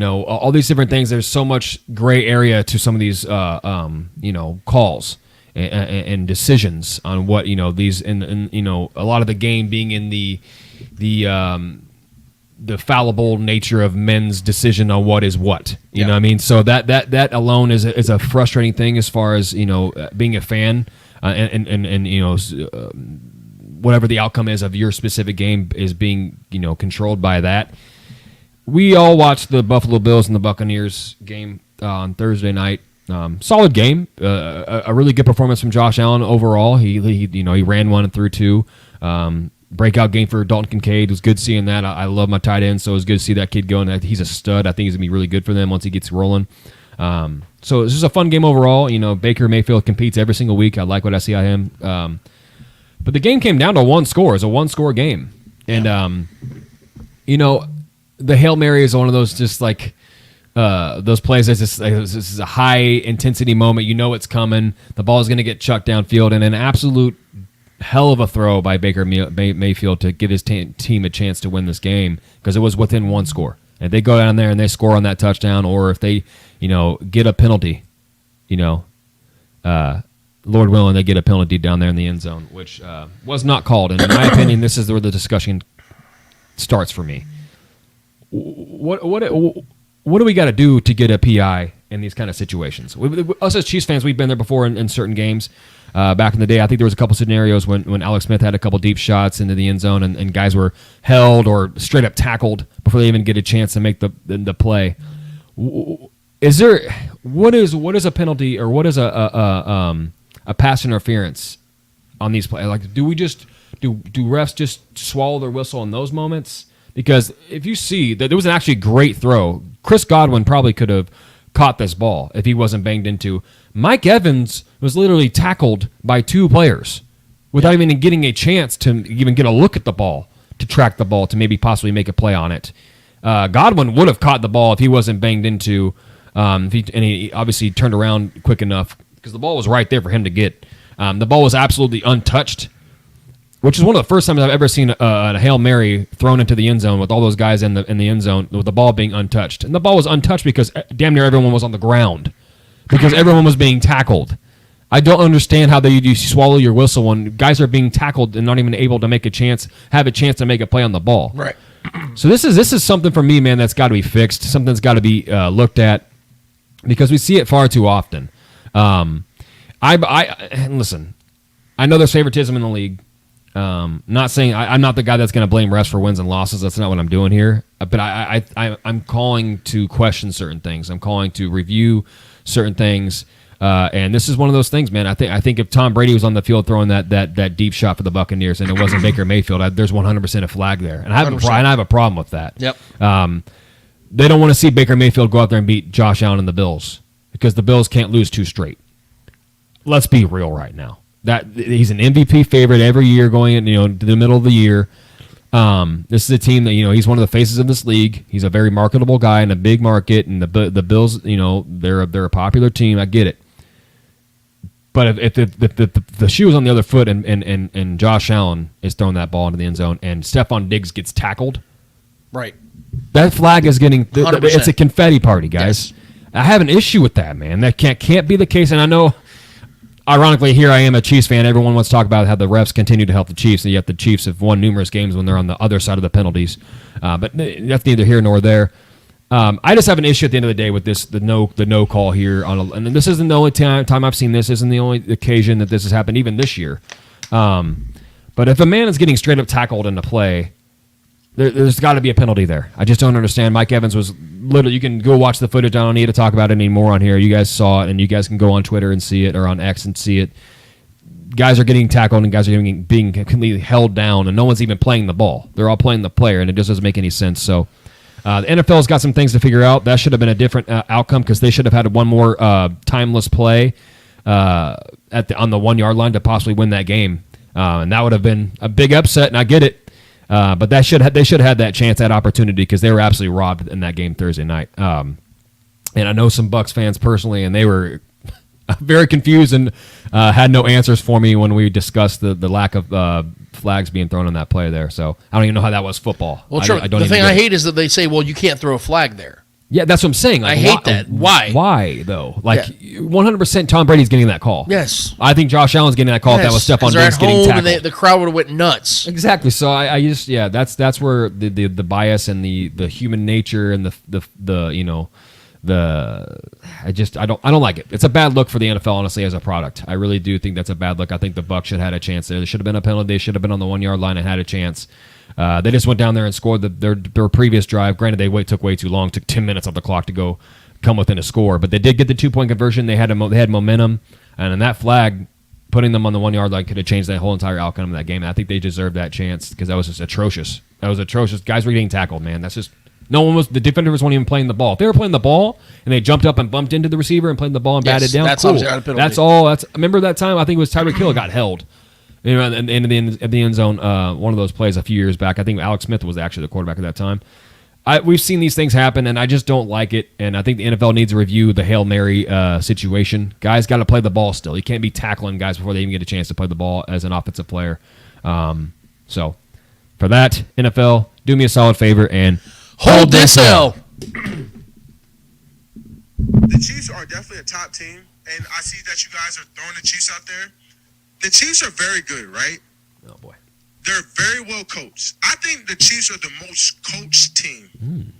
all these different things. There's so much gray area to some of these calls and decisions on what these and a lot of the game being in the fallible nature of men's decision on what is what. You know what I mean? So that alone is a frustrating thing as far as being a fan and whatever the outcome is of your specific game is being, controlled by that. We all watched the Buffalo Bills and the Buccaneers game on Thursday night. Solid game, a really good performance from Josh Allen overall. He ran one and threw two. Breakout game for Dalton Kincaid. It was good seeing that. I love my tight end, so it was good to see that kid going. He's a stud. I think he's gonna be really good for them once he gets rolling. So this is a fun game overall. Baker Mayfield competes every single week. I like what I see out of him. But the game came down to one score. It's a one-score game, and the Hail Mary is one of those just like those plays. This is a high-intensity moment. It's coming. The ball is going to get chucked downfield, and an absolute hell of a throw by Baker Mayfield to give his team a chance to win this game because it was within one score. If they go down there and they score on that touchdown, or if they, get a penalty, Lord willing, they get a penalty down there in the end zone, which was not called. And in my opinion, this is where the discussion starts for me. What do we got to do to get a PI in these kind of situations? Us as Chiefs fans, we've been there before in certain games. Back in the day, I think there was a couple scenarios when Alex Smith had a couple deep shots into the end zone and guys were held or straight up tackled before they even get a chance to make the play. What is a penalty or what is a pass interference on these plays? Like, do refs just swallow their whistle in those moments? Because if you see that there was an actually great throw, Chris Godwin probably could have caught this ball if he wasn't banged into. Mike Evans was literally tackled by two players without even getting a chance to even get a look at the ball, to track the ball, to maybe possibly make a play on it. Godwin would have caught the ball if he wasn't banged into, and he obviously turned around quick enough because the ball was right there for him to get. The ball was absolutely untouched, which is one of the first times I've ever seen a Hail Mary thrown into the end zone with all those guys in the end zone with the ball being untouched. And the ball was untouched because damn near everyone was on the ground because everyone was being tackled. I don't understand how you swallow your whistle when guys are being tackled and not even able to have a chance to make a play on the ball.
Right.
So this is something for me, man, that's got to be fixed. Something that's got to be looked at because we see it far too often. Listen, I know there's favoritism in the league. Not saying I'm not the guy that's going to blame refs for wins and losses. That's not what I'm doing here. But I'm calling to question certain things. I'm calling to review certain things. And this is one of those things, man. I think if Tom Brady was on the field throwing that deep shot for the Buccaneers and it wasn't Baker Mayfield, there's 100% a flag there, and I have a problem with that.
Yep.
They don't want to see Baker Mayfield go out there and beat Josh Allen and the Bills because the Bills can't lose two straight. Let's be real right now. That he's an MVP favorite every year going in, to the middle of the year. This is a team that he's one of the faces of this league. He's a very marketable guy in a big market, and the Bills, they're a popular team. I get it. But if the shoe is on the other foot and Josh Allen is throwing that ball into the end zone and Stephon Diggs gets tackled,
right,
that flag is getting
100%.
It's a confetti party, guys. Yes. I have an issue with that, man. That can't be the case, and I know. Ironically, here I am a Chiefs fan. Everyone wants to talk about how the refs continue to help the Chiefs, and yet the Chiefs have won numerous games when they're on the other side of the penalties. But that's neither here nor there. I just have an issue at the end of the day with the no call here and this isn't the only time I've seen this. Isn't the only occasion that this has happened, even this year. But if a man is getting straight up tackled in the play, there's got to be a penalty there. I just don't understand. Mike Evans was literally. You can go watch the footage. I don't need to talk about it anymore on here. You guys saw it, and you guys can go on Twitter and see it, or on X and see it. Guys are getting tackled, and guys are being completely held down, and no one's even playing the ball. They're all playing the player, and it just doesn't make any sense. So the NFL's got some things to figure out. That should have been a different outcome because they should have had one more timeless play on the 1 yard line to possibly win that game, and that would have been a big upset. And I get it. But they should have had that chance, that opportunity, because they were absolutely robbed in that game Thursday night. And I know some Bucs fans personally, and they were very confused and had no answers for me when we discussed the lack of flags being thrown on that play there. So I don't even know how that was football.
Well, sure. The thing I hate is that they say, well, you can't throw a flag there.
Yeah, that's what I'm saying. Like,
I hate that. Why?
Why, though? 100% Tom Brady's getting that call.
Yes.
I think Josh Allen's getting that call. Yes. That was Stephon Diggs getting tackled.
And the crowd would have went nuts.
Exactly. So I just that's where the bias and the human nature and the I don't like it. It's a bad look for the NFL, honestly, as a product. I really do think that's a bad look. I think the Bucs should have had a chance there. There should have been a penalty. They should have been on the 1 yard line and had a chance. They just went down there and scored their previous drive. Granted, they took way too long. Took 10 minutes off the clock to come within a score, but they did get the 2-point conversion. They had momentum, and in that flag, putting them on the 1 yard line could have changed that whole entire outcome of that game. And I think they deserved that chance because that was just atrocious. That was atrocious. Guys were getting tackled, man. That's just the defenders weren't even playing the ball. If they were playing the ball and they jumped up and bumped into the receiver and played the ball and batted down,
that's
cool.
That's
all. Remember that time? I think it was Tyreek Hill got held. In the end zone, one of those plays a few years back. I think Alex Smith was actually the quarterback at that time. We've seen these things happen, and I just don't like it. And I think the NFL needs to review the Hail Mary situation. Guys got to play the ball still. You can't be tackling guys before they even get a chance to play the ball as an offensive player. So for that, NFL, do me a solid favor and hold this L.
The Chiefs are definitely a top team, and I see that you guys are throwing the Chiefs out there. The Chiefs are very good, right?
Oh, boy.
They're very well coached. I think the Chiefs are the most coached team in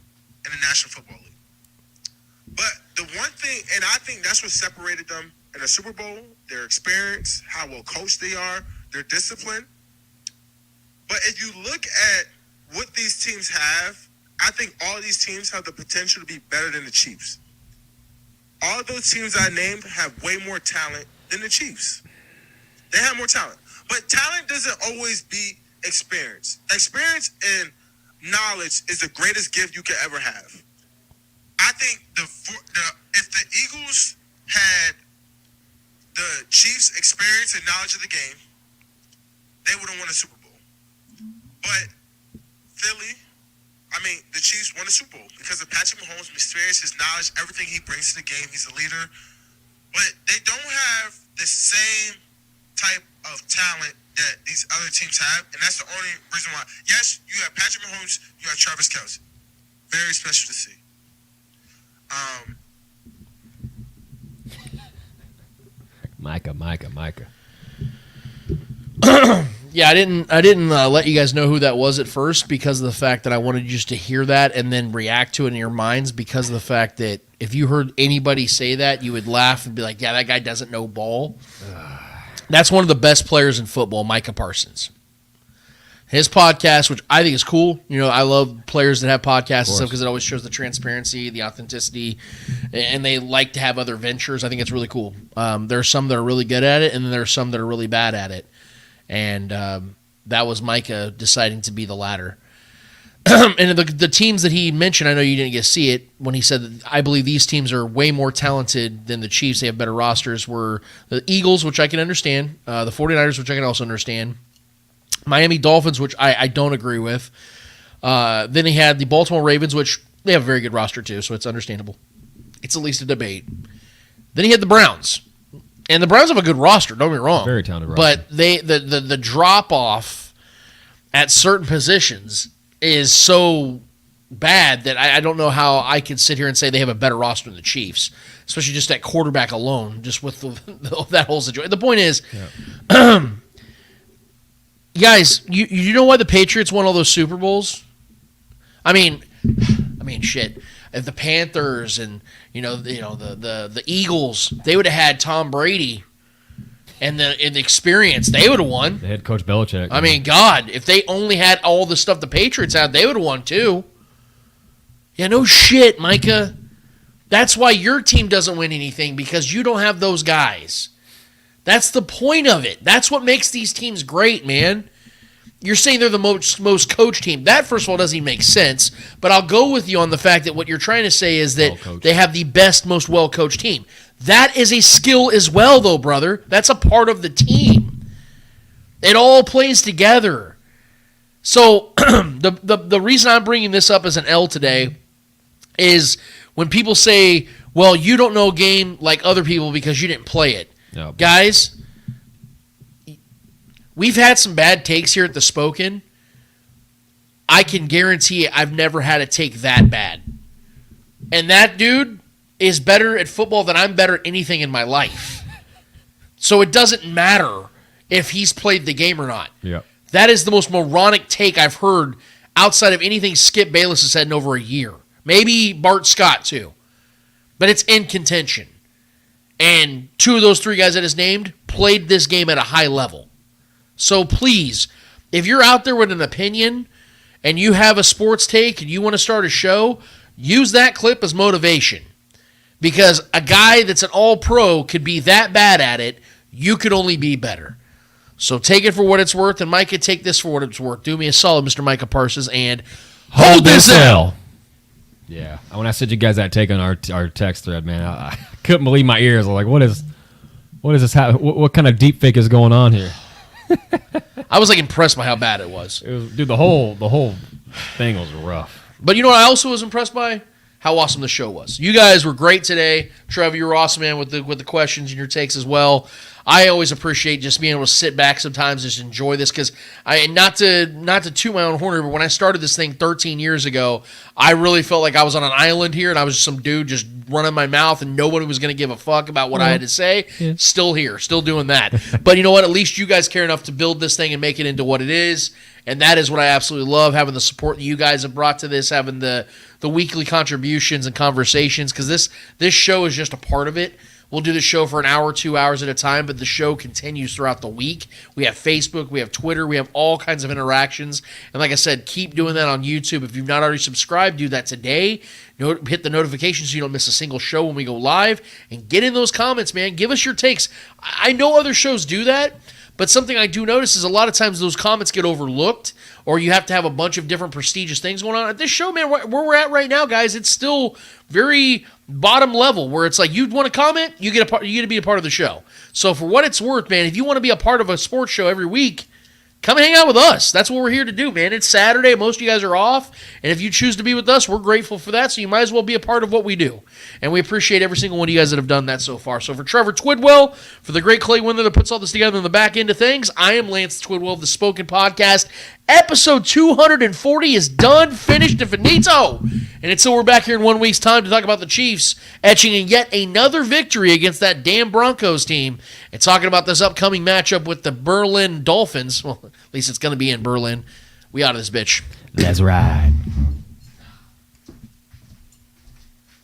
the National Football League. But the one thing, and I think that's what separated them in the Super Bowl, their experience, how well coached they are, their discipline. But if you look at what these teams have, I think all of these teams have the potential to be better than the Chiefs. All of those teams I named have way more talent than the Chiefs. They have more talent. But talent doesn't always be experience. Experience and knowledge is the greatest gift you could ever have. I think if the Eagles had the Chiefs' experience and knowledge of the game, they would have won a Super Bowl. But the Chiefs won a Super Bowl because of Patrick Mahomes' experience, his knowledge, everything he brings to the game. He's a leader. But they don't have the same type of talent that these other teams have, and that's the only reason why. Yes, you have Patrick Mahomes, you have Travis Kelce. Very special to see.
Micah.
Yeah, I didn't let you guys know who that was at first because of the fact that I wanted you just to hear that and then react to it in your minds because of the fact that if you heard anybody say that, you would laugh and be like, yeah, that guy doesn't know ball. That's one of the best players in football, Micah Parsons. His podcast, which I think is cool. You know, I love players that have podcasts and stuff because it always shows the transparency, the authenticity, and they like to have other ventures. I think it's really cool. There are some that are really good at it, and then there are some that are really bad at it. And that was Micah deciding to be the latter. And the teams that he mentioned, I know you didn't get to see it, when he said that I believe these teams are way more talented than the Chiefs. They have better rosters, were the Eagles, which I can understand, the 49ers, which I can also understand, Miami Dolphins, which I don't agree with. Then he had the Baltimore Ravens, which they have a very good roster too, so it's understandable. It's at least a debate. Then he had the Browns. And the Browns have a good roster, don't get me wrong.
Very talented roster.
But the drop-off at certain positions is so bad that I don't know how I can sit here and say they have a better roster than the Chiefs, especially just at quarterback alone, just with that whole situation. The point is, guys, you know why the Patriots won all those Super Bowls? I mean, shit. If the Panthers and the Eagles, they would have had Tom Brady and the experience, they would have won.
They had Coach Belichick.
I mean, God, if they only had all the stuff the Patriots had, they would have won too. Yeah, no shit, Micah. That's why your team doesn't win anything, because you don't have those guys. That's the point of it. That's what makes these teams great, man. You're saying they're the most coached team. That, first of all, doesn't even make sense. But I'll go with you on the fact that what you're trying to say is that they have the best, most well-coached team. That is a skill as well, though, brother. That's a part of the team. It all plays together. So the reason I'm bringing this up as an L today is when people say, well, you don't know a game like other people because you didn't play it. No, guys, we've had some bad takes here at the Spoken. I can guarantee I've never had a take that bad. And that dude is better at football than I'm better at anything in my life. So it doesn't matter if he's played the game or not.
Yeah.
That is the most moronic take I've heard outside of anything Skip Bayless has said in over a year. Maybe Bart Scott, too. but it's in contention. And 2 of those 3 guys I just named played this game at a high level. So please, if you're out there with an opinion and you have a sports take and you want to start a show, use that clip as motivation. Because a guy that's an all-pro could be that bad at it, you could only be better. So take it for what it's worth, and Micah, take this for what it's worth. Do me a solid, Mr. Micah Parsons, and hold this L.
Yeah, when I sent you guys that take on our text thread, man, I couldn't believe my ears. I was like, what is this? What kind of deep fake is going on here?
I was like impressed by how bad it was.
Dude, the whole thing was rough.
But you know what I also was impressed by? How awesome the show was. You guys were great today. Trevor, you were awesome, man, with the questions and your takes as well. I always appreciate just being able to sit back sometimes, just enjoy this, because not to toot my own horn, but when I started this thing 13 years ago, I really felt like I was on an island here, and I was just some dude just running my mouth, and nobody was going to give a fuck about what I had to say. Yeah. Still here, still doing that. But you know what? At least you guys care enough to build this thing and make it into what it is, and that is what I absolutely love, having the support that you guys have brought to this, having the weekly contributions and conversations, because this show is just a part of it. We'll do the show for an hour, 2 hours at a time, but the show continues throughout the week. We have Facebook, we have Twitter, we have all kinds of interactions. And like I said, keep doing that on YouTube. If you've not already subscribed, do that today. Hit the notifications so you don't miss a single show when we go live. And get in those comments, man. Give us your takes. I know other shows do that, but something I do notice is a lot of times those comments get overlooked, or you have to have a bunch of different prestigious things going on. At this show, man, where we're at right now, guys, it's still very bottom level, where it's like, you want to comment, you get to be a part of the show. So for what it's worth, man, if you want to be a part of a sports show every week, come and hang out with us. That's what we're here to do, man. It's Saturday. Most of you guys are off. And if you choose to be with us, we're grateful for that. So you might as well be a part of what we do. And we appreciate every single one of you guys that have done that so far. So for Trevor Twidwell, for the great Clay Windler that puts all this together in the back end of things, I am Lance Twidwell of the Spoken Podcast. Episode 240 is done, finished, and finito. And until we're back here in 1 week's time to talk about the Chiefs etching in yet another victory against that damn Broncos team, and talking about this upcoming matchup with the Berlin Dolphins. Well, at least it's going to be in Berlin. We out of this bitch.
Let's ride.